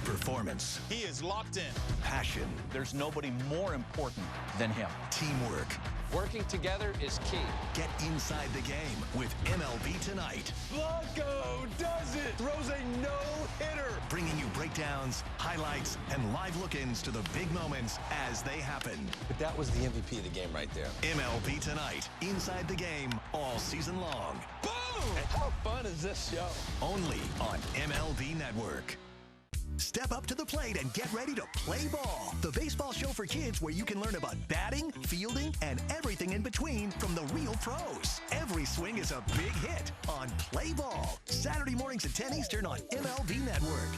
Performance. He is locked in. Passion. There's nobody more important than him. Teamwork. Working together is key. Get inside the game with MLB Tonight. Blanco does it. Throws a no-hitter. Bringing you breakdowns, highlights, and live look-ins to the big moments as they happen. But that was the MVP of the game right there. MLB Tonight. Inside the game all season long. Boom! And how fun is this show? Only on MLB Network. Step up to the plate and get ready to play ball. The baseball show for kids where you can learn about batting, fielding, and everything in between from the real pros. Every swing is a big hit on Play Ball. Saturday mornings at 10 Eastern on MLB Network.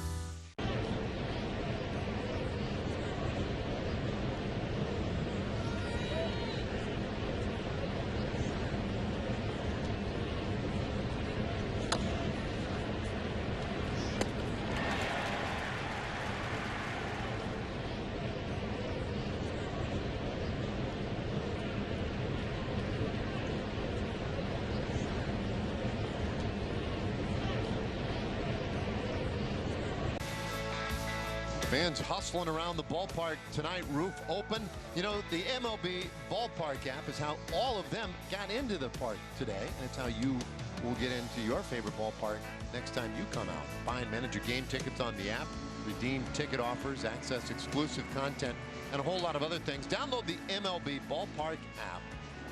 Fans hustling around the ballpark tonight, roof open. You know, the MLB ballpark app is how all of them got into the park today. And it's how you will get into your favorite ballpark next time you come out. Buy and manage your game tickets on the app, redeem ticket offers, access exclusive content, and a whole lot of other things. Download the MLB ballpark app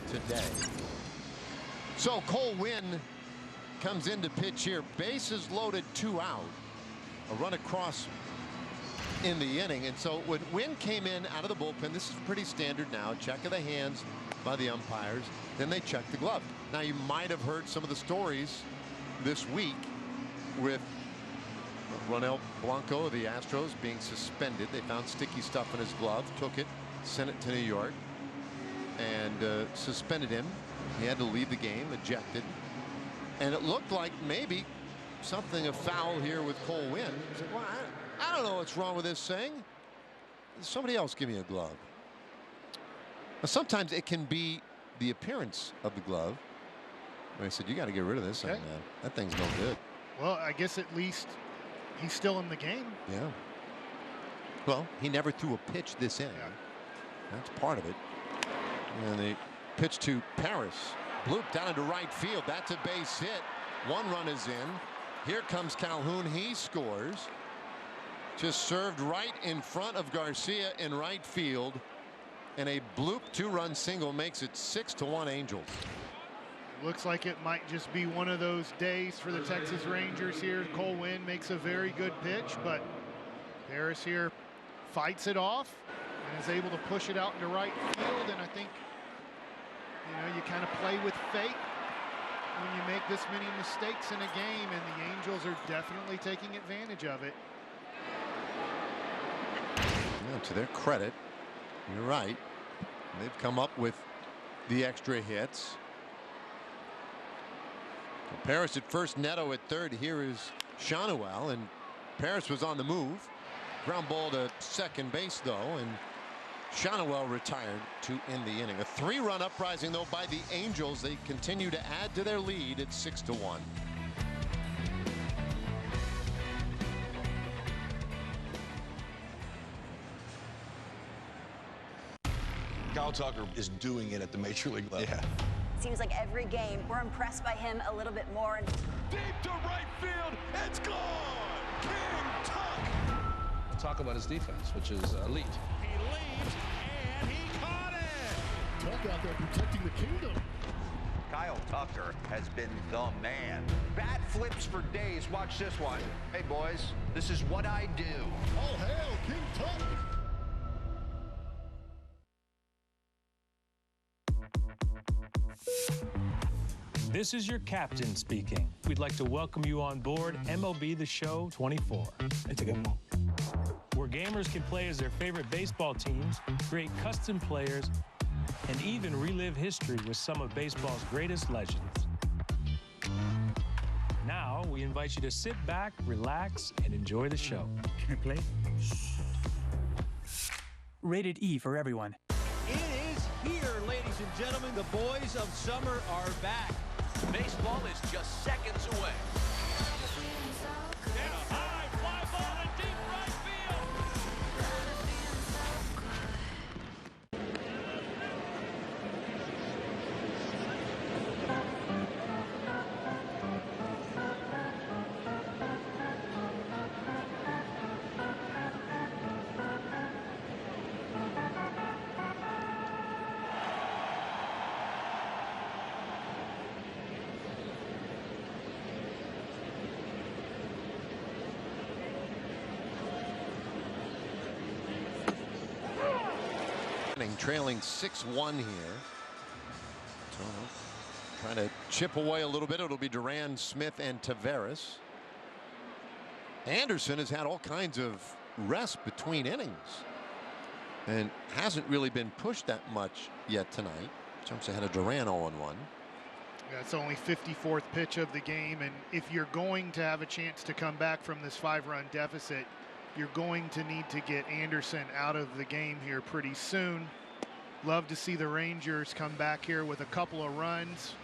today. So Cole Winn comes in to pitch here. Bases loaded, 2 out. A run across in the inning. And so when Winn came in out of the bullpen, this is pretty standard now. Check of the hands by the umpires. Then they check the glove. Now you might have heard some of the stories this week with Ronel Blanco of the Astros being suspended. They found sticky stuff in his glove, took it, sent it to New York, and suspended him. He had to leave the game, ejected. And it looked like maybe something of foul here with Cole Winn. He said, well, I don't know what's wrong with this thing. Somebody else give me a glove. Now, sometimes it can be the appearance of the glove. I said, you got to get rid of this thing, man. That thing's no good. Well, I guess at least he's still in the game. Yeah. Well, he never threw a pitch this inning. Yeah. That's part of it. And the pitch to Paris. Bloop down into right field. That's a base hit. 1 run is in. Here comes Calhoun. He scores. Just served right in front of Garcia in right field. And a bloop 2-run single makes it 6-1 Angels. Looks like it might just be one of those days for the Texas Rangers here. Cole Winn makes a very good pitch, but Paris here fights it off and is able to push it out into right field. And I think, you kind of play with fate when you make this many mistakes in a game, and the Angels are definitely taking advantage of it. Yeah, to their credit, you're right. They've come up with the extra hits. Paris at first, Neto at third. Here is Shanuel, and Paris was on the move. Ground ball to second base, though, and Shanuel retired to end the inning. A 3-run uprising, though, by the Angels. They continue to add to their lead at 6-1. Kyle Tucker is doing it at the major league level. Yeah. Seems like every game we're impressed by him a little bit more. Deep to right field, it's gone! King Tuck! We'll talk about his defense, which is elite. He leaves, and he caught it! Tuck out there protecting the kingdom. Kyle Tucker has been the man. Bat flips for days. Watch this one. Hey, boys, this is what I do. All hail King Tuck! This is your captain speaking. We'd like to welcome you on board MLB The Show 24. It's a good one. Where gamers can play as their favorite baseball teams, create custom players, and even relive history with some of baseball's greatest legends. Now, we invite you to sit back, relax, and enjoy the show. Can I play? Rated E for everyone. It is here, ladies and gentlemen. The boys of summer are back. Baseball is just seconds away. And a high fly ball to deep right Trailing 6-1 here. Trying to chip away a little bit. It'll be Duran, Smith, and Taveras. Anderson has had all kinds of rest between innings and hasn't really been pushed that much yet tonight. Jumps ahead of Duran 0-1. That's only 54th pitch of the game, and if you're going to have a chance to come back from this 5-run deficit, you're going to need to get Anderson out of the game here pretty soon. Love to see the Rangers come back here with a couple of runs,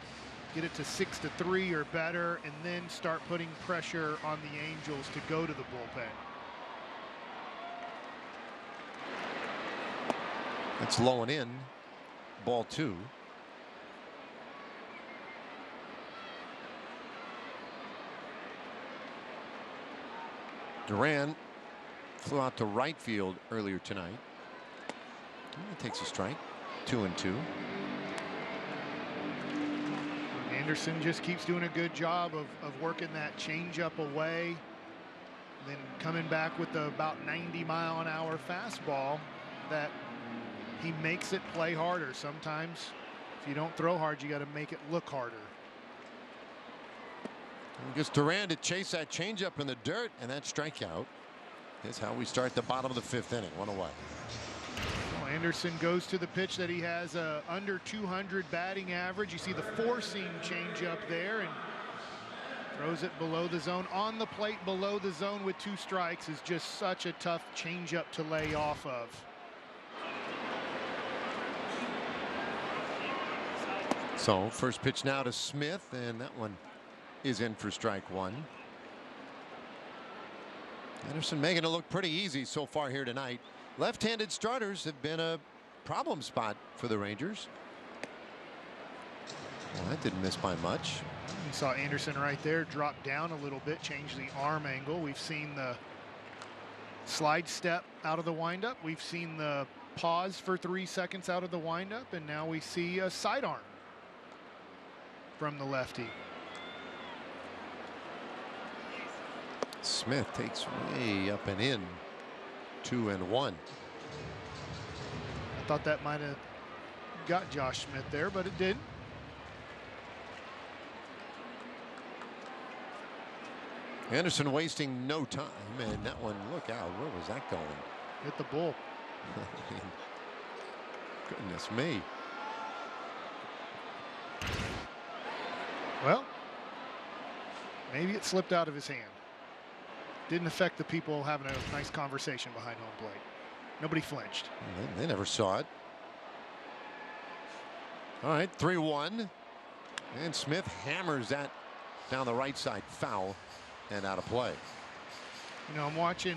get it to 6-3 or better, and then start putting pressure on the Angels to go to the bullpen. It's low and in. Ball 2. Duran flew out to right field earlier tonight. He takes a strike. 2-2. Anderson just keeps doing a good job of working that changeup away, then coming back with the about 90-mile-an-hour fastball that he makes it play harder. Sometimes if you don't throw hard, you got to make it look harder. Gets Duran to chase that changeup in the dirt, and that strikeout is how we start the bottom of the 5th inning. 1 away. Well, Anderson goes to the pitch that he has under 200 batting average. You see the 4-seam changeup there, and throws it below the zone. On the plate below the zone with 2 strikes is just such a tough changeup to lay off of. So first pitch now to Smith, and that one is in for strike 1. Anderson making it look pretty easy so far here tonight. Left-handed starters have been a problem spot for the Rangers. Well, that didn't miss by much. You saw Anderson right there drop down a little bit, change the arm angle. We've seen the slide step out of the windup. We've seen the pause for 3 seconds out of the windup, and now we see a sidearm from the lefty. Smith takes way up and in. 2-1. I thought that might have got Josh Smith there, but it didn't. Anderson wasting no time, and that one, look out, where was that going? Hit the bull. Goodness me. Well, maybe it slipped out of his hand. Didn't affect the people having a nice conversation behind home plate. Nobody flinched. They never saw it. All right, 3-1. And Smith hammers that down the right side, foul and out of play. You know, I'm watching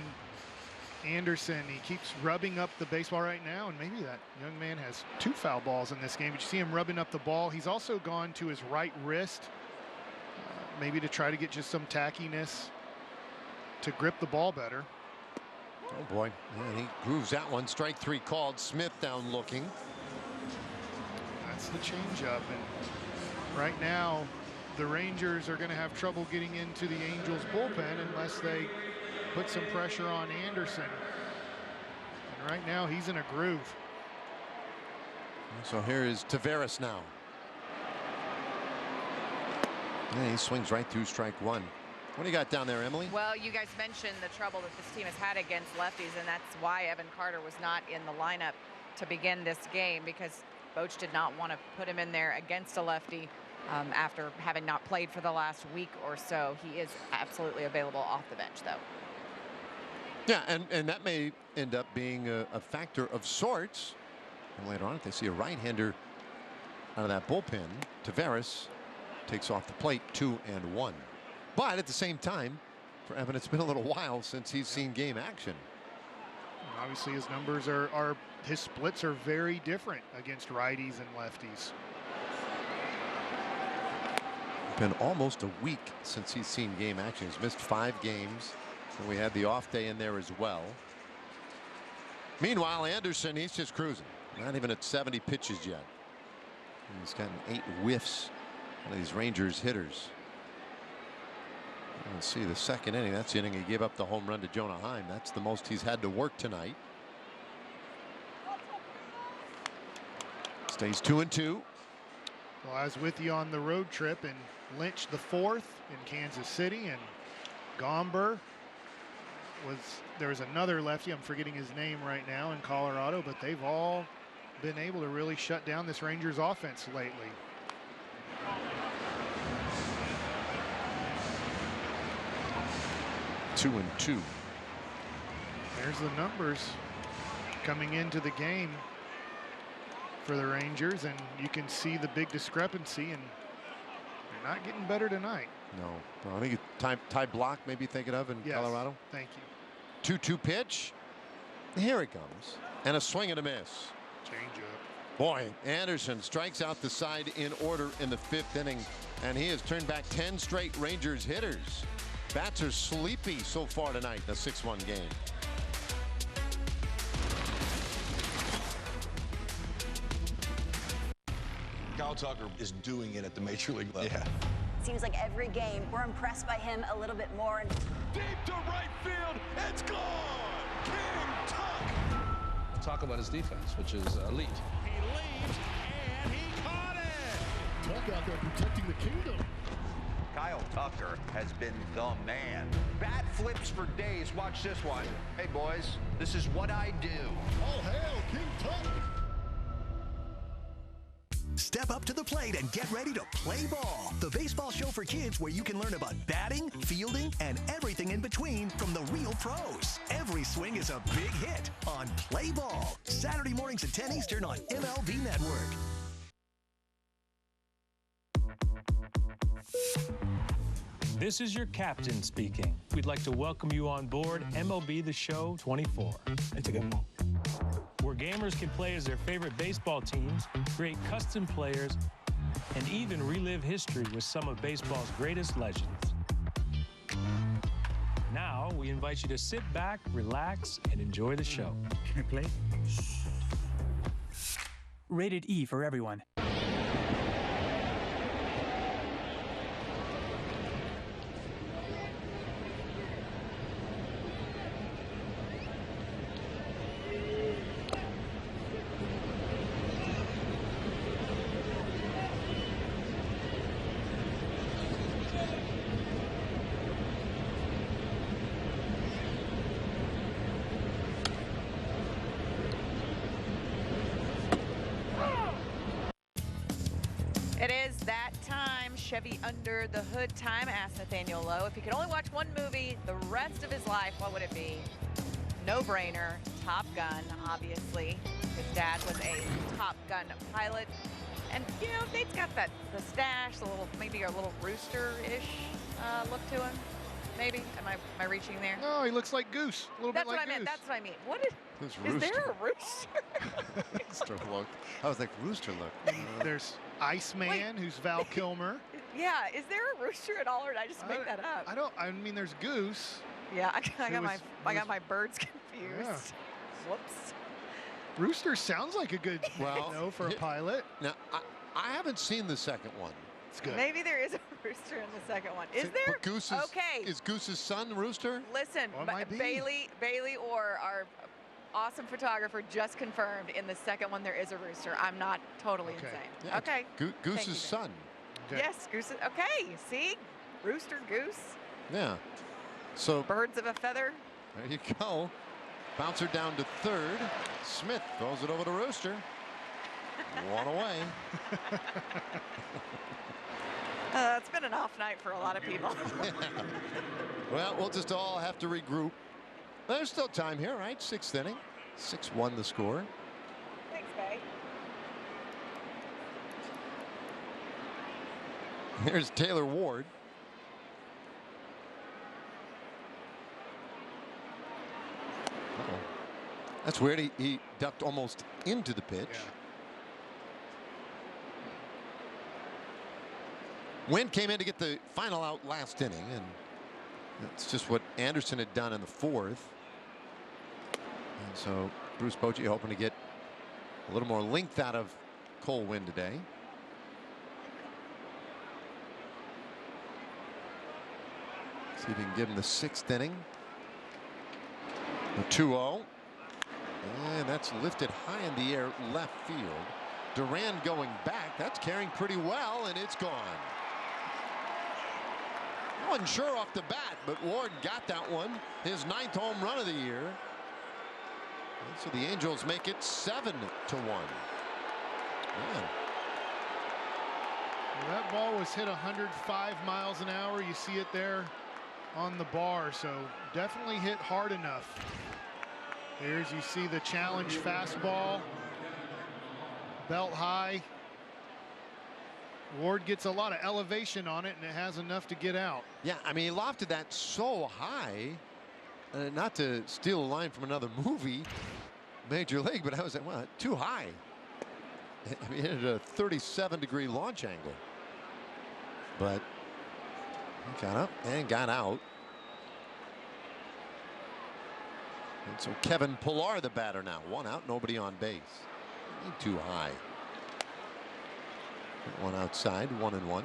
Anderson. He keeps rubbing up the baseball right now, and maybe that young man has 2 foul balls in this game, but you see him rubbing up the ball. He's also gone to his right wrist, maybe to try to get just some tackiness to grip the ball better. Oh boy, and he grooves that one. Strike 3 called. Smith down looking. That's the changeup, and right now the Rangers are going to have trouble getting into the Angels bullpen unless they put some pressure on Anderson. And right now he's in a groove. So here is Taveras now. And he swings right through strike 1. What do you got down there, Emily? Well, you guys mentioned the trouble that this team has had against lefties, and that's why Evan Carter was not in the lineup to begin this game, because Boch did not want to put him in there against a lefty after having not played for the last week or so. He is absolutely available off the bench, though. Yeah, and that may end up being a factor of sorts. And later on, if they see a right-hander out of that bullpen, Taveras takes off the plate. 2-1. But at the same time, for Evan, it's been a little while since he's seen game action. Obviously, his numbers his splits are very different against righties and lefties. Been almost a week since he's seen game action. He's missed 5 games, and we had the off day in there as well. Meanwhile, Anderson, he's just cruising. Not even at 70 pitches yet. And he's gotten 8 whiffs out of these Rangers hitters. Let's see, the second inning, that's the inning he gave up the home run to Jonah Heim. That's the most he's had to work tonight. Stays 2-2. Well, I was with you on the road trip in Lynch the 4th in Kansas City, and Gomber there was another lefty, I'm forgetting his name right now, in Colorado, but they've all been able to really shut down this Rangers offense lately. Two and 2. There's the numbers coming into the game for the Rangers, and you can see the big discrepancy, and they're not getting better tonight. No, I think Ty Block maybe thinking of in Colorado. Thank you. 2-2 pitch. Here it comes, and a swing and a miss. Change up. Boy, Anderson strikes out the side in order in the 5th inning, and he has turned back 10 straight Rangers hitters. Bats are sleepy so far tonight in a 6-1 game. Kyle Tucker is doing it at the major league level. Yeah. Seems like every game we're impressed by him a little bit more. Deep to right field, it's gone! King Tuck! Talk about his defense, which is elite. He leaves, and he caught it! Tuck out there protecting the kingdom. Kyle Tucker has been the man. Bat flips for days. Watch this one. Hey, boys, this is what I do. All hail King Tuck! Step up to the plate and get ready to play ball. The baseball show for kids where you can learn about batting, fielding, and everything in between from the real pros. Every swing is a big hit on Play Ball. Saturday mornings at 10 Eastern on MLB Network. This is your captain speaking. We'd like to welcome you on board MLB The Show 24. And take a moment. Where gamers can play as their favorite baseball teams, create custom players, and even relive history with some of baseball's greatest legends. Now, we invite you to sit back, relax, and enjoy the show. Can I play? Rated E for everyone. It is that time, Chevy Under the Hood time. Ask Nathaniel Lowe if he could only watch one movie the rest of his life, what would it be? No-brainer, Top Gun, obviously. His dad was a Top Gun pilot. And, you know, Nate's got the stash, the little, maybe a little rooster-ish look to him. Maybe? Am I reaching there? No, he looks like Goose. A little bit like Goose. That's what I meant. That's what I mean. What is there a rooster? Rooster look. I was like, rooster look. There's Iceman, who's Val Kilmer. Yeah, is there a rooster at all, or did I just make that up? I mean, there's Goose. Yeah, I got my birds confused. Yeah. Whoops. Rooster sounds like a good for a pilot. Now, I haven't seen the second one. It's good. Maybe there is a rooster in the second one. Is there? But Goose is Goose's son Rooster? Listen, Bailey Orr, our awesome photographer, just confirmed in the second one there is a rooster. I'm not totally insane. Yeah, okay. Goose's son. Okay. Yes, Goose. Okay, see? Rooster, Goose. Yeah. So birds of a feather. There you go. Bouncer down to third. Smith throws it over to Rooster. One away. It's been an off night for a lot of people. Well, we'll just all have to regroup. There's still time here, right? 6th inning. 6-1 the score. Thanks, Bay. Here's Taylor Ward. Uh-oh. That's weird. He ducked almost into the pitch. Yeah. Wynn came in to get the final out last inning, and that's just what Anderson had done in the 4th. And so Bruce Bochy hoping to get a little more length out of Cole Wynn today. See if he can give him the 6th inning. The 2-0. And that's lifted high in the air left field. Duran going back. That's carrying pretty well, and it's gone. Wasn't sure off the bat, but Ward got that one. His 9th home run of the year. And so the Angels make it 7-1. Man. Well, that ball was hit 105 miles an hour. You see it there on the bar, so definitely hit hard enough. There's, you see the challenge fastball, belt high. Ward gets a lot of elevation on it, and it has enough to get out. Yeah, I mean, he lofted that so high, not to steal a line from another movie, Major League, but I was like, well, too high. I mean, it had a 37-degree launch angle. But he got up and got out. And so Kevin Pillar, the batter now. 1 out, nobody on base. Too high. 1 outside, 1-1.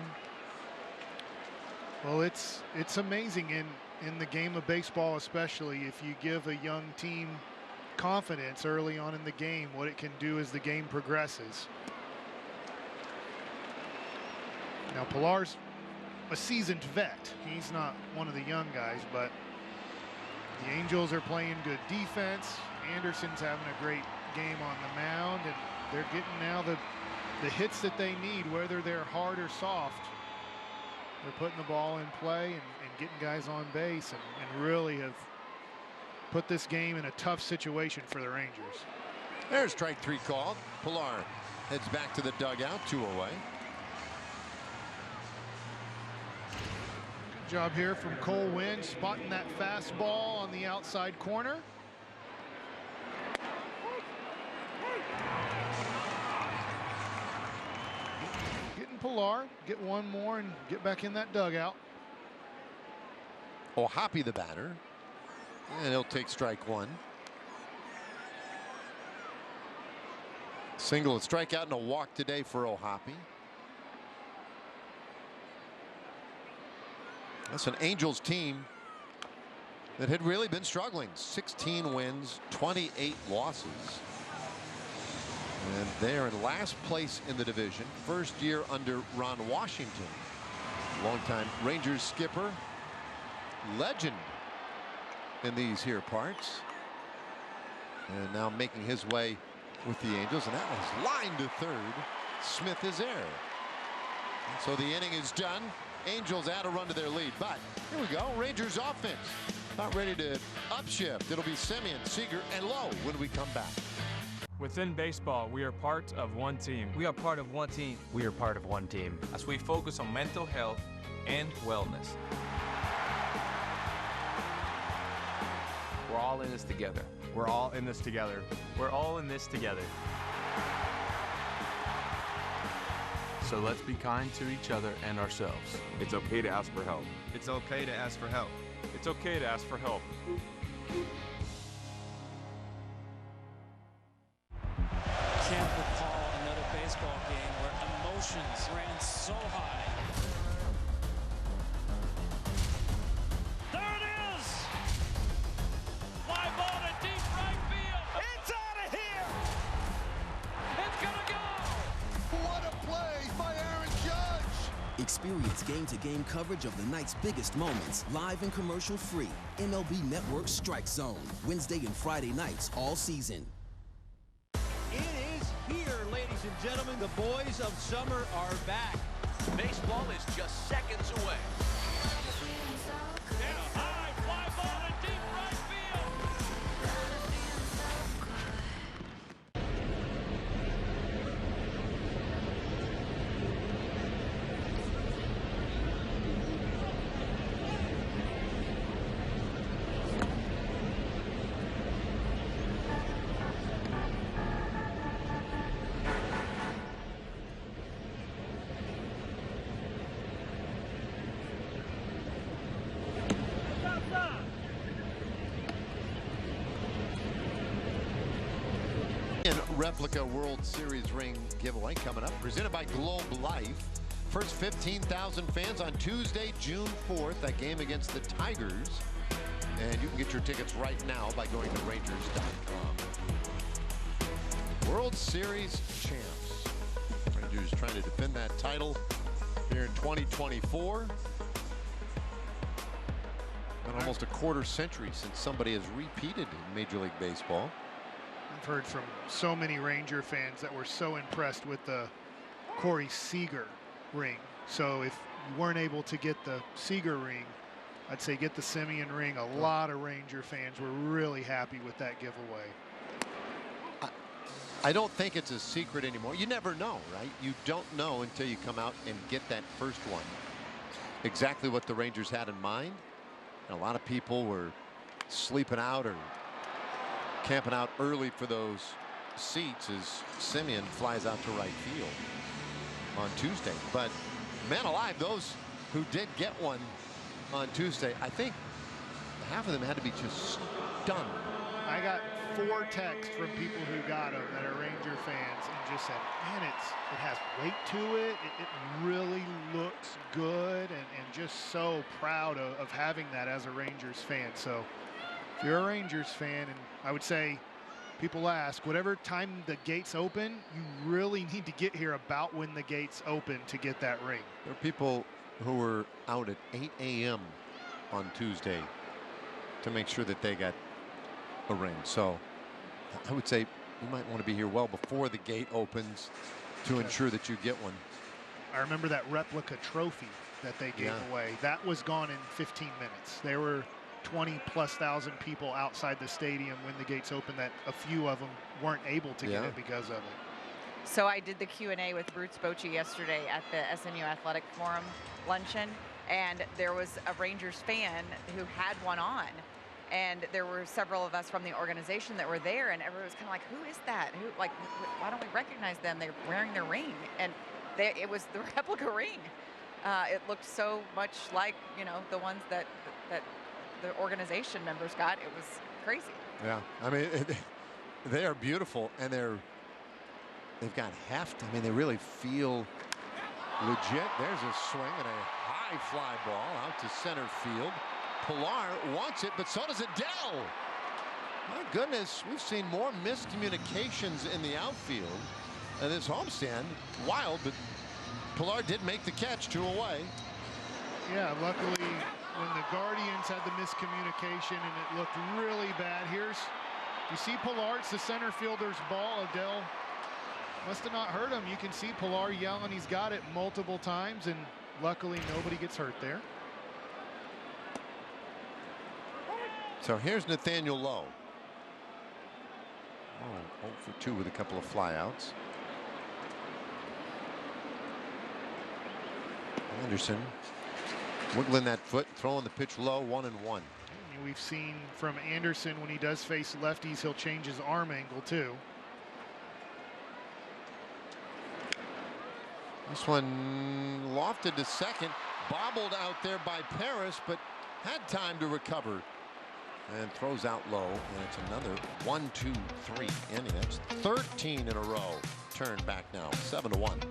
Well, it's amazing in the game of baseball, especially if you give a young team confidence early on in the game, what it can do as the game progresses. Now, Pillar's a seasoned vet. He's not one of the young guys, but the Angels are playing good defense. Anderson's having a great game on the mound, and they're getting now the hits that they need, whether they're hard or soft. They're putting the ball in play and getting guys on base, and really have put this game in a tough situation for the Rangers. There's strike 3 called. Pillar heads back to the dugout, 2 away. Good job here from Cole Wynn, spotting that fastball on the outside corner. Pilar get one more and get back in that dugout. O'Hoppe the batter. And he'll take strike one. Single, a strikeout, and a walk today for O'Hoppe. That's an Angels team that had really been struggling. 16 wins, 28 losses. And they're in last place in the division. First year under Ron Washington. Longtime Rangers skipper. Legend in these here parts. And now making his way with the Angels. And that was lined to third. Smith is there. And so the inning is done. Angels add a run to their lead. But here we go. Rangers offense. About ready to upshift. It'll be Semien, Seager, and Lowe when we come back. Within baseball, we are part of one team. We are part of one team. We are part of one team. As we focus on mental health and wellness. We're all in this together. We're all in this together. We're all in this together. So let's be kind to each other and ourselves. It's okay to ask for help. It's okay to ask for help. It's okay to ask for help. Can't recall another baseball game where emotions ran so high. There it is! Fly ball to deep right field. It's out of here! It's gonna go! What a play by Aaron Judge! Experience game-to-game coverage of the night's biggest moments, live and commercial-free. MLB Network Strike Zone, Wednesday and Friday nights all season. It is here, ladies and gentlemen. The boys of summer are back. Baseball is just seconds away. And a high fly ball to deep right field. Replica World Series ring giveaway coming up, presented by Globe Life. First 15,000 fans on Tuesday, June 4th, that game against the Tigers. And you can get your tickets right now by going to Rangers.com. World Series champs. Rangers trying to defend that title here in 2024. Been almost a quarter century since somebody has repeated in Major League Baseball. I've heard from so many Ranger fans that were so impressed with the Corey Seager ring. So if you weren't able to get the Seager ring, I'd say get the Semien ring. A lot of Ranger fans were really happy with that giveaway. I don't think it's a secret anymore. You never know, right? You don't know until you come out and get that first one. Exactly what the Rangers had in mind. And a lot of people were sleeping out or camping out early for those seats as Semien flies out to right field on Tuesday. But man alive, those who did get one on Tuesday, I think half of them had to be just stunned. I got 4 texts from people who got them that are Ranger fans and just said, man, it has weight to it. It really looks good, and just so proud of having that as a Rangers fan. So if you're a Rangers fan, and I would say people ask, whatever time the gates open, you really need to get here about when the gates open to get that ring. There are people who were out at 8 a.m. on Tuesday to make sure that they got a ring. So I would say you might want to be here well before the gate opens to ensure that you get one. I remember that replica trophy that they gave away. That was gone in 15 minutes. There were 20,000+ people outside the stadium when the gates opened, that a few of them weren't able to get it because of it. So I did the Q&A with Bruce Bochy yesterday at the SNU Athletic Forum luncheon, and there was a Rangers fan who had one on. And there were several of us from the organization that were there, and everyone was kind of like, who is that? Who, like, why don't we recognize them? They're wearing their ring. And it was the replica ring. It looked so much like, you know, the ones that the organization members got. It was crazy. Yeah, I mean, they are beautiful, and they've got heft. I mean, they really feel legit. There's a swing and a high fly ball out to center field. Pilar wants it, but so does Adele. My goodness, we've seen more miscommunications in the outfield in this homestand. Wild, but Pilar did make the catch, 2 away. Yeah, luckily when the Guardians had the miscommunication and it looked really bad. You see Pilar, it's the center fielder's ball. Adele must have not hurt him. You can see Pilar yelling he's got it multiple times, and luckily nobody gets hurt there. So here's Nathaniel Lowe. 0 for 2 with a couple of flyouts. Anderson wiggling that foot, throwing the pitch low, 1-1. We've seen from Anderson when he does face lefties, he'll change his arm angle too. This one lofted to second, bobbled out there by Paris, but had time to recover and throws out low. And it's another 1-2-3 inning. That's 13 in a row. Turn back now, 7-1.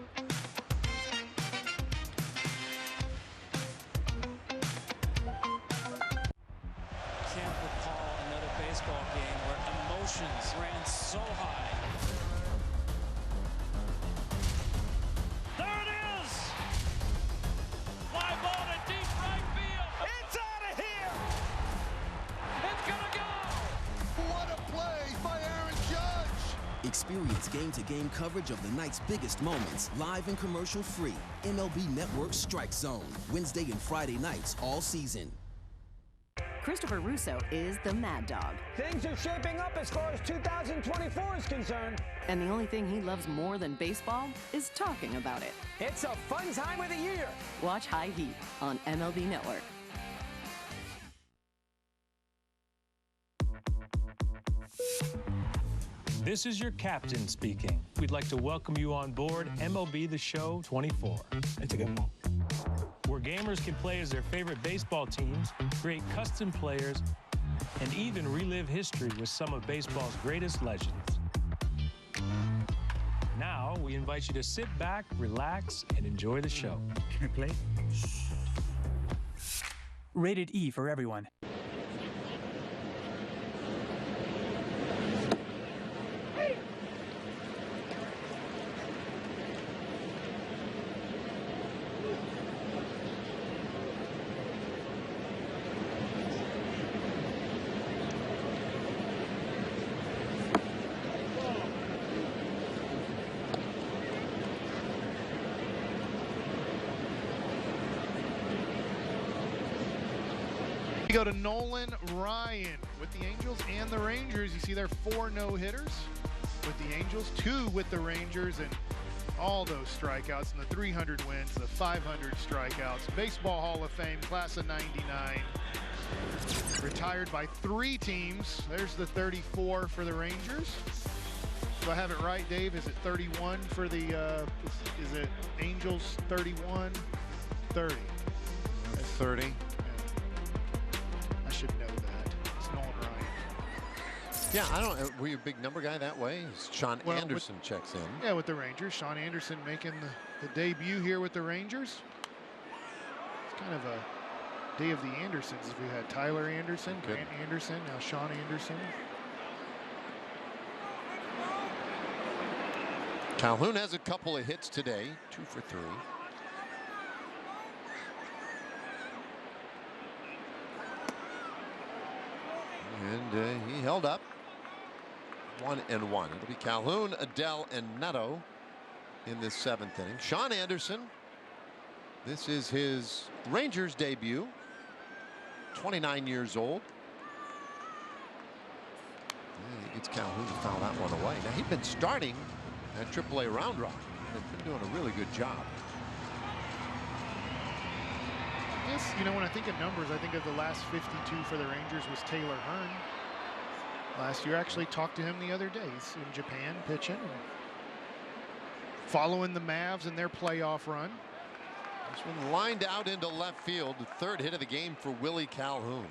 Can't recall another baseball game where emotions ran so high. There it is! Fly ball to deep right field. It's out of here! It's gonna go! What a play by Aaron Judge! Experience game-to-game coverage of the night's biggest moments, live and commercial-free. MLB Network Strike Zone, Wednesday and Friday nights all season. Christopher Russo is the Mad Dog. Things are shaping up as far as 2024 is concerned. And the only thing he loves more than baseball is talking about it. It's a fun time of the year. Watch High Heat on MLB Network. This is your captain speaking. We'd like to welcome you on board MLB The Show 24. It's a good one. Where gamers can play as their favorite baseball teams, create custom players, and even relive history with some of baseball's greatest legends. Now, we invite you to sit back, relax, and enjoy the show. Can I play? Rated E for everyone. We go to Nolan Ryan with the Angels and the Rangers. You see there 4 no-hitters with the Angels, 2 with the Rangers, and all those strikeouts and the 300 wins, the 500 strikeouts. Baseball Hall of Fame, class of 99. Retired by 3 teams. There's the 34 for the Rangers. Do I have it right, Dave? Is it 31 for the, is it Angels 31? 30. That's 30. I should know that. It's Nolan Ryan. Yeah, I don't. Were you a big number guy that way? Sean Anderson checks in. Yeah, with the Rangers. Sean Anderson making the debut here with the Rangers. It's kind of a day of the Andersons. If we had Tyler Anderson, Grant Anderson, now Sean Anderson. Calhoun has a couple of hits today, 2 for 3. And he held up. 1-1. It'll be Calhoun, Adele, and Neto in the 7th inning. Sean Anderson. This is his Rangers debut. 29 years old. And he gets Calhoun to foul that one away. Now he'd been starting at AAA Round Rock. He's been doing a really good job. I guess, you know, when I think of numbers, I think of the last 52 for the Rangers was Taylor Hearn. Last year, actually talked to him the other day. He's in Japan pitching. following the Mavs in their playoff run. This one lined out into left field. The third hit of the game for Willie Calhoun.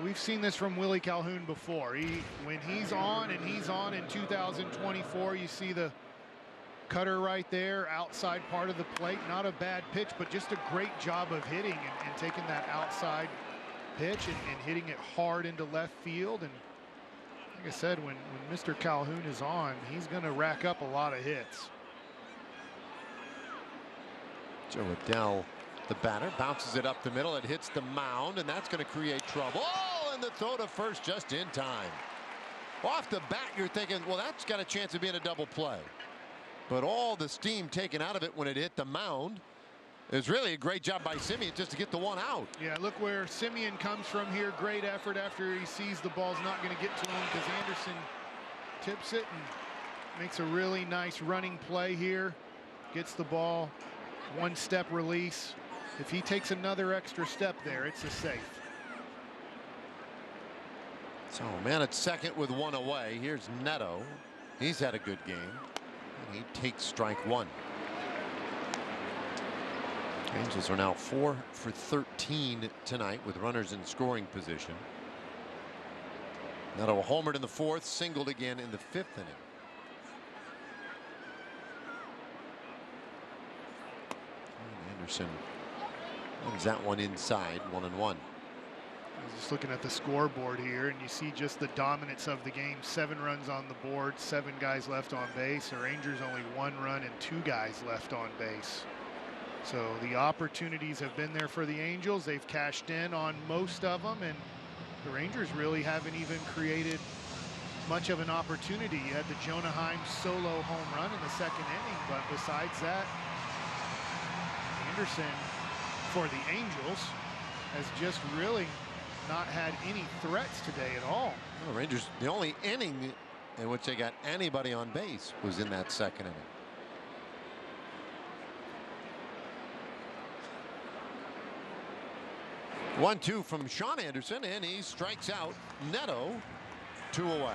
We've seen this from Willie Calhoun before. When he's on, and he's on in 2024, you see the cutter right there, outside part of the plate. Not a bad pitch, but just a great job of hitting and taking that outside pitch and hitting it hard into left field. And like I said, when Mr. Calhoun is on, he's going to rack up a lot of hits. Joe Adell, the batter, bounces it up the middle. It hits the mound, and that's going to create trouble. Oh, and the throw to first just in time. Off the bat, you're thinking, well, that's got a chance of being a double play. But all the steam taken out of it when it hit the mound. It was really a great job by Semien just to get the one out. Yeah, look where Semien comes from here. Great effort after he sees the ball's not going to get to him because Anderson tips it and makes a really nice running play here. Gets the ball, one-step release. If he takes another extra step there, it's a safe. So man at second with one away. Here's Neto. He's had a good game. And he takes strike one. Angels are now 4 for 13 tonight with runners in scoring position. Neto homered in the fourth, singled again in the fifth inning. And Anderson runs that one inside, 1-1. I was just looking at the scoreboard here, and you see just the dominance of the game. 7 runs on the board, 7 guys left on base. The Rangers only 1 run and 2 guys left on base. So the opportunities have been there for the Angels. They've cashed in on most of them, and the Rangers really haven't even created much of an opportunity. You had the Jonah Heim solo home run in the second inning, but besides that, Anderson for the Angels has just really not had any threats today at all. Well, the Rangers, the only inning in which they got anybody on base was in that second inning. One-two from Sean Anderson, and he strikes out Neto. 2 away.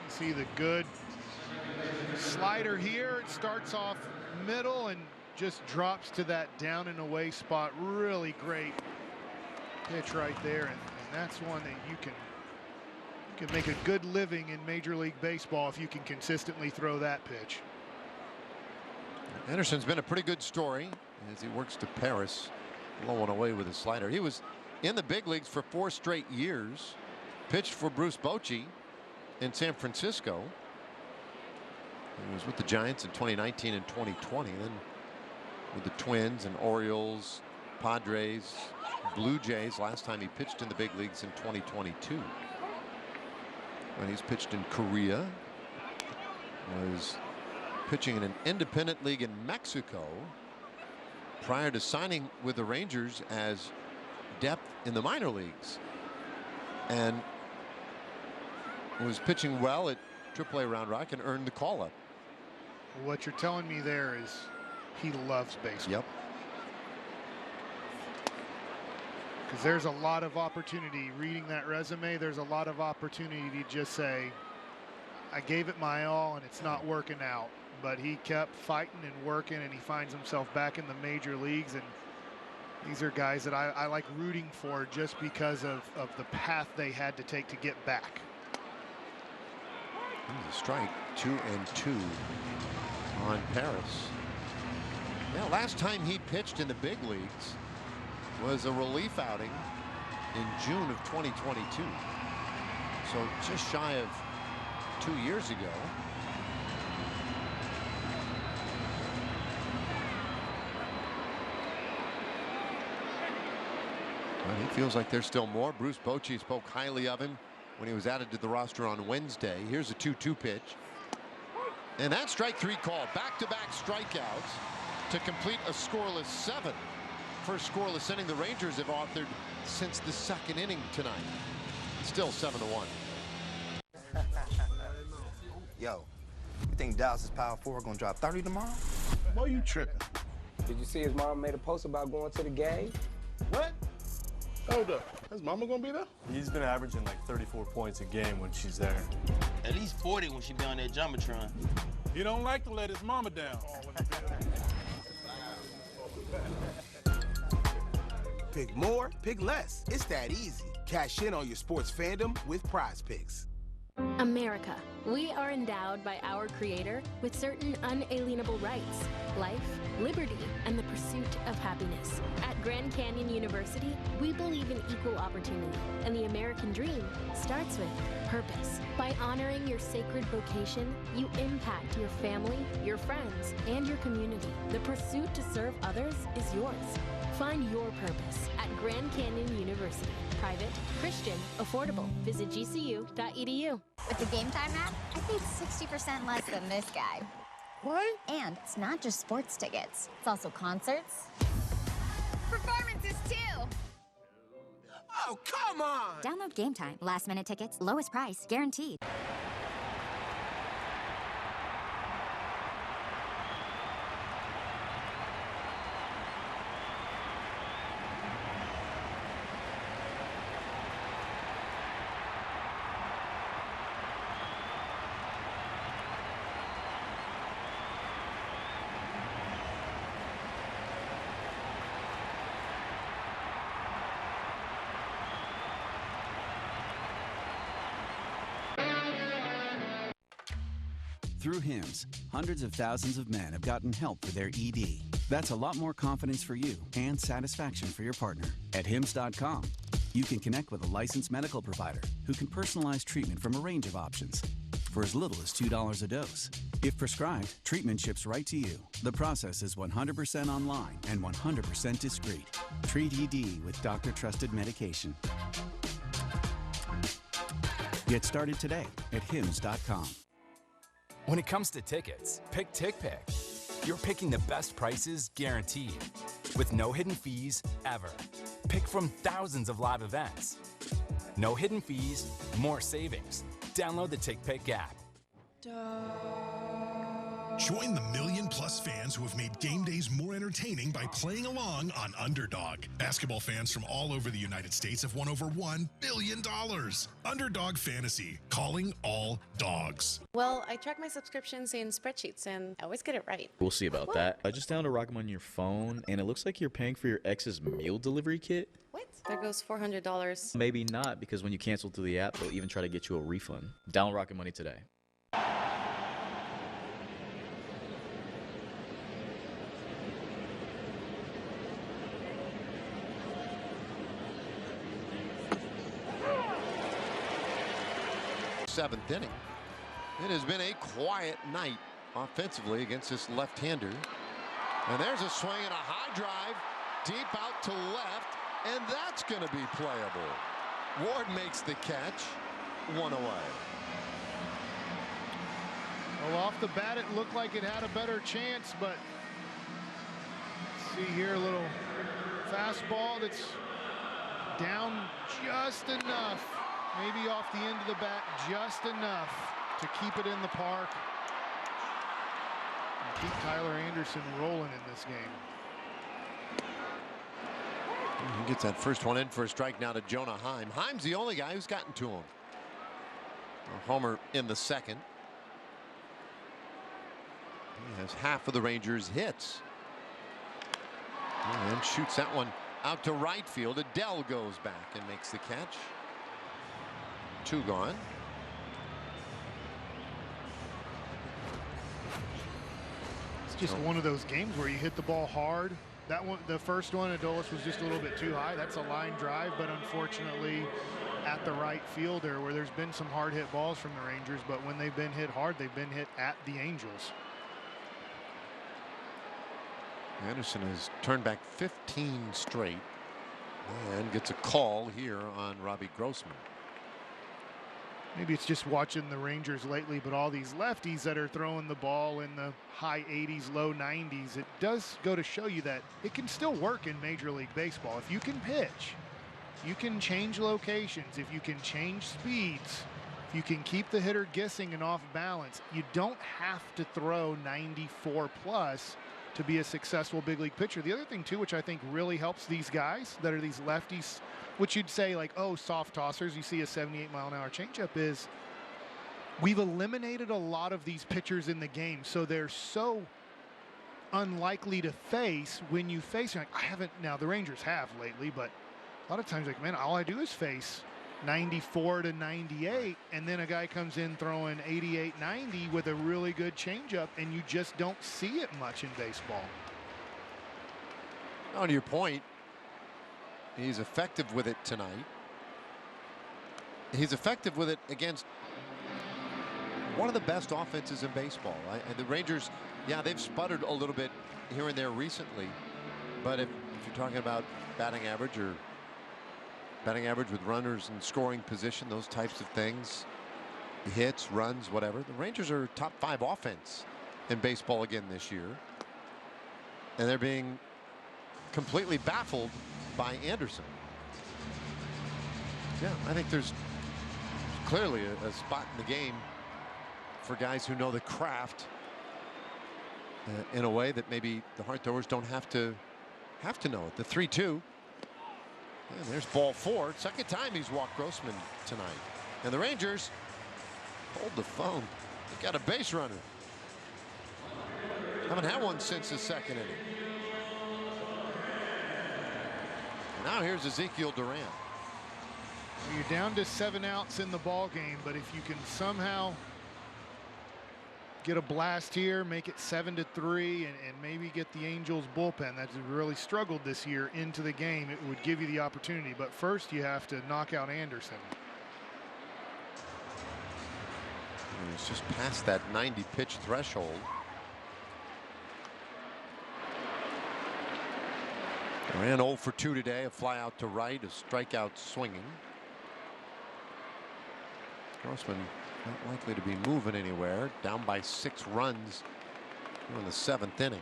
You see the good slider here. It starts off middle and just drops to that down and away spot. Really great pitch right there, and that's one that you can make a good living in Major League Baseball if you can consistently throw that pitch. Anderson's been a pretty good story as he works to Paris, low one away with a slider. He was in the big leagues for 4 straight years, pitched for Bruce Bochy in San Francisco. He was with the Giants in 2019 and 2020, then with the Twins and Orioles, Padres, Blue Jays. Last time he pitched in the big leagues in 2022. When he's pitched in Korea, was pitching in an independent league in Mexico prior to signing with the Rangers as depth in the minor leagues, and was pitching well at AAA Round Rock and earned the call-up. What you're telling me there is he loves baseball. Yep. Because there's a lot of opportunity. Reading that resume, there's a lot of opportunity to just say, I gave it my all and it's not working out. But he kept fighting and working, and he finds himself back in the major leagues. And these are guys that I like rooting for just because of the path they had to take to get back. Strike 2-2 on Paris. Yeah, last time he pitched in the big leagues was a relief outing in June of 2022. So just shy of 2 years ago. Well, he feels like there's still more. Bruce Bochy spoke highly of him when he was added to the roster on Wednesday. Here's a 2-2 pitch. And that strike 3 call. Back-to-back strikeouts to complete a scoreless 7. First scoreless inning the Rangers have authored since the second inning tonight. Still 7-1. Yo, you think Dallas' Power 4 gonna drop 30 tomorrow? Boy, you tripping. Did you see his mom made a post about going to the game? What? Hold up. Is Mama gonna be there? He's been averaging like 34 points a game when she's there. At least 40 when she be on that Jumbotron. He don't like to let his mama down. Pick more, pick less. It's that easy. Cash in on your sports fandom with Prize Picks. America. We are endowed by our Creator with certain unalienable rights: life, liberty, and the pursuit of happiness. At Grand Canyon University, we believe in equal opportunity, and the American dream starts with purpose. By honoring your sacred vocation, you impact your family, your friends, and your community. The pursuit to serve others is yours. Find your purpose at Grand Canyon University. Private, Christian, affordable. Visit gcu.edu. With the Game Time app, I paid 60% less than this guy. What? And it's not just sports tickets. It's also concerts. Performances, too. Oh, come on! Download Game Time. Last-minute tickets, lowest price, guaranteed. Through HIMSS, hundreds of thousands of men have gotten help for their ED. That's a lot more confidence for you and satisfaction for your partner. At HIMSS.com, you can connect with a licensed medical provider who can personalize treatment from a range of options for as little as $2 a dose. If prescribed, treatment ships right to you. The process is 100% online and 100% discreet. Treat ED with doctor-trusted medication. Get started today at HIMSS.com. When it comes to tickets, pick TickPick. You're picking the best prices guaranteed, with no hidden fees ever. Pick from thousands of live events. No hidden fees, more savings. Download the TickPick app. Join the million-plus fans who have made game days more entertaining by playing along on Underdog. Basketball fans from all over the United States have won over $1 billion. Underdog Fantasy, calling all dogs. Well, I track my subscriptions in spreadsheets, and I always get it right. We'll see about that. I just downloaded Rock'em on your phone, and it looks like you're paying for your ex's meal delivery kit. What? There goes $400. Maybe not, because when you cancel through the app, they'll even try to get you a refund. Download Rocket Money today. Seventh inning. It has been a quiet night offensively against this left-hander. And there's a swing and a high drive deep out to left, and that's going to be playable. Ward makes the catch, one away. Well, off the bat, it looked like it had a better chance, but see here, a little fastball that's down just enough. Maybe off the end of the bat just enough to keep it in the park and keep Tyler Anderson rolling in this game. He gets that first one in for a strike now to Jonah Heim. Heim's the only guy who's gotten to him. A homer in the second. He has half of the Rangers' hits. And shoots that one out to right field. Adele goes back and makes the catch. Two gone. It's just one of those games where you hit the ball hard. That one, the first one, Adolis was just a little bit too high. That's a line drive, but unfortunately at the right fielder, where there's been some hard hit balls from the Rangers, but when they've been hit hard, they've been hit at the Angels. Anderson has turned back 15 straight and gets a call here on Robbie Grossman. Maybe it's just watching the Rangers lately, but all these lefties that are throwing the ball in the high 80s, low 90s, it does go to show you that it can still work in Major League Baseball. If you can pitch, you can change locations, if you can change speeds, if you can keep the hitter guessing and off balance, you don't have to throw 94 plus to be a successful big league pitcher. The other thing too, which I think really helps these guys that are these lefties, which you'd say like, oh, soft tossers, you see a 78-mile-an-hour changeup, is we've eliminated a lot of these pitchers in the game, so they're so unlikely to face. When you face, you're like, I haven't, now the Rangers have lately, but a lot of times, like, man, all I do is face 94 to 98, and then a guy comes in throwing 88, 90 with a really good changeup, and you just don't see it much in baseball. On your point, he's effective with it tonight. He's effective with it against one of the best offenses in baseball. And the Rangers, yeah, they've sputtered a little bit here and there recently, but if you're talking about batting average or batting average with runners in scoring position, those types of things, hits, runs, whatever, the Rangers are top 5 offense in baseball again this year, and they're being completely baffled by Anderson. Yeah, I think there's clearly a spot in the game for guys who know the craft in a way that maybe the hard throwers don't have to know it. The 3-2. And there's ball 4. Second time he's walked Grossman tonight. And the Rangers hold the phone. They got a base runner. Haven't had one since the second inning. And now here's Ezekiel Duran. You're down to 7 outs in the ball game, but if you can somehow get a blast here, make it 7-3, and maybe get the Angels bullpen that's really struggled this year into the game, it would give you the opportunity. But first you have to knock out Anderson. He's just past that 90 pitch threshold. Ran 0 for 2 today, a fly out to right, a strikeout swinging. Grossman not likely to be moving anywhere. Down by 6 runs in the 7th inning.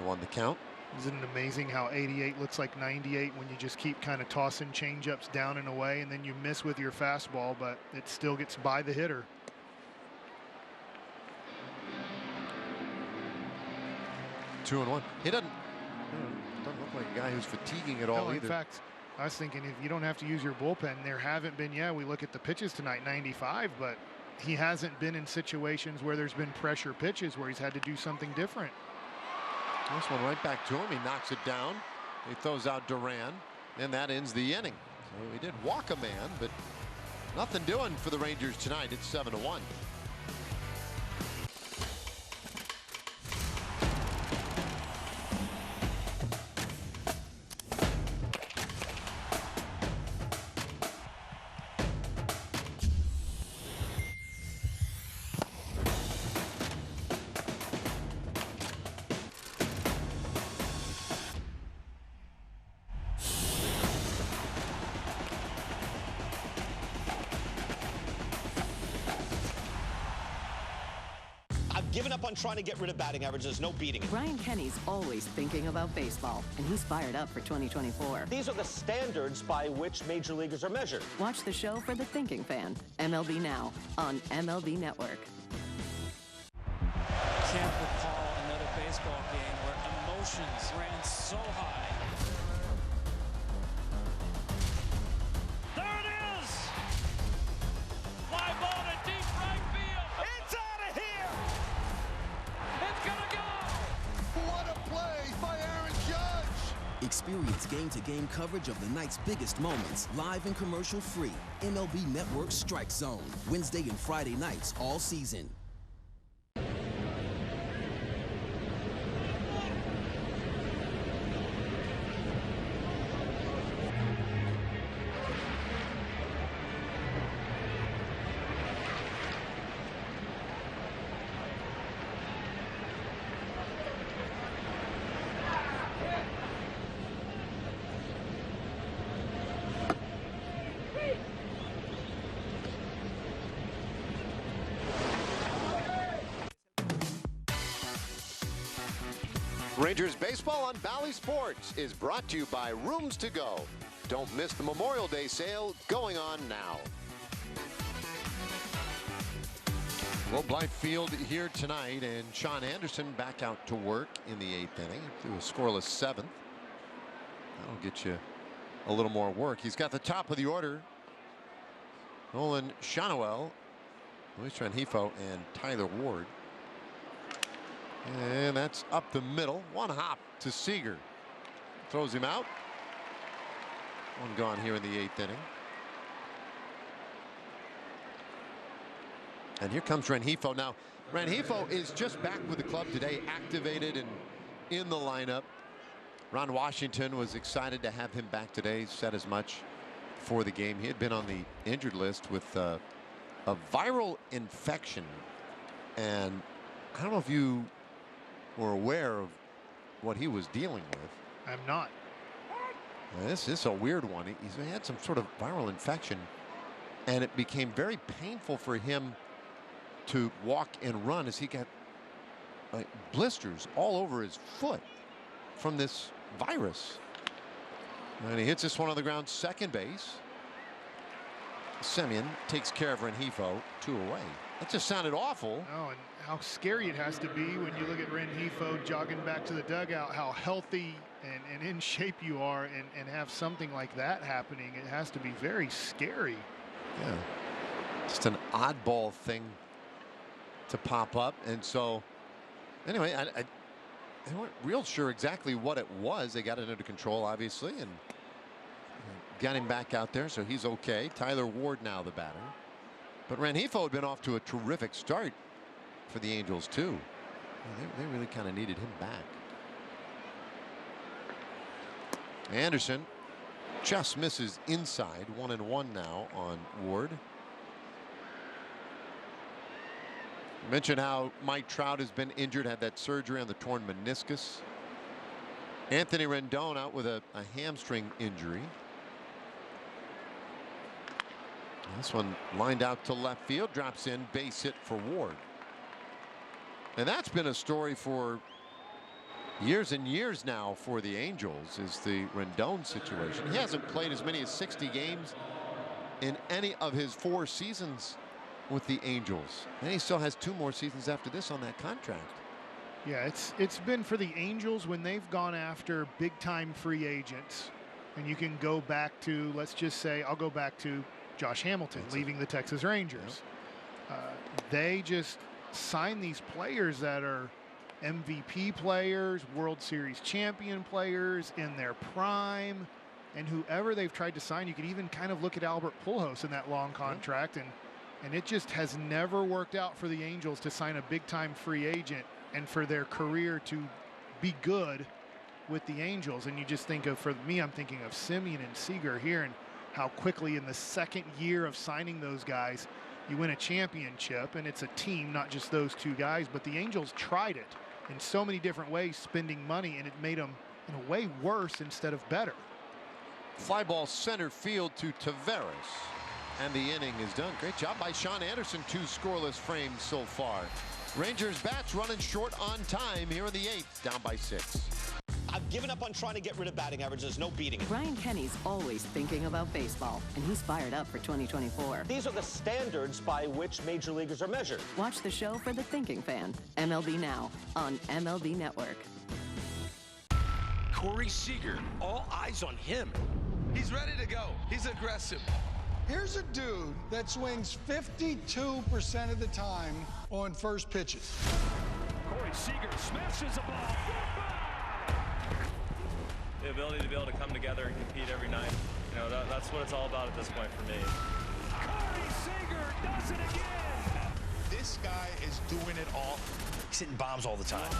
1-1 the count. Isn't it amazing how 88 looks like 98 when you just keep kind of tossing changeups down and away, and then you miss with your fastball, but it still gets by the hitter. Two and 1. He doesn't look like a guy who's fatiguing at all no, either. In fact, I was thinking if you don't have to use your bullpen, there haven't been, yeah, we look at the pitches tonight, 95, but he hasn't been in situations where there's been pressure pitches where he's had to do something different. This one right back to him. He knocks it down. He throws out Duran, and that ends the inning. So he did walk a man, but nothing doing for the Rangers tonight. It's 7-1. Given up on trying to get rid of batting average. There's no beating it. Ryan Heaney's always thinking about baseball, and he's fired up for 2024. These are the standards by which major leaguers are measured. Watch the show for the thinking fan, MLB Now, on MLB Network. Can't recall another baseball game where emotions ran so high. There it is! Fly ball to deep right field. It's out of here! It's gonna go! What a play by Aaron Judge! Experience game-to-game coverage of the night's biggest moments, live and commercial-free. MLB Network Strike Zone, Wednesday and Friday nights all season. Rangers baseball on Bally Sports is brought to you by Rooms to Go. Don't miss the Memorial Day sale going on now. Well, Blythe Field here tonight, and Sean Anderson back out to work in the 8th inning through a scoreless 7th. That'll get you a little more work. He's got the top of the order. Nolan Schanuel, Luis Rengifo, and Tyler Ward. And that's up the middle. One hop to Seager. Throws him out. One gone here in the 8th inning. And here comes Rengifo. Now, Rengifo is just back with the club today, activated and in the lineup. Ron Washington was excited to have him back today, said as much for the game. He had been on the injured list with a viral infection. And I don't know if you were aware of what he was dealing with. I'm not. This is a weird one. He had some sort of viral infection, and it became very painful for him to walk and run as he got like blisters all over his foot from this virus. And he hits this one on the ground, second base. Semien takes care of Rengifo, 2 away. That just sounded awful. Oh, and how scary it has to be when you look at Rengifo jogging back to the dugout, how healthy and in shape you are, and have something like that happening. It has to be very scary. Yeah, just an oddball thing to pop up. And so anyway, they weren't real sure exactly what it was. They got it under control, obviously, and got him back out there, so he's okay. Tyler Ward now the batter. But Rengifo had been off to a terrific start for the Angels too. They really kind of needed him back. Anderson just misses inside. 1-1 now on Ward. Mentioned how Mike Trout has been injured, had that surgery on the torn meniscus. Anthony Rendon out with a hamstring injury. This one lined out to left field, drops in, base hit for Ward. And that's been a story for years and years now for the Angels, is the Rendon situation. He hasn't played as many as 60 games in any of his 4 seasons with the Angels, and he still has 2 more seasons after this on that contract. Yeah, it's been for the Angels when they've gone after big time free agents, and you can go back to, let's just say, I'll go back to Josh Hamilton leaving the Texas Rangers. They just sign these players that are MVP players, World Series champion players in their prime, and whoever they've tried to sign, you could even kind of look at Albert Pujols in that long contract, and it just has never worked out for the Angels to sign a big-time free agent and for their career to be good with the Angels. And you just think of, for me, I'm thinking of Semien and Seager here, and how quickly in the 2nd year of signing those guys, you win a championship, and it's a team, not just those 2 guys. But the Angels tried it in so many different ways, spending money, and it made them, in a way, worse instead of better. Fly ball center field to Taveras. And the inning is done. Great job by Sean Anderson. 2 scoreless frames so far. Rangers bats running short on time here in the 8th, down by 6. I've given up on trying to get rid of batting average. There's no beating it. Brian Kenny's always thinking about baseball, and he's fired up for 2024. These are the standards by which major leaguers are measured. Watch the show for the thinking fan, MLB Now, on MLB Network. Corey Seager, all eyes on him. He's ready to go. He's aggressive. Here's a dude that swings 52% of the time on first pitches. Corey Seager smashes the ball. The ability to be able to come together and compete every night. You know, that's what it's all about at this point for me. Corey Seager does it again. This guy is doing it all. He's hitting bombs all the time.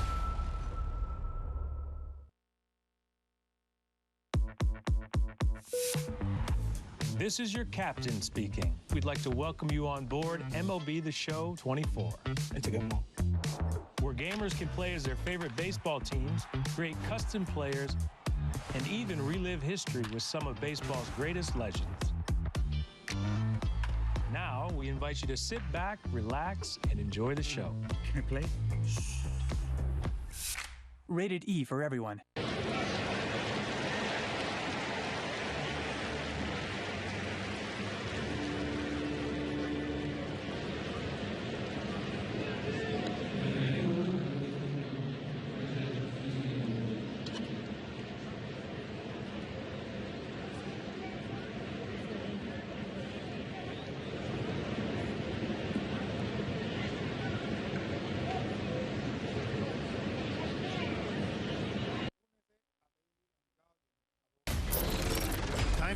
This is your captain speaking. We'd like to welcome you on board MLB The Show 24. It's a good one. Where gamers can play as their favorite baseball teams, create custom players, and even relive history with some of baseball's greatest legends. Now, we invite you to sit back, relax, and enjoy the show. Can I play? Rated E for everyone.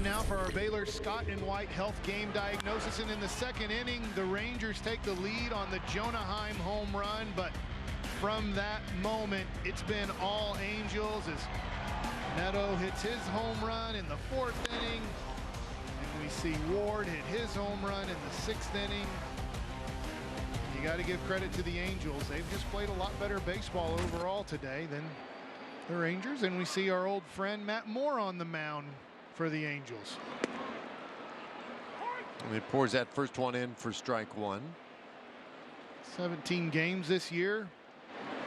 now for our Baylor Scott and White Health Game Diagnosis. And in the second inning, the Rangers take the lead on the Jonah Heim home run. But from that moment, it's been all Angels as Neto hits his home run in the 4th inning. And we see Ward hit his home run in the 6th inning. You got to give credit to the Angels. They've just played a lot better baseball overall today than the Rangers. And we see our old friend Matt Moore on the mound for the Angels. And he pours that first one in for strike one. 17 games this year.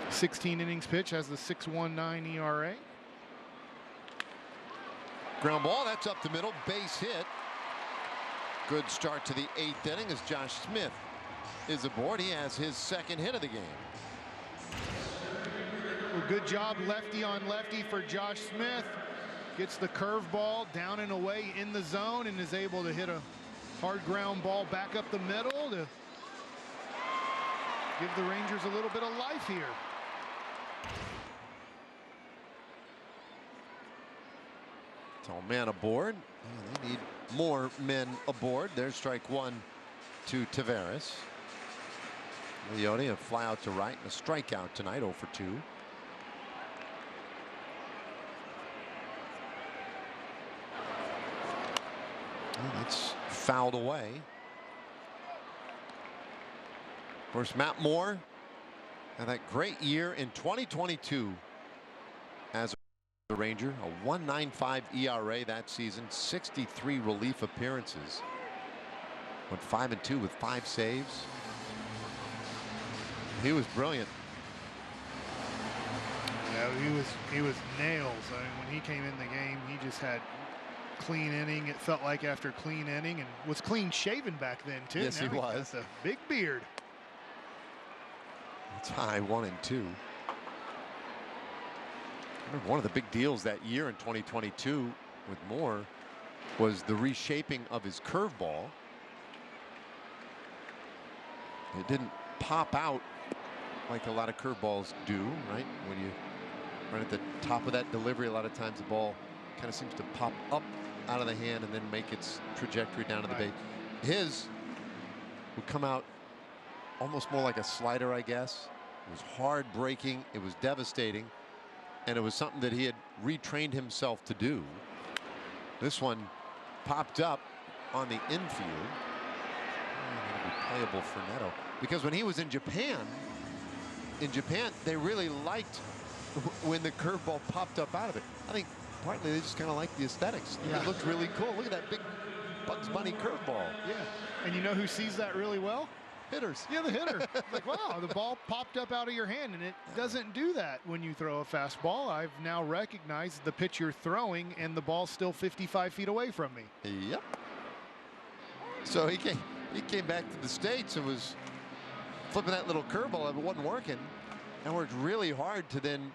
16 innings pitched, has the 6.19 ERA. Ground ball, that's up the middle, base hit. Good start to the 8th inning as Josh Smith is aboard. He has his 2nd hit of the game. Well, good job lefty on lefty for Josh Smith. Gets the curveball down and away in the zone and is able to hit a hard ground ball back up the middle to give the Rangers a little bit of life here. Tall man aboard. Oh, they need more men aboard. There's strike one to Taveras. Leone, a fly out to right and a strikeout tonight, 0 for 2. Oh, it's fouled away. Of course, Matt Moore had that great year in 2022 as a Ranger, a 1.95 ERA that season, 63 relief appearances. Went 5-2 with 5 saves. He was brilliant. Yeah, he was nails. I mean, when he came in the game, he just had clean inning. It felt like after clean inning, and was clean shaven back then too. Yes, now he was. A big beard. It's high 1 and 2. I remember one of the big deals that year in 2022 with Moore was the reshaping of his curveball. It didn't pop out like a lot of curveballs do, right? When you run at the top of that delivery, a lot of times the ball kind of seems to pop up out of the hand and then make its trajectory down to the base. His would come out almost more like a slider, I guess. It was hard breaking, it was devastating, and it was something that he had retrained himself to do. This one popped up on the infield. It'll be playable for Neto, because when he was in Japan, they really liked when the curveball popped up out of it. I think partly they just kind of liked the aesthetics. Yeah. It looked really cool. Look at that big Bugs Bunny curveball. Yeah, and you know who sees that really well? Hitters. Yeah, the hitter. Like, wow, the ball popped up out of your hand, and it doesn't do that when you throw a fastball. I've now recognized the pitch you're throwing, and the ball's still 55 feet away from me. Yep. So he came back to the States and was flipping that little curveball. It wasn't working, and worked really hard to then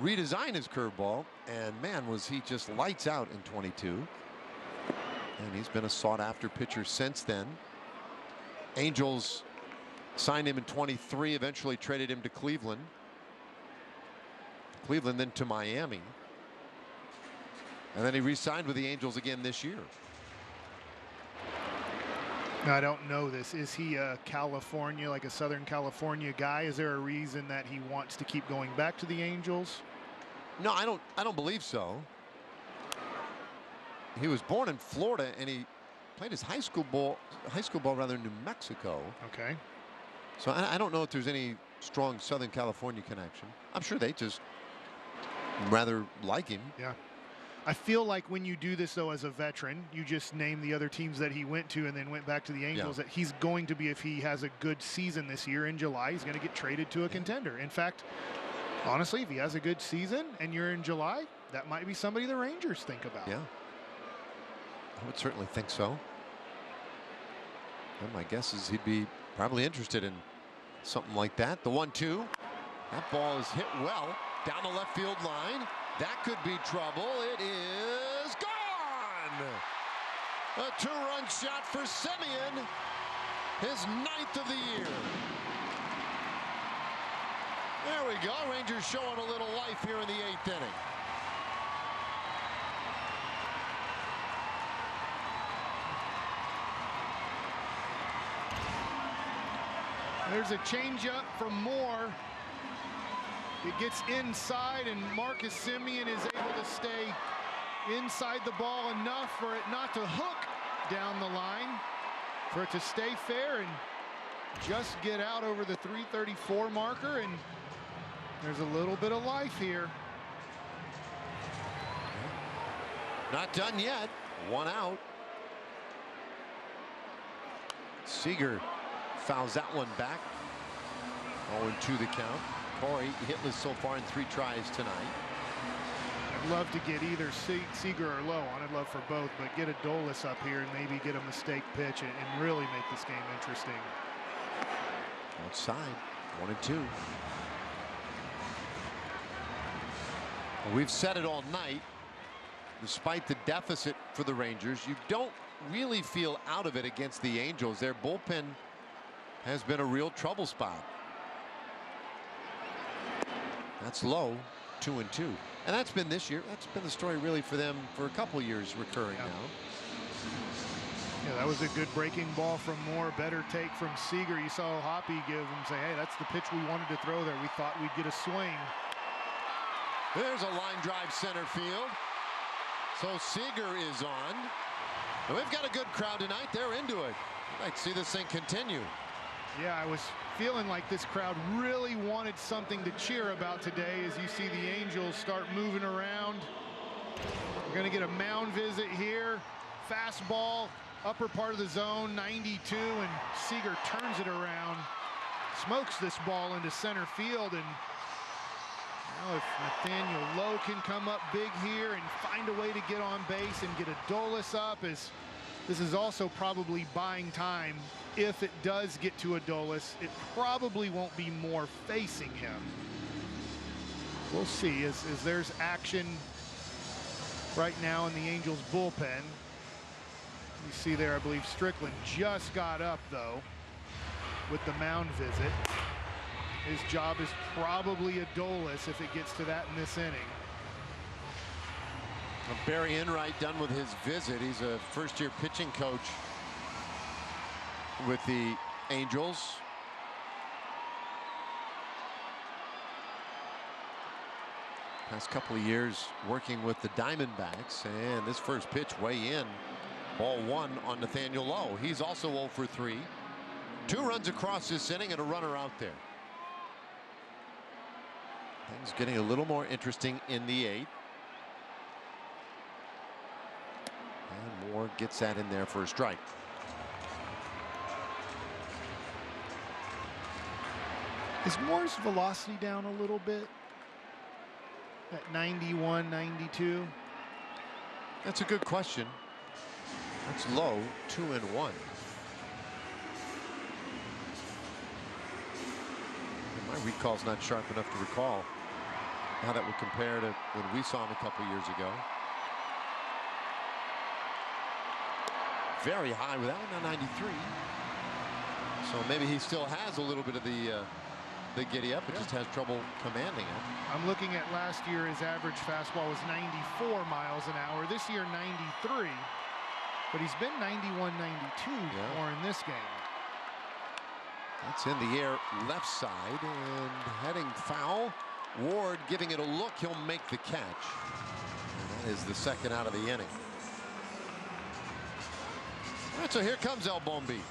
redesign his curveball. And man, was he just lights out in 22. And he's been a sought-after pitcher since then. Angels signed him in 23, eventually traded him to Cleveland. Cleveland then to Miami. And then he re-signed with the Angels again this year. Now, I don't know this. Is he a California, like a Southern California guy? Is there a reason that he wants to keep going back to the Angels? No, I don't believe so. He was born in Florida, and he played his high school ball rather in New Mexico. Okay. So I don't know if there's any strong Southern California connection. I'm sure they just rather like him. Yeah. I feel like when you do this, though, as a veteran, you just name the other teams that he went to and then went back to the Angels, that he's going to be, if he has a good season this year in July, he's going to get traded to a contender. In fact, honestly, if he has a good season and you're in July, that might be somebody the Rangers think about. Yeah. I would certainly think so. And my guess is he'd be probably interested in something like that. The 1-2. That ball is hit well down the left field line. That could be trouble. It is gone. A 2-run shot for Semien. His 9th of the year. There we go. Rangers showing a little life here in the 8th inning. There's a changeup from Moore. It gets inside, and Marcus Semien is able to stay inside the ball enough for it not to hook down the line, for it to stay fair and just get out over the 334 marker, and there's a little bit of life here. Not done yet. One out. Seager fouls that one back. 0-2 the count. Corey hitless so far in 3 tries tonight. I'd love to get either Seager or Lowe on. I'd love for both, but get a Dolis up here and maybe get a mistake pitch and really make this game interesting. Outside, 1-2. Well, we've said it all night. Despite the deficit for the Rangers, you don't really feel out of it against the Angels. Their bullpen has been a real trouble spot. That's low, 2-2. And that's been this year. That's been the story really for them for a couple years recurring now. Yeah, that was a good breaking ball from Moore. Better take from Seager. You saw Hoppy give him, say, hey, that's the pitch we wanted to throw there. We thought we'd get a swing. There's a line drive center field. So Seager is on. And we've got a good crowd tonight. They're into it. I'd like to see this thing continue. Yeah, I was feeling like this crowd really wanted something to cheer about today as you see the Angels start moving around. We're going to get a mound visit here. Fastball, upper part of the zone, 92, and Seager turns it around, smokes this ball into center field, and now if Nathaniel Lowe can come up big here and find a way to get on base and get a Dolis up, as this is also probably buying time. If it does get to a Dolis, it probably won't be more facing him. We'll see as there's action right now in the Angels bullpen. You see there, I believe Strickland just got up though with the mound visit. His job is probably a Dolis if it gets to that in this inning. Barry Enright done with his visit. He's a first-year pitching coach with the Angels. Past couple of years working with the Diamondbacks, and this first pitch way in. Ball 1 on Nathaniel Lowe. He's also 0 for 3. 2 runs across this inning and a runner out there. Things getting a little more interesting in the 8th. And Moore gets that in there for a strike. Is Moore's velocity down a little bit? At 91, 92? That's a good question. That's low, 2-1. My recall's not sharp enough to recall how that would compare to when we saw him a couple years ago. Very high with that one, 93. So maybe he still has a little bit of the giddy up, but just has trouble commanding it. I'm looking at last year, his average fastball was 94 miles an hour. This year, 93. But he's been 91, 92 more in this game. That's in the air left side and heading foul. Ward giving it a look. He'll make the catch. And that is the second out of the inning. All right, so here comes El Bombi.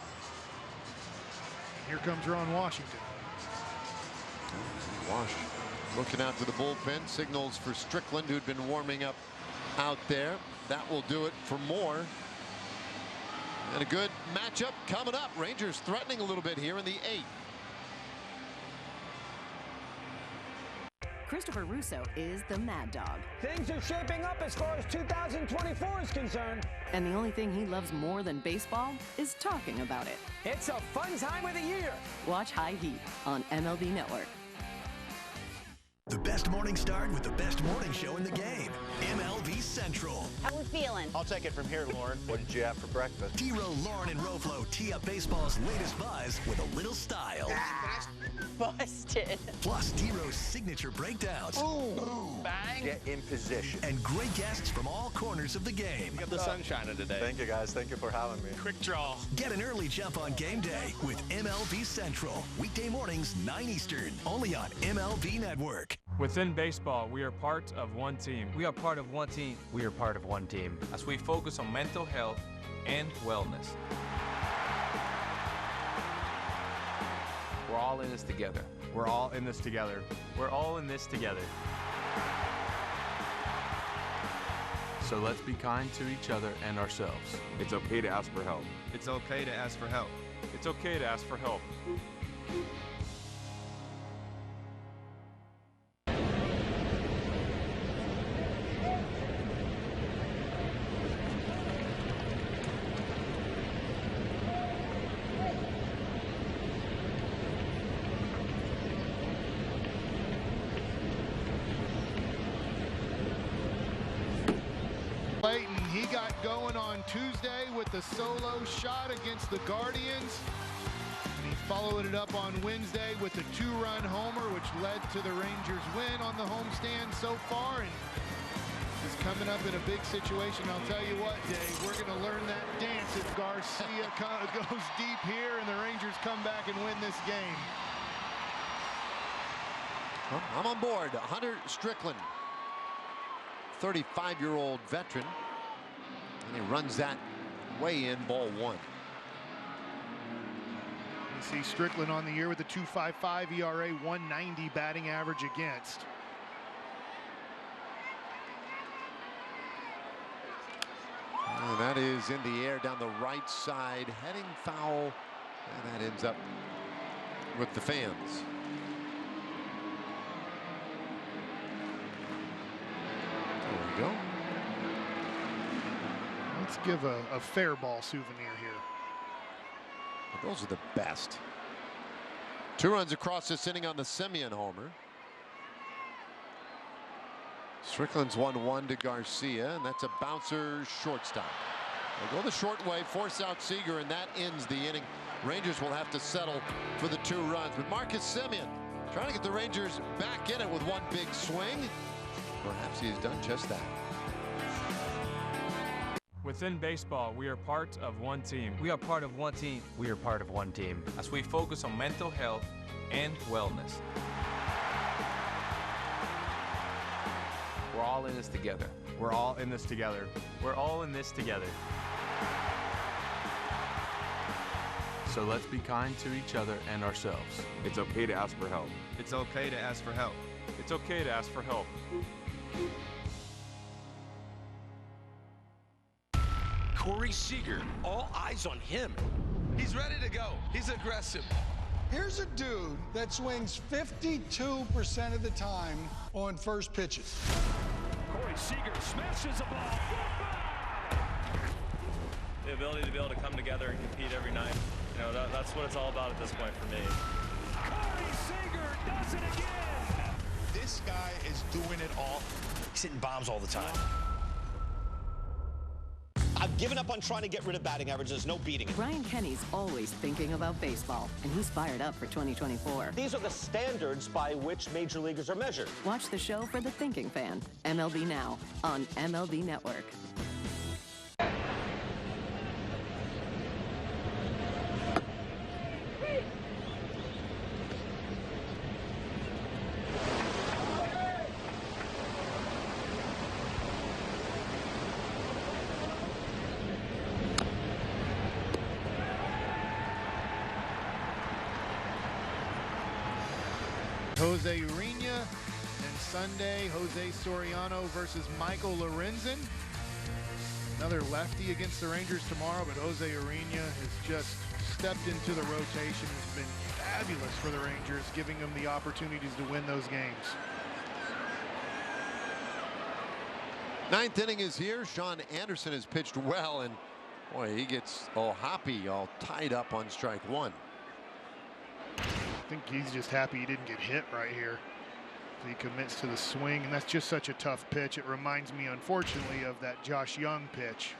Here comes Ron Washington. Wash looking out to the bullpen. Signals for Strickland, who'd been warming up out there. That will do it for Moore. And a good matchup coming up. Rangers threatening a little bit here in the 8th. Christopher Russo is the Mad Dog. Things are shaping up as far as 2024 is concerned. And the only thing he loves more than baseball is talking about it. It's a fun time of the year. Watch High Heat on MLB Network. The best morning start with the best morning show in the game. MLB Central. How we feeling? I'll take it from here, Lauren. What did you have for breakfast? T-Row, Lauren, and Roflo tee up baseball's latest buzz with a little style. Busted. Plus, T-Row's signature breakdowns. Ooh. Bang. get in position. And great guests from all corners of the game. We got the sun shining today. Thank you, guys. Thank you for having me. Quick draw. Get an early jump on game day with MLB Central. Weekday mornings, 9 Eastern. Only on MLB Network. Within baseball, we are part of one team. We are part of one team. We are part of one team. As we focus on mental health and wellness. We're all in this together. We're all in this together. We're all in this together. So let's be kind to each other and ourselves. It's okay to ask for help. It's okay to ask for help. It's okay to ask for help. He got going on Tuesday with the solo shot against the Guardians. And he followed it up on Wednesday with a 2-run homer, which led to the Rangers' win on the homestand so far. And is coming up in a big situation. I'll tell you what, Dave, we're going to learn that dance if Garcia goes deep here and the Rangers come back and win this game. I'm on board. Hunter Strickland, 35-year-old veteran. And he runs that way in, ball one. You see Strickland on the year with a 2.55 ERA, 190 batting average against. And that is in the air down the right side, heading foul. And that ends up with the fans. There we go. Let's give a fair ball souvenir here. Those are the best. 2 runs across this inning on the Semien homer. Strickland's 1-1 to Garcia, and that's a bouncer shortstop. They go the short way, force out Seager, and that ends the inning. Rangers will have to settle for the 2 runs. But Marcus Semien trying to get the Rangers back in it with one big swing. Perhaps he has done just that. Within baseball, we are part of one team. We are part of one team. We are part of one team. As we focus on mental health and wellness. We're all in this together. We're all in this together. We're all in this together. So let's be kind to each other and ourselves. It's okay to ask for help. It's okay to ask for help. It's okay to ask for help. Corey Seager, all eyes on him. He's ready to go. He's aggressive. Here's a dude that swings 52% of the time on first pitches. Corey Seager smashes the ball. The ability to be able to come together and compete every night. You know, that's what it's all about at this point for me. Corey Seager does it again. This guy is doing it all. He's hitting bombs all the time. I've given up on trying to get rid of batting average. There's no beating it. Brian Kenny's always thinking about baseball, and he's fired up for 2024. These are the standards by which major leaguers are measured. Watch the show for the thinking fan, MLB Now, on MLB Network. Jose Urena, and Sunday, Jose Soriano versus Michael Lorenzen. Another lefty against the Rangers tomorrow, but Jose Urena has just stepped into the rotation. Has been fabulous for the Rangers, giving them the opportunities to win those games. 9th inning is here. Sean Anderson has pitched well, and boy, he gets all hoppy, all tied up on strike 1. I think he's just happy he didn't get hit right here. He commits to the swing, and that's just such a tough pitch. It reminds me, unfortunately, of that Josh Young pitch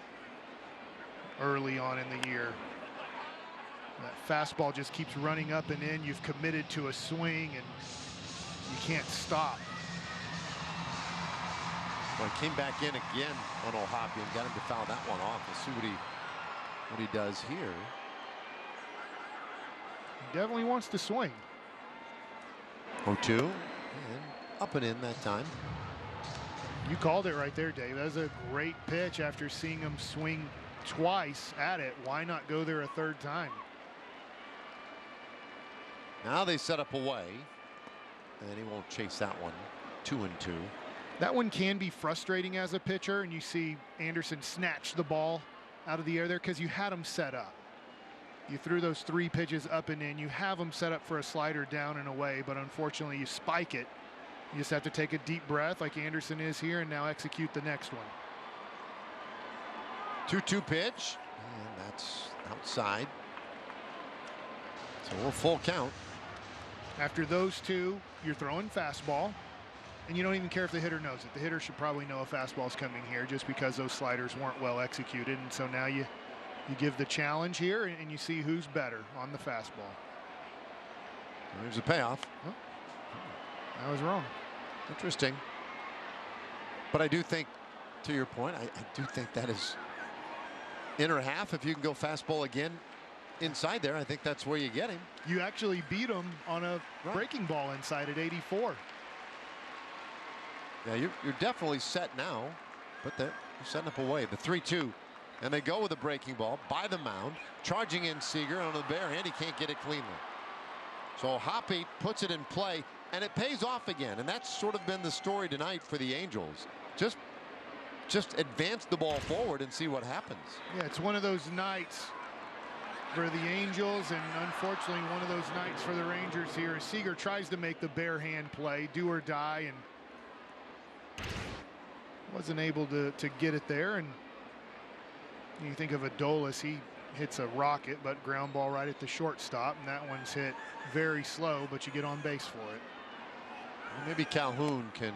early on in the year. That fastball just keeps running up and in. You've committed to a swing, and you can't stop. Well, he came back in again on O'Hoppe and got him to foul that one off. We'll see what he does here. He definitely wants to swing. 0-2 and up and in that time. You called it right there, Dave. That was a great pitch after seeing him swing twice at it. Why not go there a third time? Now they set up away, and he won't chase that one. 2-2. That one can be frustrating as a pitcher, and you see Anderson snatch the ball out of the air there because you had him set up. You threw those 3 pitches up and in. You have them set up for a slider down and away, but unfortunately you spike it. You just have to take a deep breath like Anderson is here and now execute the next one. 2-2 pitch, and that's outside. So we're full count. After those two, you're throwing fastball, and you don't even care if the hitter knows it. The hitter should probably know a fastball's coming here just because those sliders weren't well executed, and so now you give the challenge here, and you see who's better on the fastball. There's a payoff. Oh, I was wrong. Interesting. But I do think, to your point, I do think that is inner half. If you can go fastball again inside there, I think that's where you get him. You actually beat him on a breaking ball inside at 84. Yeah, you're definitely set now, but you're setting up away. The 3-2, and they go with a breaking ball by the mound, charging in Seager on the bare hand. He can't get it cleanly. So Hoppe puts it in play, and it pays off again, and that's sort of been the story tonight for the Angels. Just advance the ball forward and see what happens. Yeah, it's one of those nights for the Angels, and unfortunately one of those nights for the Rangers here. Seager tries to make the bare hand play, do or die, and wasn't able to get it there. And you think of Adolis, he hits a rocket, but ground ball right at the shortstop, and that one's hit very slow, but you get on base for it. Maybe Calhoun can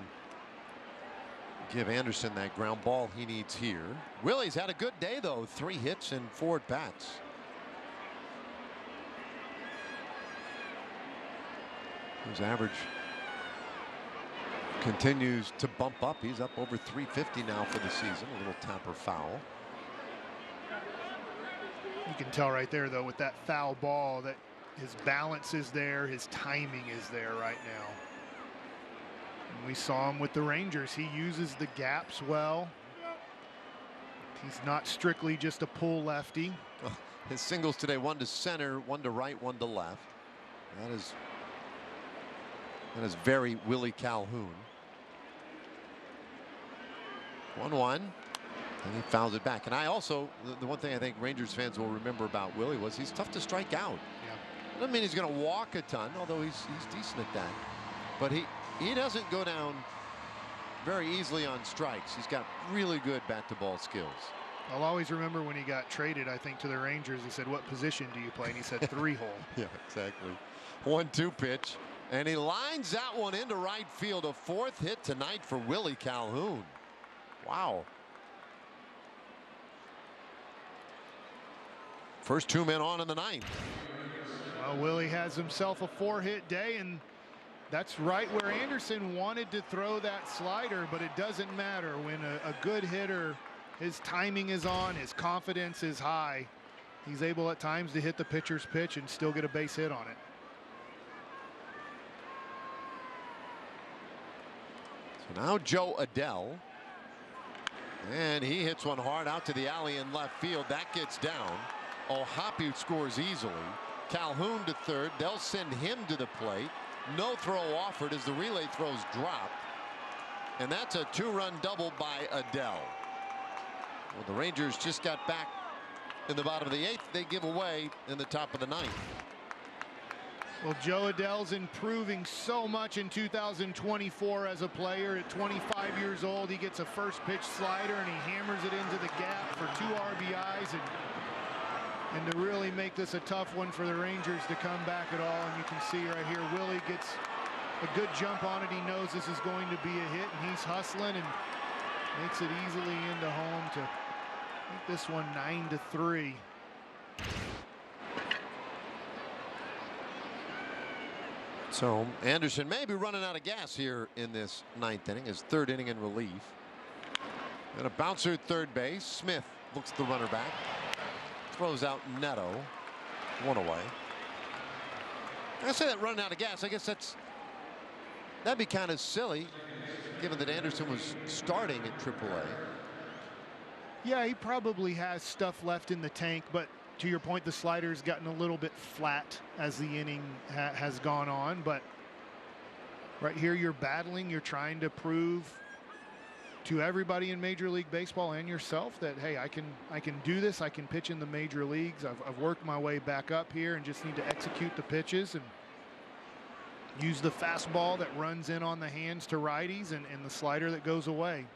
give Anderson that ground ball he needs here. Willie's had a good day, though. 3 hits and 4 at bats. His average continues to bump up. He's up over 350 now for the season. A little tapper foul. You can tell right there, though, with that foul ball, that his balance is there, his timing is there right now. And we saw him with the Rangers. He uses the gaps well. He's not strictly just a pull lefty. His singles today, 1 to center, 1 to right, 1 to left. That is very Willie Calhoun. 1-1. And he fouls it back. And I also, the one thing I think Rangers fans will remember about Willie was he's tough to strike out. Yeah. I don't mean he's going to walk a ton, although he's decent at that. But he doesn't go down very easily on strikes. He's got really good bat-to-ball skills. I'll always remember when he got traded, I think, to the Rangers. He said, "What position do you play?" And he said, 3-hole. Yeah, exactly. 1-2 pitch. And he lines that one into right field. A 4th hit tonight for Willie Calhoun. Wow. First 2 men on in the 9th. Well, Willie has himself a 4-hit day, and that's right where Anderson wanted to throw that slider, but it doesn't matter. When a good hitter, his timing is on, his confidence is high, he's able at times to hit the pitcher's pitch and still get a base hit on it. So now Joe Adell, and he hits one hard out to the alley in left field. That gets down. O'Hoppe scores easily. Calhoun to third. They'll send him to the plate. No throw offered as the relay throws dropped. And that's a 2-run double by Adell. Well, the Rangers just got back in the bottom of the 8th. They give away in the top of the 9th. Well, Joe Adell's improving so much in 2024 as a player. At 25 years old, he gets a first pitch slider and he hammers it into the gap for 2 RBIs. And to really make this a tough one for the Rangers to come back at all. And you can see right here, Willie gets a good jump on it. He knows this is going to be a hit, and he's hustling and makes it easily into home to make this one 9-3. So Anderson may be running out of gas here in this 9th inning, his 3rd inning in relief. And a bouncer at third base. Smith looks at the runner back. Throws out Neto. One away. I say that running out of gas. I guess that'd be kind of silly, given that Anderson was starting at AAA. Yeah, he probably has stuff left in the tank, but to your point, the slider's gotten a little bit flat as the inning has gone on. But right here, you're battling. You're trying to prove to everybody in Major League Baseball and yourself that, hey, I can do this. I can pitch in the major leagues. I've worked my way back up here and just need to execute the pitches and use the fastball that runs in on the hands to righties and the slider that goes away.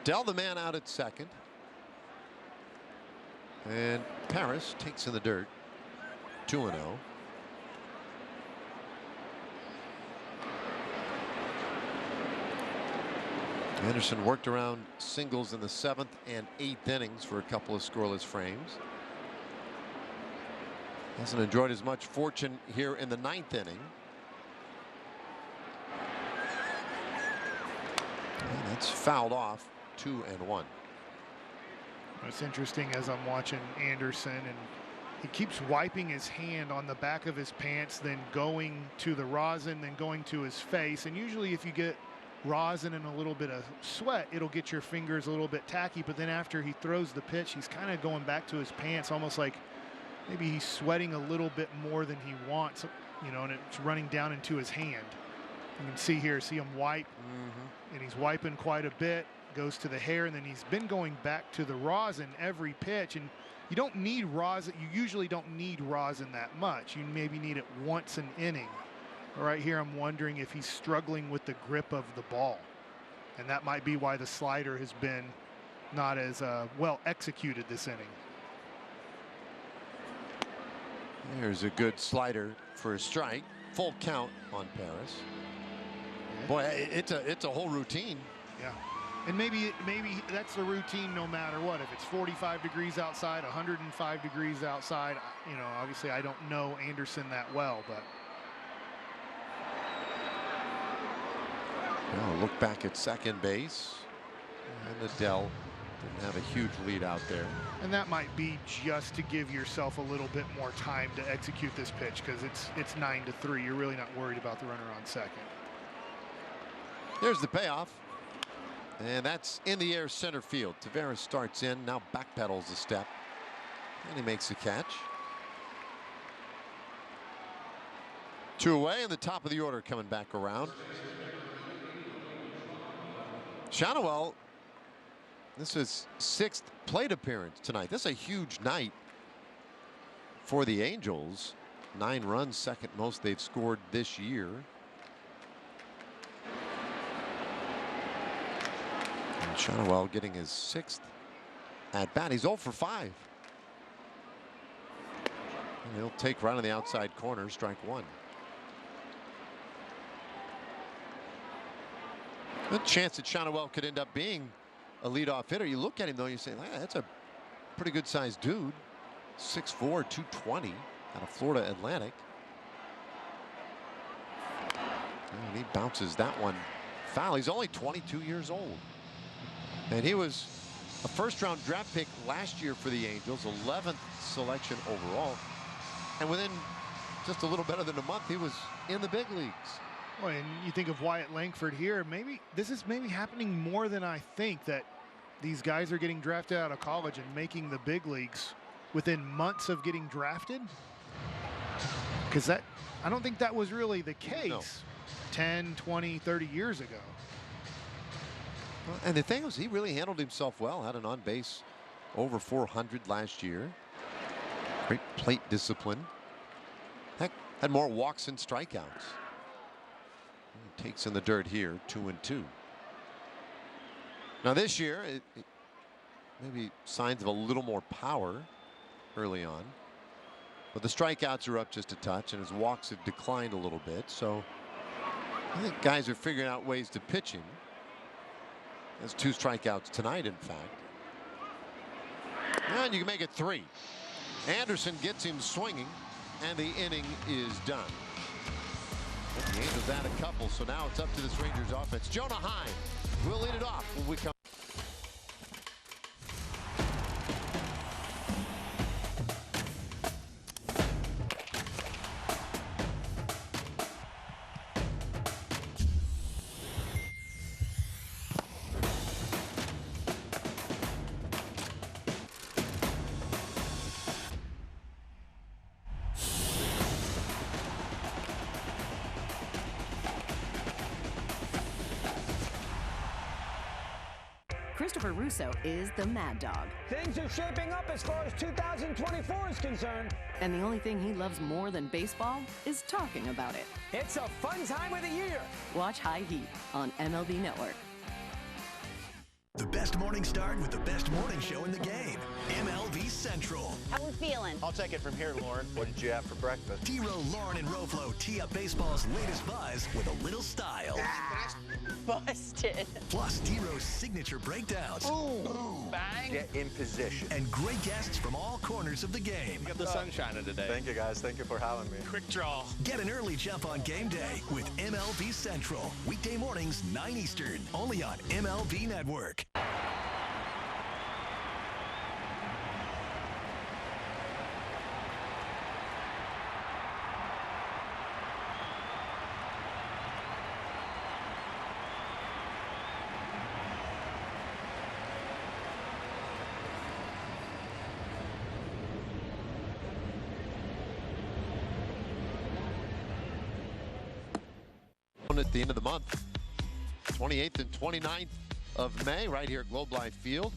Dell the man out at second. And Paris takes in the dirt. 2-0. Anderson worked around singles in the 7th and 8th innings for a couple of scoreless frames. Hasn't enjoyed as much fortune here in the 9th inning. And that's fouled off. 2-1. It's interesting as I'm watching Anderson, and he keeps wiping his hand on the back of his pants, then going to the rosin, then going to his face. And usually if you get rosin and a little bit of sweat, it'll get your fingers a little bit tacky. But then after he throws the pitch, he's kind of going back to his pants, almost like maybe he's sweating a little bit more than he wants, you know, and it's running down into his hand. You can see him wipe, and he's wiping quite a bit. Goes to the hair, and then he's been going back to the rosin every pitch. And you don't need rosin. You usually don't need rosin that much. You maybe need it once an inning. Right here, I'm wondering if he's struggling with the grip of the ball, and that might be why the slider has been not as well executed this inning. There's a good slider for a strike. Full count on Paris. Boy, it's a whole routine. Yeah. And maybe that's the routine no matter what. If it's 45 degrees outside, 105 degrees outside, you know, obviously I don't know Anderson that well, but. Well, look back at second base. And Adele didn't have a huge lead out there. And that might be just to give yourself a little bit more time to execute this pitch, because it's 9-3. You're really not worried about the runner on second. There's the payoff. And that's in the air center field. Taveras starts in, now backpedals a step, and he makes the catch. 2 away, and the top of the order coming back around. Shannawell, this is 6th plate appearance tonight. This is a huge night for the Angels. 9 runs, second most they've scored this year. Shannawell getting his 6th at bat. He's 0 for 5. And he'll take right on the outside corner, strike 1. Good chance that Shannawell could end up being a leadoff hitter. You look at him though, you say, that's a pretty good sized dude. 6'4", 220 out of Florida Atlantic. And he bounces that one foul. He's only 22 years old. And he was a first-round draft pick last year for the Angels, 11th selection overall. And within just a little better than a month, he was in the big leagues. Well, and you think of Wyatt Langford here, maybe this is happening more than I think, that these guys are getting drafted out of college and making the big leagues within months of getting drafted. Because I don't think that was really the case 10, 20, 30 years ago. And the thing was, he really handled himself well. Had an on-base over 400 last year. Great plate discipline. Heck, had more walks and strikeouts. He takes in the dirt here, 2-2. Now this year, maybe signs of a little more power early on. But the strikeouts are up just a touch, and his walks have declined a little bit. So I think guys are figuring out ways to pitch him. Has 2 strikeouts tonight, in fact. And you can make it 3. Anderson gets him swinging, and the inning is done. The Angels add a couple, so now it's up to this Rangers offense. Jonah Heim will lead it off when we come. Christopher Russo is the Mad Dog. Things are shaping up as far as 2024 is concerned. And the only thing he loves more than baseball is talking about it. It's a fun time of the year. Watch High Heat on MLB Network. The best morning start with the best morning show in the game. MLB Central. How we feeling? I'll take it from here, Lauren. What did you have for breakfast? D-Row, Lauren, and Roflo tee up baseball's latest buzz with a little style. Busted. Plus, D-Row's signature breakdowns. Ooh. Bang. Get in position. And great guests from all corners of the game. Got the sun shining today. Thank you, guys. Thank you for having me. Quick draw. Get an early jump on game day with MLB Central. Weekday mornings, 9 Eastern. Only on MLB Network. At the end of the month, 28th and 29th of May, right here at Globe Life Field,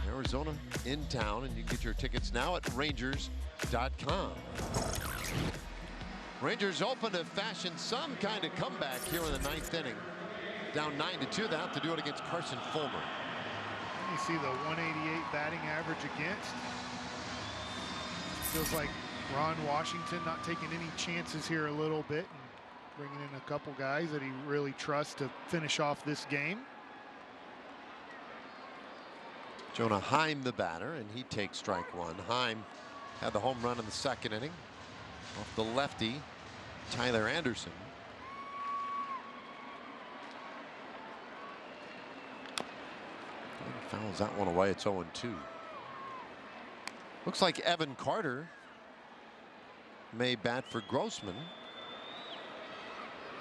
Arizona in town, and you can get your tickets now at Rangers.com. Rangers open to fashion some kind of comeback here in the 9th inning. Down 9-2, they have to do it against Carson Fulmer. You see the 188 batting average against. Feels like Ron Washington not taking any chances here a little bit. Bringing in a couple guys that he really trusts to finish off this game. Jonah Heim, the batter, and he takes strike one. Heim had the home run in the 2nd inning off the lefty, Tyler Anderson. And fouls that one away. It's 0-2. Looks like Evan Carter may bat for Grossman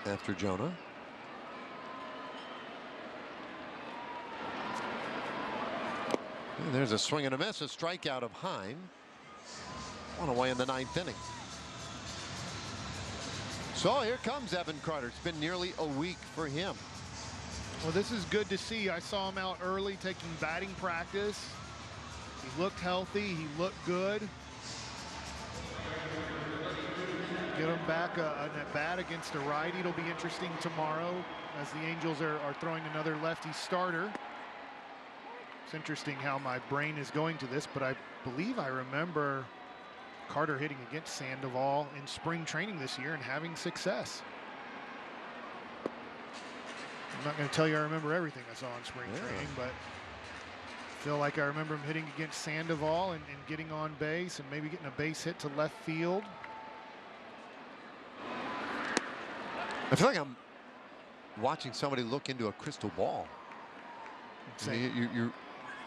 after Jonah. And there's a swing and a miss, a strikeout of Heim. One away in the 9th inning. So here comes Evan Carter. It's been nearly a week for him. Well, this is good to see. I saw him out early taking batting practice. He looked healthy. He looked good. Get him back an at bat against a righty. It'll be interesting tomorrow as the Angels are throwing another lefty starter. It's interesting how my brain is going to this, but I believe I remember Carter hitting against Sandoval in spring training this year and having success. I'm not going to tell you I remember everything I saw in spring training, but I feel like I remember him hitting against Sandoval and getting on base and maybe getting a base hit to left field. I feel like I'm watching somebody look into a crystal ball. You're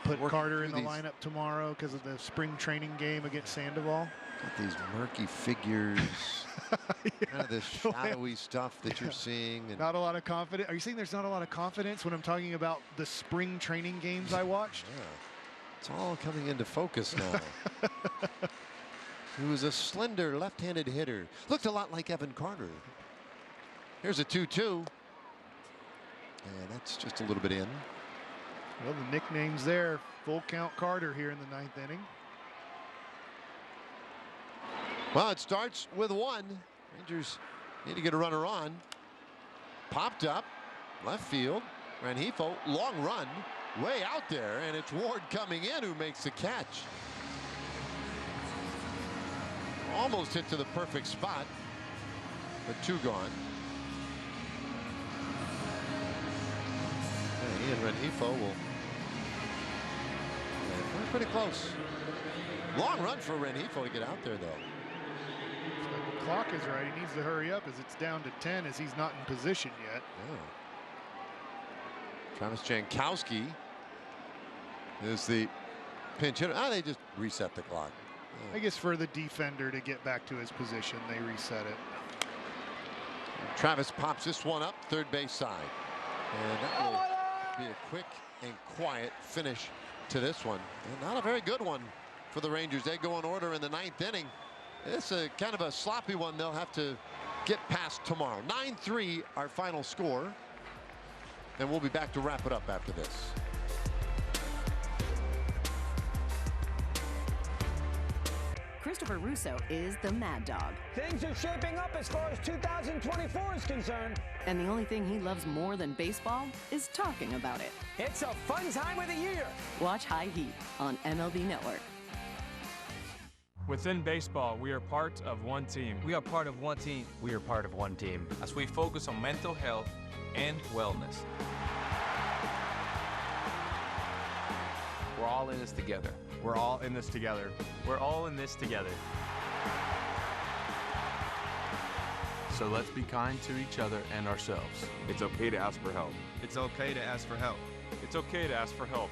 put Carter in the lineup tomorrow because of the spring training game against Sandoval. Got these murky figures, kind of this shadowy stuff that you're seeing. And not a lot of confidence. Are you saying there's not a lot of confidence when I'm talking about the spring training games I watched? Yeah. It's all coming into focus now. He was a slender left-handed hitter. Looked a lot like Evan Carter. Here's a 2-2. And that's just a little bit in. Well, the nickname's there. Full count Carter here in the 9th inning. Well, it starts with one. Rangers need to get a runner on. Popped up, left field. Rengifo, long run, way out there, and it's Ward coming in who makes the catch. Almost hit to the perfect spot, but 2 gone. And he and Rengifo will. We're pretty close. Long run for Rengifo to get out there, though. If the clock is right, he needs to hurry up as it's down to 10 as he's not in position yet. Yeah. Travis Jankowski is the pinch hitter. They just reset the clock. I guess for the defender to get back to his position, they reset it. Travis pops this one up third base side. And that will be a quick and quiet finish to this one. And not a very good one for the Rangers. They go in order in the 9th inning. It's a kind of a sloppy one they'll have to get past tomorrow. 9-3 our final score. And we'll be back to wrap it up after this. Christopher Russo is the Mad Dog. Things are shaping up as far as 2024 is concerned. And the only thing he loves more than baseball is talking about it. It's a fun time of the year. Watch High Heat on MLB Network. Within baseball, we are part of one team. We are part of one team. We are part of one team. As we focus on mental health and wellness. We're all in this together. We're all in this together. We're all in this together. So let's be kind to each other and ourselves. It's okay to ask for help. It's okay to ask for help. It's okay to ask for help.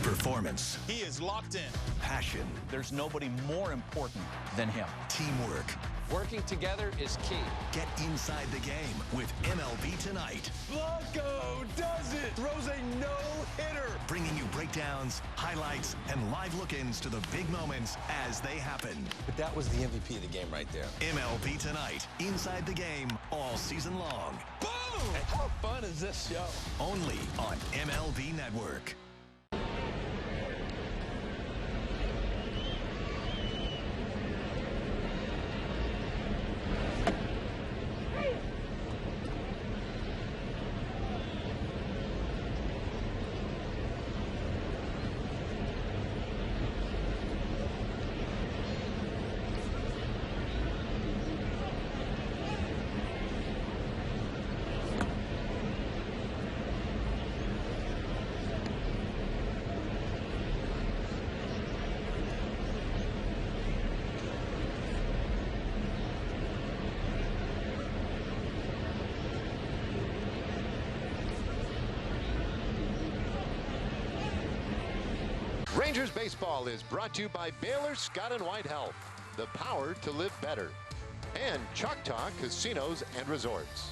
Performance. He is locked in. Passion. There's nobody more important than him. Teamwork. Working together is key. Get inside the game with MLB Tonight. Blanco does it! Throws a no-hitter! Bringing you breakdowns, highlights, and live look-ins to the big moments as they happen. But that was the MVP of the game right there. MLB Tonight. Inside the game all season long. Boom! How fun is this show? Only on MLB Network. Rangers baseball is brought to you by Baylor Scott & White Health, the power to live better, and Choctaw Casinos and Resorts.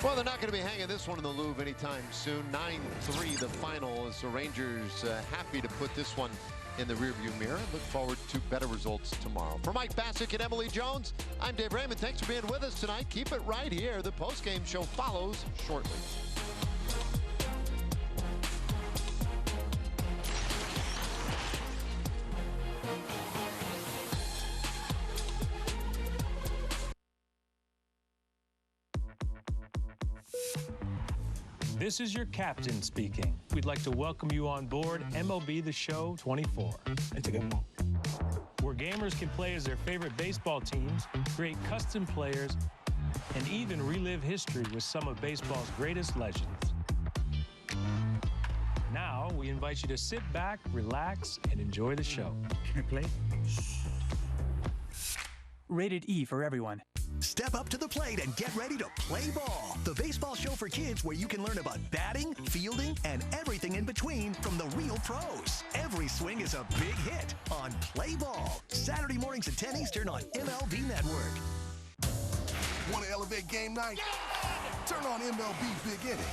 Well, they're not going to be hanging this one in the Louvre anytime soon. 9-3 the final, as the Rangers happy to put this one in the rearview mirror. Look forward to better results tomorrow. For Mike Bassick and Emily Jones, I'm Dave Raymond. Thanks for being with us tonight. Keep it right here. The postgame show follows shortly. This is your captain speaking. We'd like to welcome you on board MLB The Show 24. Where gamers can play as their favorite baseball teams, create custom players, and even relive history with some of baseball's greatest legends. Now, we invite you to sit back, relax, and enjoy the show. Can I play? Rated E for everyone. Step up to the plate and get ready to play ball. The baseball show for kids where you can learn about batting, fielding, and everything in between from the real pros. Every swing is a big hit on Play Ball. Saturday mornings at 10 Eastern on MLB Network. Want to elevate game night? Turn on MLB Big Inning,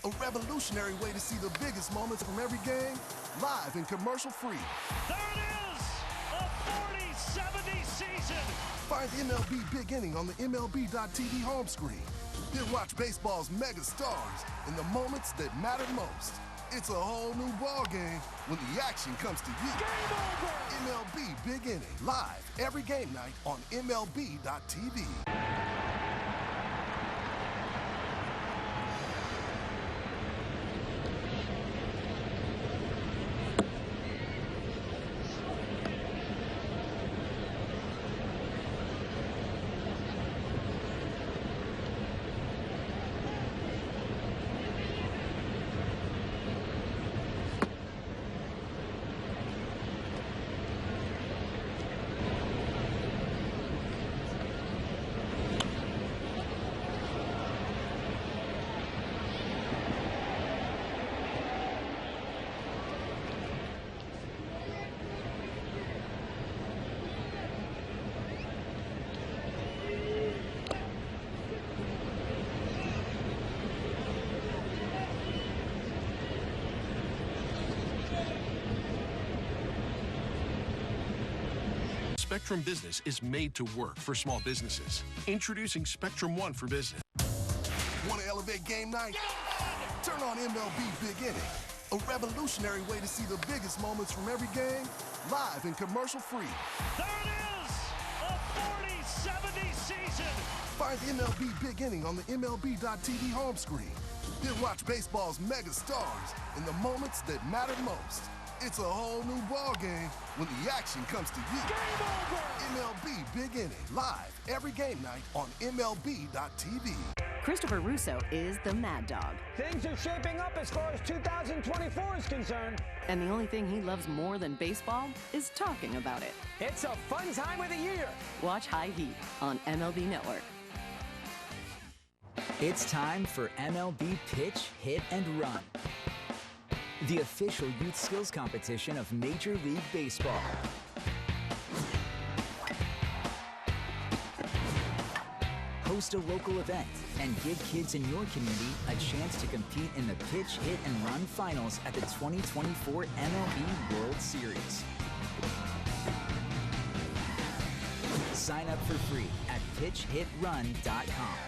a revolutionary way to see the biggest moments from every game, live and commercial free. There it is! A 40-70 season! Find MLB Big Inning on the MLB.tv home screen. Then watch baseball's mega stars in the moments that matter most. It's a whole new ball game when the action comes to you. Game over! MLB Big Inning, live every game night on MLB.tv. Spectrum Business is made to work for small businesses. Introducing Spectrum One for Business. Want to elevate game night? Turn on MLB Big Inning, a revolutionary way to see the biggest moments from every game live and commercial-free. There it is! A 40-70 season! Find MLB Big Inning on the MLB.tv home screen. Then watch baseball's mega stars in the moments that matter most. It's a whole new ball game when the action comes to you. Game over! MLB Big Inning, live every game night on MLB.tv. Christopher Russo is the Mad Dog. Things are shaping up as far as 2024 is concerned. And the only thing he loves more than baseball is talking about it. It's a fun time of the year. Watch High Heat on MLB Network. It's time for MLB Pitch, Hit, and Run, the official youth skills competition of Major League Baseball. Host a local event and give kids in your community a chance to compete in the Pitch, Hit, and Run finals at the 2024 MLB World Series. Sign up for free at pitchhitrun.com.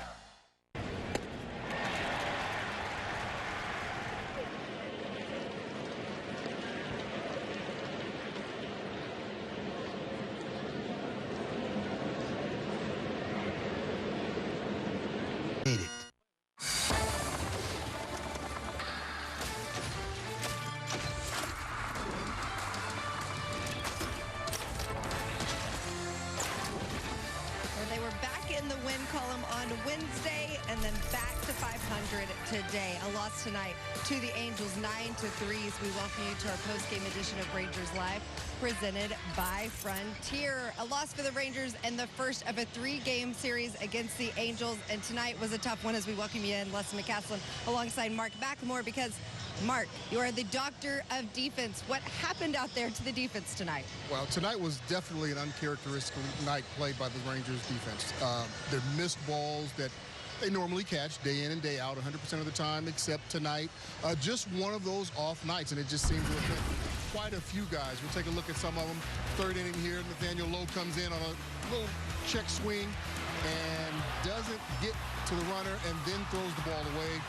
They were back in the win column on Wednesday and then back to 500 today. A loss tonight to the Angels 9-3. We welcome you to our post-game edition of Rangers Live, presented by Frontier. A loss for the Rangers in the first of a 3-game series against the Angels. And tonight was a tough one as we welcome you in, Leslie McCaslin, alongside Mark McLemore, because Mark, you are the doctor of defense. What happened out there to the defense tonight? Well, tonight was definitely an uncharacteristic night played by the Rangers defense. Their missed balls that they normally catch day in and day out 100% of the time, except tonight. Just one of those off nights, and it just seemed to have been quite a few guys. We'll take a look at some of them. Third inning here, Nathaniel Lowe comes in on a little check swing and doesn't get to the runner and then throws the ball away.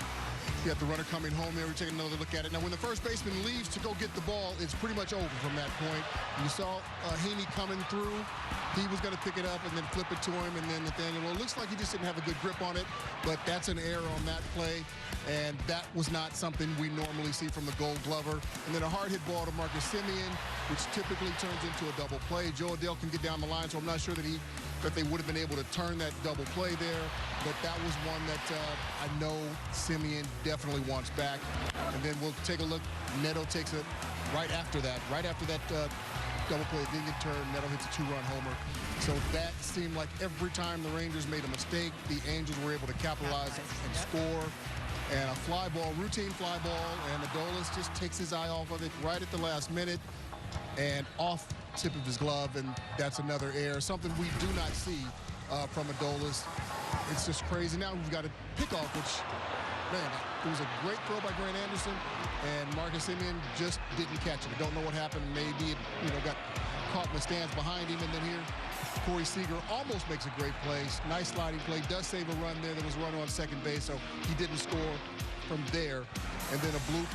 You got the runner coming home there. We're taking another look at it. Now, when the first baseman leaves to go get the ball, it's pretty much over from that point. You saw Heaney coming through. He was going to pick it up and then flip it to him, and then Nathaniel, it looks like he just didn't have a good grip on it, but that's an error on that play, and that was not something we normally see from the Gold Glover. And then a hard hit ball to Marcus Semien, which typically turns into a double play. Joe Adele can get down the line, so I'm not sure that they would have been able to turn that double play there, but that was one that I know Semien definitely wants back. And then we'll take a look. Neto takes it right after that double play. Didn't get turned. Neto hits a 2-run homer. So that seemed like every time the Rangers made a mistake, the Angels were able to capitalize and score. And a fly ball, routine fly ball, and Adolis just takes his eye off of it right at the last minute and off tip of his glove, and that's another error, something we do not see from Adolis. It's just crazy. Now we've got a pickoff, which, man, it was a great throw by Grant Anderson, and Marcus Semien just didn't catch it. I don't know what happened. Maybe it, got caught in the stands behind him, and then here Corey Seager almost makes a great play. Nice sliding play. Does save a run there. There was a runner on second base, so he didn't score from there. And then a bloop.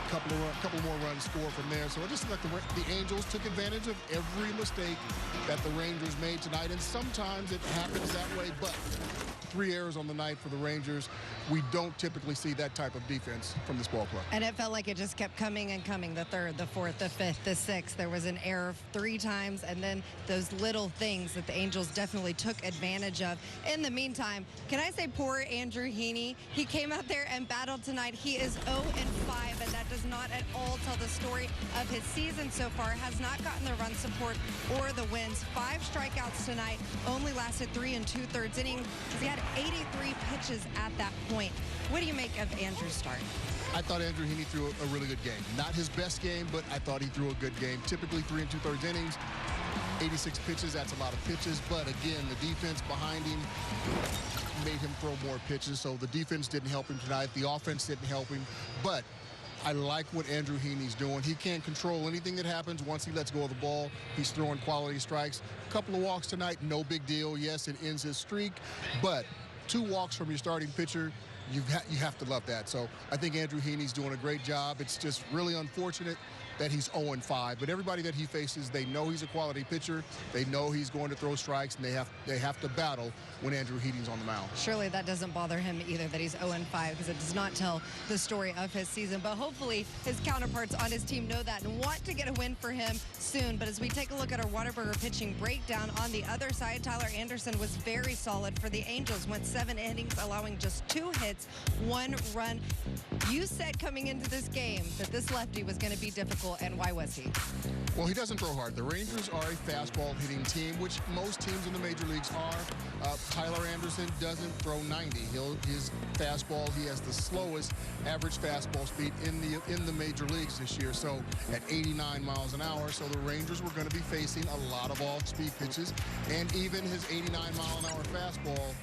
Couple more runs scored from there. So I just think the Angels took advantage of every mistake that the Rangers made tonight, and sometimes it happens that way, but 3 errors on the night for the Rangers. We don't typically see that type of defense from this ball club. And it felt like it just kept coming and coming. The third, the fourth, the fifth, the sixth. There was an error 3 times, and then those little things that the Angels definitely took advantage of. In the meantime, can I say poor Andrew Heaney? He came out there and battled tonight. He is 0-5, and that does not at all tell the story of his season so far. Has not gotten the run support or the wins. 5 strikeouts tonight, only lasted 3 2/3 innings. He had 83 pitches at that point. What do you make of Andrew's start? I thought Andrew Heaney threw a really good game. Not his best game, but I thought he threw a good game. Typically 3 2/3 innings, 86 pitches, that's a lot of pitches. But again, the defense behind him made him throw more pitches. So the defense didn't help him tonight. The offense didn't help him. But I like what Andrew Heaney's doing. He can't control anything that happens once he lets go of the ball. He's throwing quality strikes. A couple of walks tonight, no big deal. Yes, it ends his streak, but 2 walks from your starting pitcher, you have to love that. So I think Andrew Heaney's doing a great job. It's just really unfortunate that he's 0-5, but everybody that he faces, they know he's a quality pitcher. They know he's going to throw strikes, and they have to battle when Andrew Heaney's on the mound. Surely that doesn't bother him either, that he's 0-5, because it does not tell the story of his season. But hopefully his counterparts on his team know that and want to get a win for him soon. But as we take a look at our Whataburger pitching breakdown, on the other side, Tyler Anderson was very solid for the Angels. Went 7 innings, allowing just 2 hits, 1 run. You said coming into this game that this lefty was going to be difficult, and why was he? Well, he doesn't throw hard. The Rangers are a fastball hitting team, which most teams in the major leagues are. Tyler Anderson doesn't throw 90. His fastball, he has the slowest average fastball speed in the major leagues this year, so at 89 miles an hour. So the Rangers were going to be facing a lot of off-speed pitches, and even his 89-mile-an-hour fastball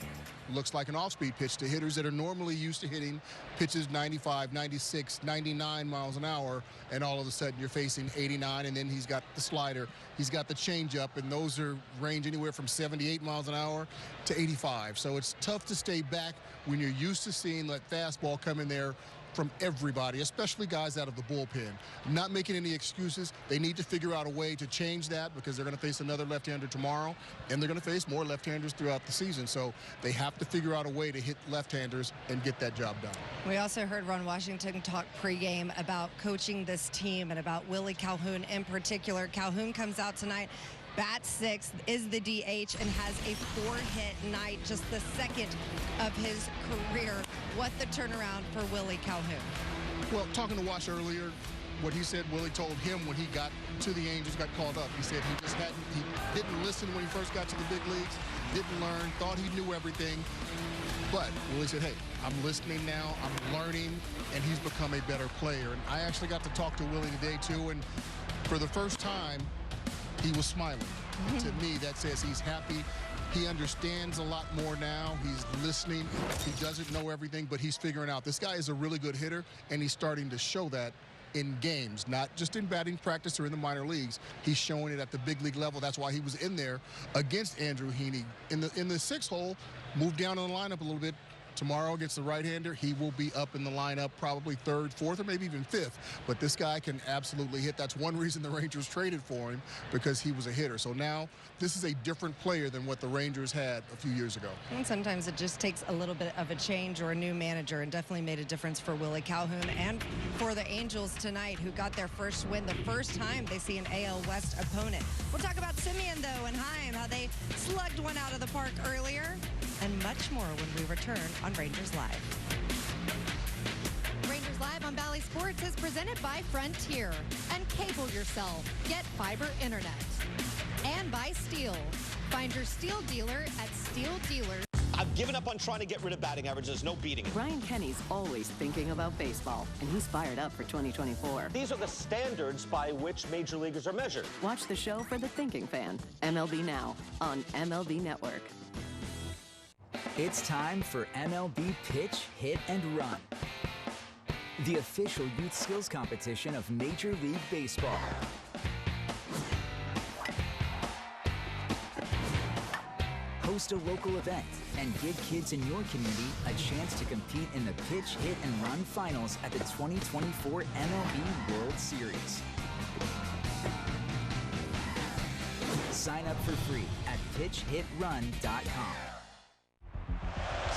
looks like an off-speed pitch to hitters that are normally used to hitting pitches 95, 96, 99 miles an hour, and all of a sudden you're facing 89, and then he's got the slider, he's got the changeup, and those are range anywhere from 78 miles an hour to 85. So it's tough to stay back when you're used to seeing that fastball come in there from everybody, especially guys out of the bullpen. Not making any excuses. They need to figure out a way to change that, because they're going to face another left-hander tomorrow, and they're going to face more left-handers throughout the season. So they have to figure out a way to hit left-handers and get that job done. We also heard Ron Washington talk pregame about coaching this team and about Willie Calhoun in particular. Calhoun comes out tonight, bats 6th, is the DH, and has a 4-hit night, just the 2nd of his career. What the turnaround for Willie Calhoun? Well, talking to Wash earlier, what he said Willie told him when he got to the Angels, got called up, he said he didn't listen when he first got to the big leagues, didn't learn, thought he knew everything. But Willie said, hey, I'm listening now, I'm learning, and he's become a better player. And I actually got to talk to Willie today, too, and for the first time, he was smiling. To me, that says he's happy. He understands a lot more now. He's listening. He doesn't know everything, but he's figuring out. This guy is a really good hitter, and he's starting to show that in games, not just in batting practice or in the minor leagues. He's showing it at the big league level. That's why he was in there against Andrew Heaney. In the 6th hole, moved down in the lineup a little bit. Tomorrow against the right-hander, he will be up in the lineup, probably 3rd, 4th, or maybe even 5th. But this guy can absolutely hit. That's one reason the Rangers traded for him, because he was a hitter. So now this is a different player than what the Rangers had a few years ago. And sometimes it just takes a little bit of a change or a new manager, and definitely made a difference for Willie Calhoun and for the Angels tonight, who got their first win, the first time they see an AL West opponent. We'll talk about Simeon, though, and Heim, how they slugged one out of the park earlier, and much more when we return on Rangers Live. Rangers Live on Valley Sports is presented by Frontier. And cable yourself. Get fiber internet. And by Steel. Find your Steel dealer at Steel Dealers. I've given up on trying to get rid of batting average. There's no beating it. Ryan Kenny's always thinking about baseball, and he's fired up for 2024. These are the standards by which major leaguers are measured. Watch the show for the thinking fan. MLB Now on MLB Network. It's time for MLB Pitch, Hit, and Run, the official youth skills competition of Major League Baseball. Host a local event and give kids in your community a chance to compete in the Pitch, Hit, and Run finals at the 2024 MLB World Series. Sign up for free at pitchhitrun.com.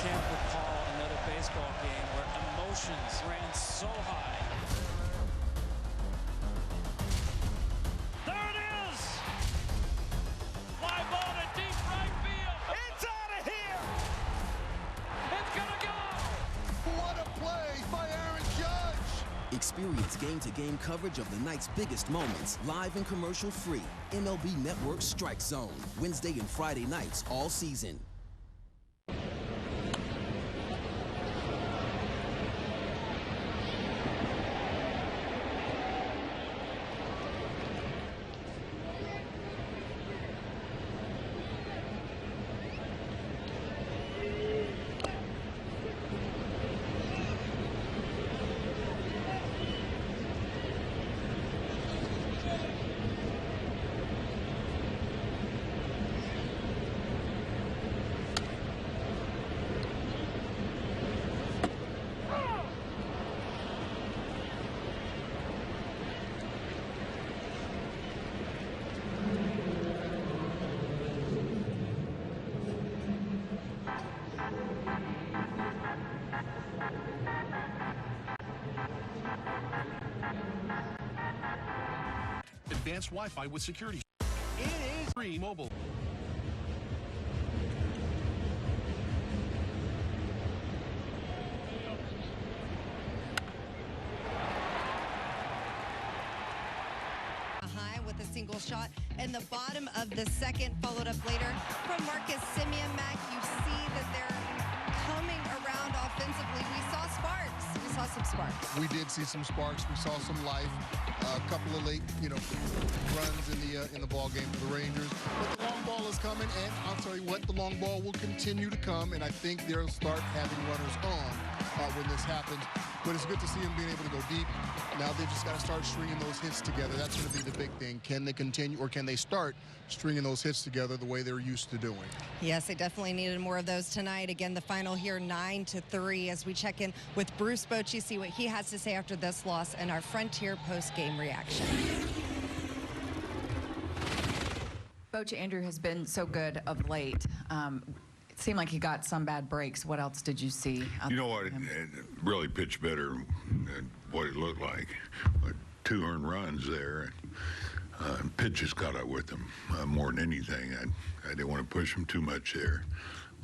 Can't recall another baseball game where emotions ran so high. There it is! Fly ball to deep right field. It's out of here! It's gonna go! What a play by Aaron Judge! Experience game-to-game coverage of the night's biggest moments, live and commercial-free. MLB Network Strike Zone, Wednesday and Friday nights all season. advanced Wi-Fi with security. It is free mobile. High with a single shot in the bottom of the second, followed up later from Marcus Simeon. Mac, you see that they're coming around offensively. We saw sparks. We saw some sparks. We did see some sparks. We saw some life. A couple of late, runs in the ball game for the Rangers. But the long ball is coming, and I'll tell you what, the long ball will continue to come, and I think they'll start having runners on when this happens. But it's good to see them being able to go deep. Now they've just got to start stringing those hits together. That's going to be the big thing. Can they continue, or can they start stringing those hits together the way they're used to doing? Yes, they definitely needed more of those tonight. Again, the final here 9-3 as we check in with Bruce Bochy, see what he has to say after this loss and our Frontier post-game reaction. Bochy, Andrew has been so good of late. It seemed like he got some bad breaks. What else did you see? You know what? It really pitched better than what it looked like. 2 earned runs there. Pitches caught up with him more than anything. I didn't want to push him too much there.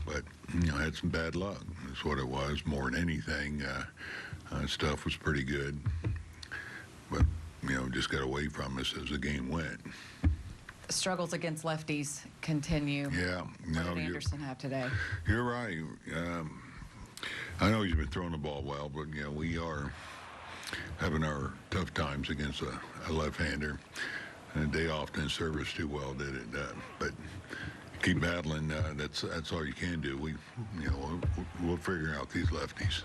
But, I had some bad luck. That's what it was. More than anything, stuff was pretty good. But, just got away from us as the game went. Struggles against lefties continue. Yeah. What did Anderson have today? You're right. I know he's been throwing the ball well, but, we are having our tough times against a left-hander. And they often service too well, did it. But keep battling. That's all you can do. We'll figure out these lefties.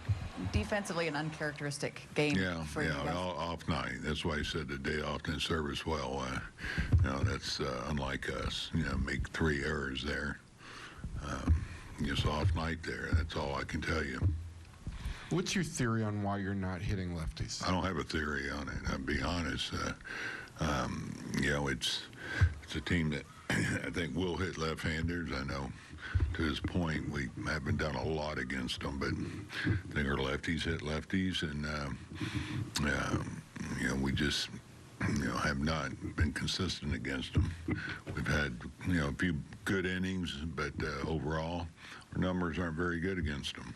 Defensively, an uncharacteristic game for you guys. Off night. That's why I said the day often service well. That's unlike us. Make 3 errors there. Just off night there. That's all I can tell you. What's your theory on why you're not hitting lefties? I don't have a theory on it. I'll be honest. It's a team that I think will hit left-handers. I know to this point we haven't done a lot against them, but I think our lefties hit lefties, and we just have not been consistent against them. We've had a few good innings, but overall our numbers aren't very good against them.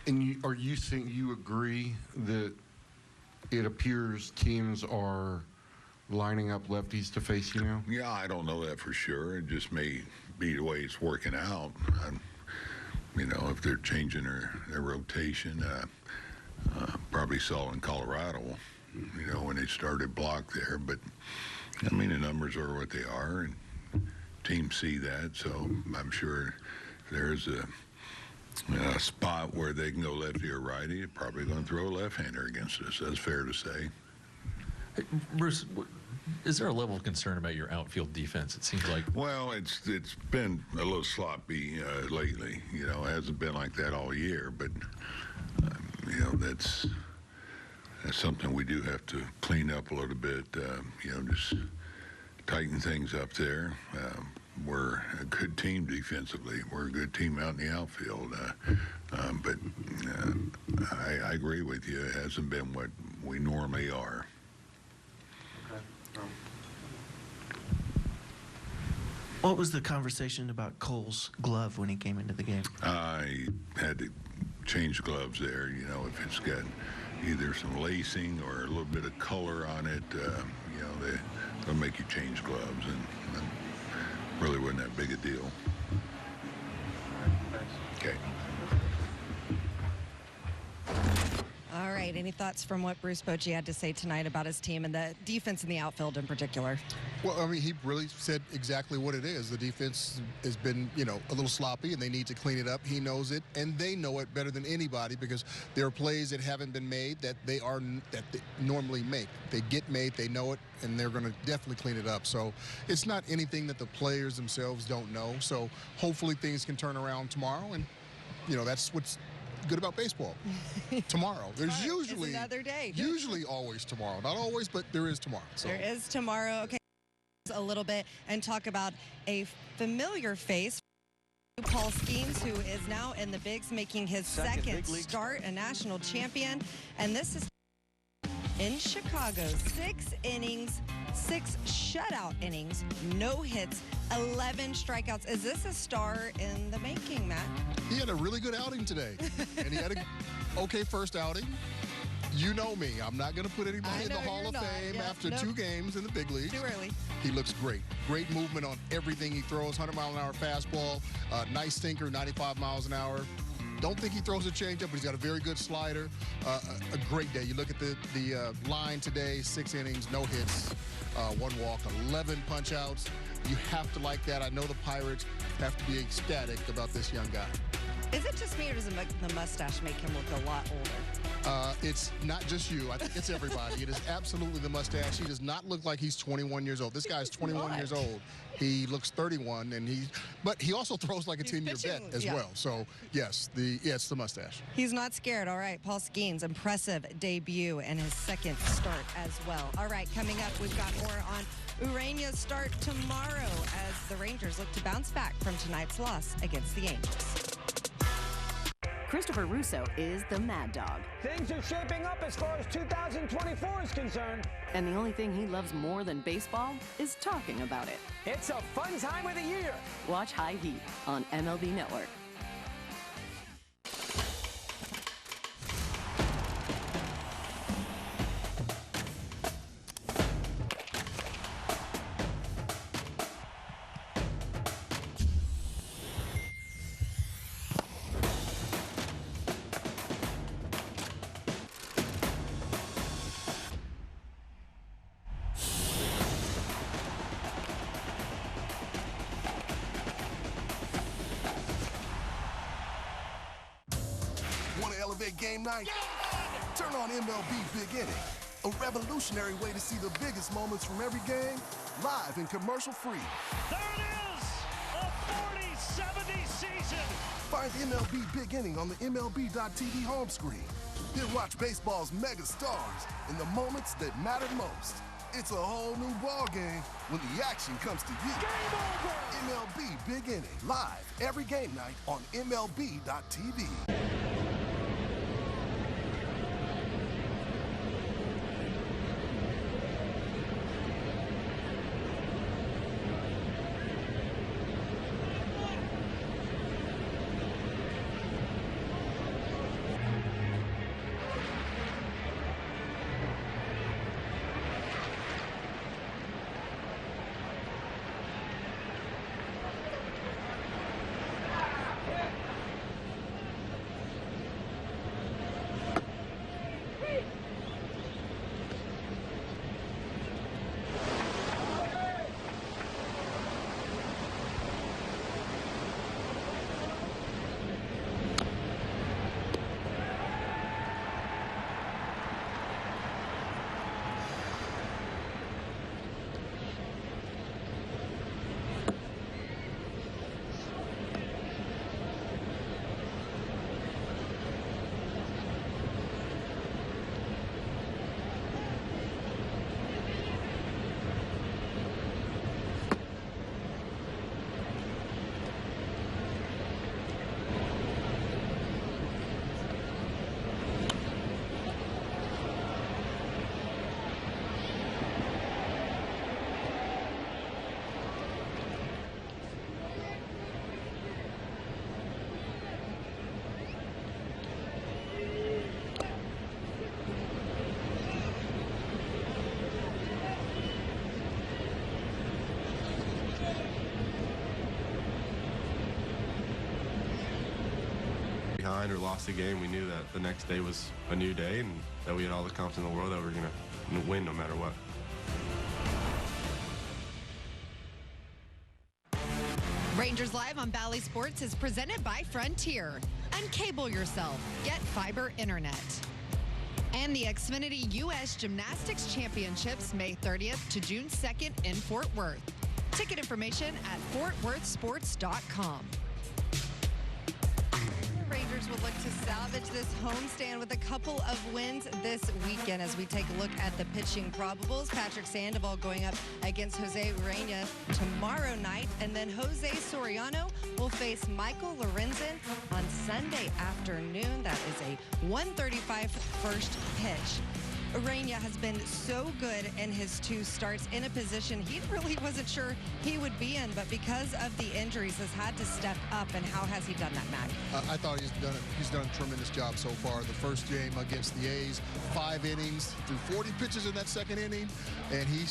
And you agree that it appears teams are lining up lefties to face you now? Yeah, I don't know that for sure. It just may be the way it's working out. If they're changing their rotation, probably saw in Colorado, when they started block there. But, the numbers are what they are, and teams see that. So I'm sure there's a spot where they can go lefty or righty. They're probably going to throw a left-hander against us. That's fair to say. Hey, Bruce, is there a level of concern about your outfield defense? It seems like. Well, it's been a little sloppy lately. It hasn't been like that all year, but that's something we do have to clean up a little bit. Just tighten things up there. We're a good team defensively. We're a good team out in the outfield. But I agree with you. It hasn't been what we normally are. What was the conversation about Cole's glove when he came into the game? I had to change gloves there. If it's got either some lacing or a little bit of color on it, they'll make you change gloves, and really wasn't that big a deal. Okay. All right. Any thoughts from what Bruce Bochy had to say tonight about his team and the defense in the outfield in particular? Well, he really said exactly what it is. The defense has been, a little sloppy, and they need to clean it up. He knows it, and they know it better than anybody, because there are plays that haven't been made that they normally make. They get made, they know it, and they're going to definitely clean it up. So it's not anything that the players themselves don't know. So hopefully things can turn around tomorrow, and that's what's good about baseball. Tomorrow. There's usually another day. Usually always tomorrow. Not always, but there is tomorrow. So. There is tomorrow. Okay. A little bit and talk about a familiar face, Paul Skeens, who is now in the bigs, making his second start, a national champion. And this is in Chicago. 6 innings, 6 shutout innings, no hits, 11 strikeouts. Is this a star in the making, Matt? He had a really good outing today, and he had a okay first outing. You know me. I'm not going to put anybody in the Hall of Fame after 2 games in the big leagues. Too early. He looks great. Great movement on everything he throws. 100-mile-an-hour fastball, nice sinker, 95 miles an hour. Don't think he throws a changeup, but he's got a very good slider. A great day. You look at the line today, 6 innings, no hits, 1 walk, 11 punch-outs. You have to like that. I know the Pirates have to be ecstatic about this young guy. Is it just me, or does the mustache make him look a lot older? It's not just you. I think it's everybody. It is absolutely the mustache. He does not look like he's 21 years old. This guy's 21 years old. He looks 31, but he also throws like a 10-year vet as well. So, yes, it's the mustache. He's not scared. All right, Paul Skeens, impressive debut and his second start as well. All right, coming up, we've got more on Ureña's start tomorrow as the Rangers look to bounce back from tonight's loss against the Angels. Christopher Russo is the Mad Dog. Things are shaping up as far as 2024 is concerned. And the only thing he loves more than baseball is talking about it. It's a fun time of the year. Watch High Heat on MLB Network. Game night? Turn on MLB Big Inning, a revolutionary way to see the biggest moments from every game live and commercial-free. There it is! A 40-70 season! Find MLB Big Inning on the MLB.tv home screen. Then watch baseball's mega stars in the moments that matter most. It's a whole new ball game when the action comes to you. Game over! MLB Big Inning, live every game night on MLB.tv. Behind or lost the game, we knew that the next day was a new day and that we had all the confidence in the world that we were going to win no matter what. Rangers Live on Bally Sports is presented by Frontier. Uncable yourself. Get fiber internet. And the Xfinity U.S. Gymnastics Championships, May 30th to June 2nd in Fort Worth. Ticket information at fortworthsports.com. Rangers will look to salvage this homestand with a couple of wins this weekend as we take a look at the pitching probables. Patrick Sandoval going up against Jose Ureña tomorrow night, and then Jose Soriano will face Michael Lorenzen on Sunday afternoon. That is a 1:35 first pitch. Urania has been so good in his 2 starts in a position he really wasn't sure he would be in, but because of the injuries has had to step up. And how has he done that, Mac? I thought he's done a tremendous job so far. The first game against the A's, 5 innings, threw 40 pitches in that second inning, and he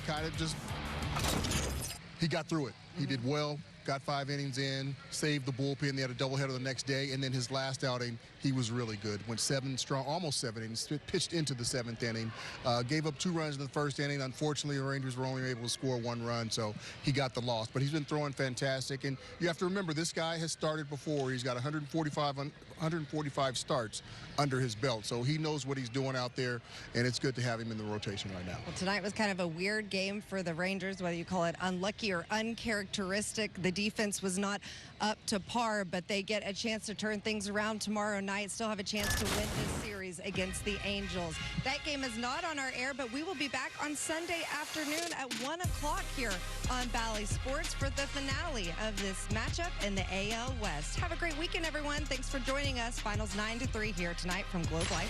kind of just he got through it. He did well. Got 5 innings in, saved the bullpen. They had a doubleheader the next day, and then his last outing, he was really good. Went 7 strong, almost 7 innings, pitched into the 7th inning, gave up 2 runs in the first inning. Unfortunately, the Rangers were only able to score 1 run, so he got the loss. But he's been throwing fantastic, and you have to remember, this guy has started before. He's got 145 starts under his belt, so he knows what he's doing out there, and it's good to have him in the rotation right now. Well, tonight was kind of a weird game for the Rangers, whether you call it unlucky or uncharacteristic. The defense was not up to par, but they get a chance to turn things around tomorrow night, still have a chance to win this series against the Angels. That game is not on our air, but we will be back on Sunday afternoon at 1 o'clock here on Bally Sports for the finale of this matchup in the AL West. Have a great weekend, everyone. Thanks for joining us. Finals 9-3 here tonight from Globe Life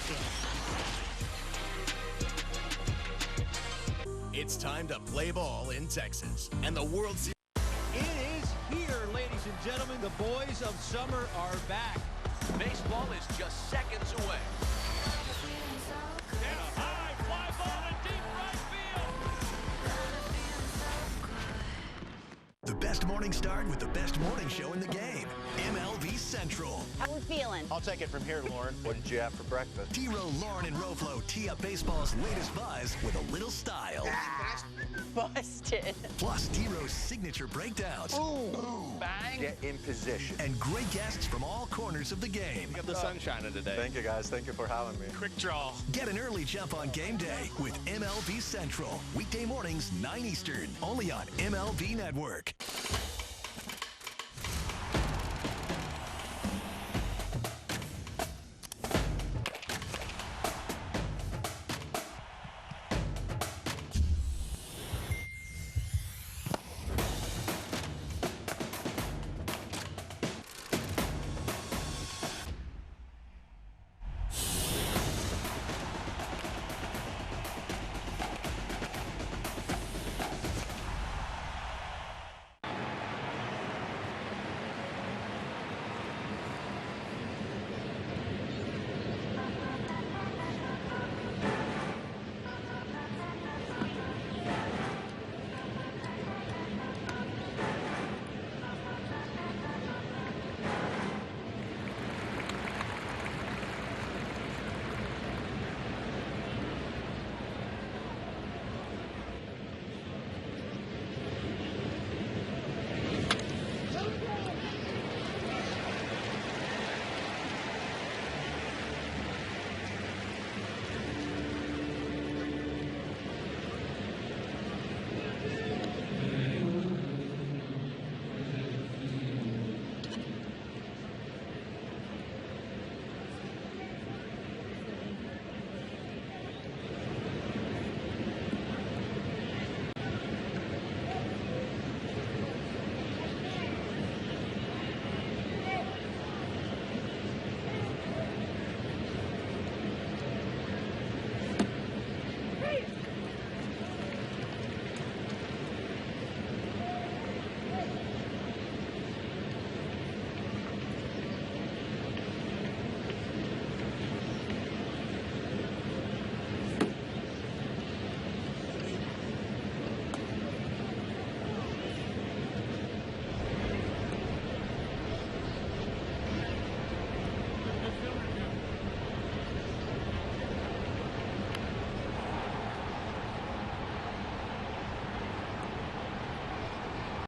Field. It's time to play ball in Texas, and the World Series. It is here, ladies and gentlemen. The boys of summer are back. Baseball is just seconds away. And a high fly ball to deep right The best morning start with the best morning show in the game. MLB Central. How we feeling? I'll take it from here, Lauren. What did you have for breakfast? T-Row, Lauren, and Roflo tee up baseball's latest buzz with a little style. Busted. Plus, T-Row's signature breakdowns. Ooh. Bang. Get in position. And great guests from all corners of the game. Got the sun shining today. Thank you, guys. Thank you for having me. Quick draw. Get an early jump on game day with MLB Central. Weekday mornings, 9 Eastern. Only on MLB Network.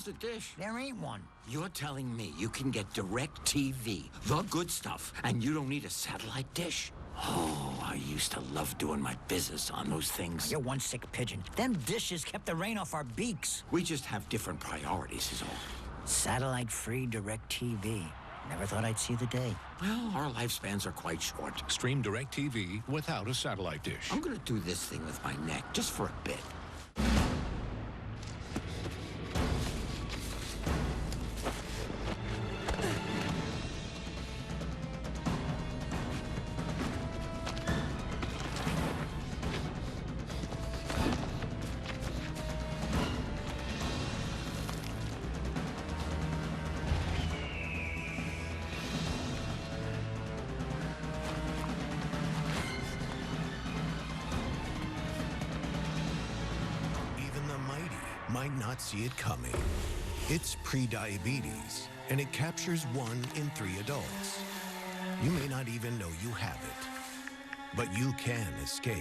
A dish. There ain't one. You're telling me you can get direct TV, the good stuff, and you don't need a satellite dish? Oh, I used to love doing my business on those things. You're one sick pigeon. Them dishes kept the rain off our beaks. We just have different priorities is all. Satellite-free direct TV. Never thought I'd see the day. Well, our lifespans are quite short. Stream direct TV without a satellite dish. I'm gonna do this thing with my neck just for a bit. might not see it coming. It's prediabetes, and it captures 1 in 3 adults. You may not even know you have it, but you can escape.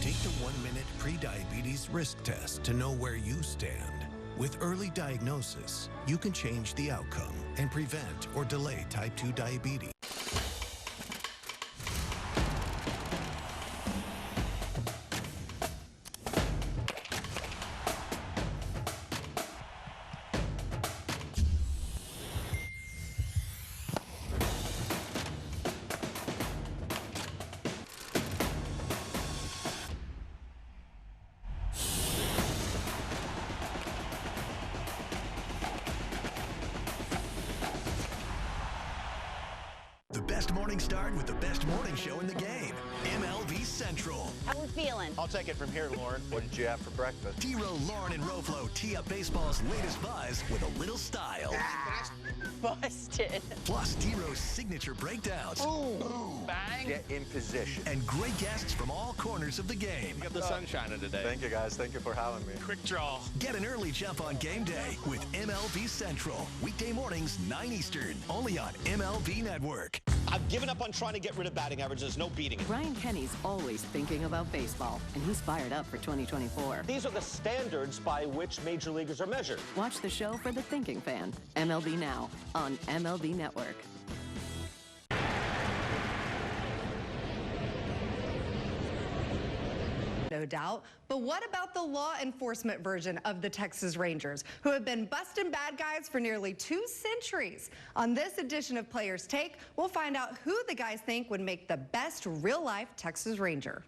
Take the 1-minute prediabetes risk test to know where you stand. With early diagnosis, you can change the outcome and prevent or delay type 2 diabetes. The best morning start with the best morning show in the game. MLB Central. How we feeling? I'll take it from here, Lauren. What did you have for breakfast? T-Row, Lauren, and Roflo tee up baseball's latest buzz with a little style. Busted. Plus T-Row's signature breakdowns. Ooh. Bang. Get in position. And great guests from all corners of the game. You got the sun shining today. Thank you, guys. Thank you for having me. Quick draw. Get an early jump on game day with MLB Central. Weekday mornings, 9 Eastern. Only on MLB Network. I've given up on trying to get rid of batting average. There's no beating it. Ryan Heaney's always thinking about baseball, and he's fired up for 2024. These are the standards by which major leaguers are measured. Watch the show for the thinking fan. MLB Now on MLB Network. No doubt. But what about the law enforcement version of the Texas Rangers, who have been busting bad guys for nearly 2 centuries? On this edition of Players Take, we'll find out who the guys think would make the best real-life Texas Ranger.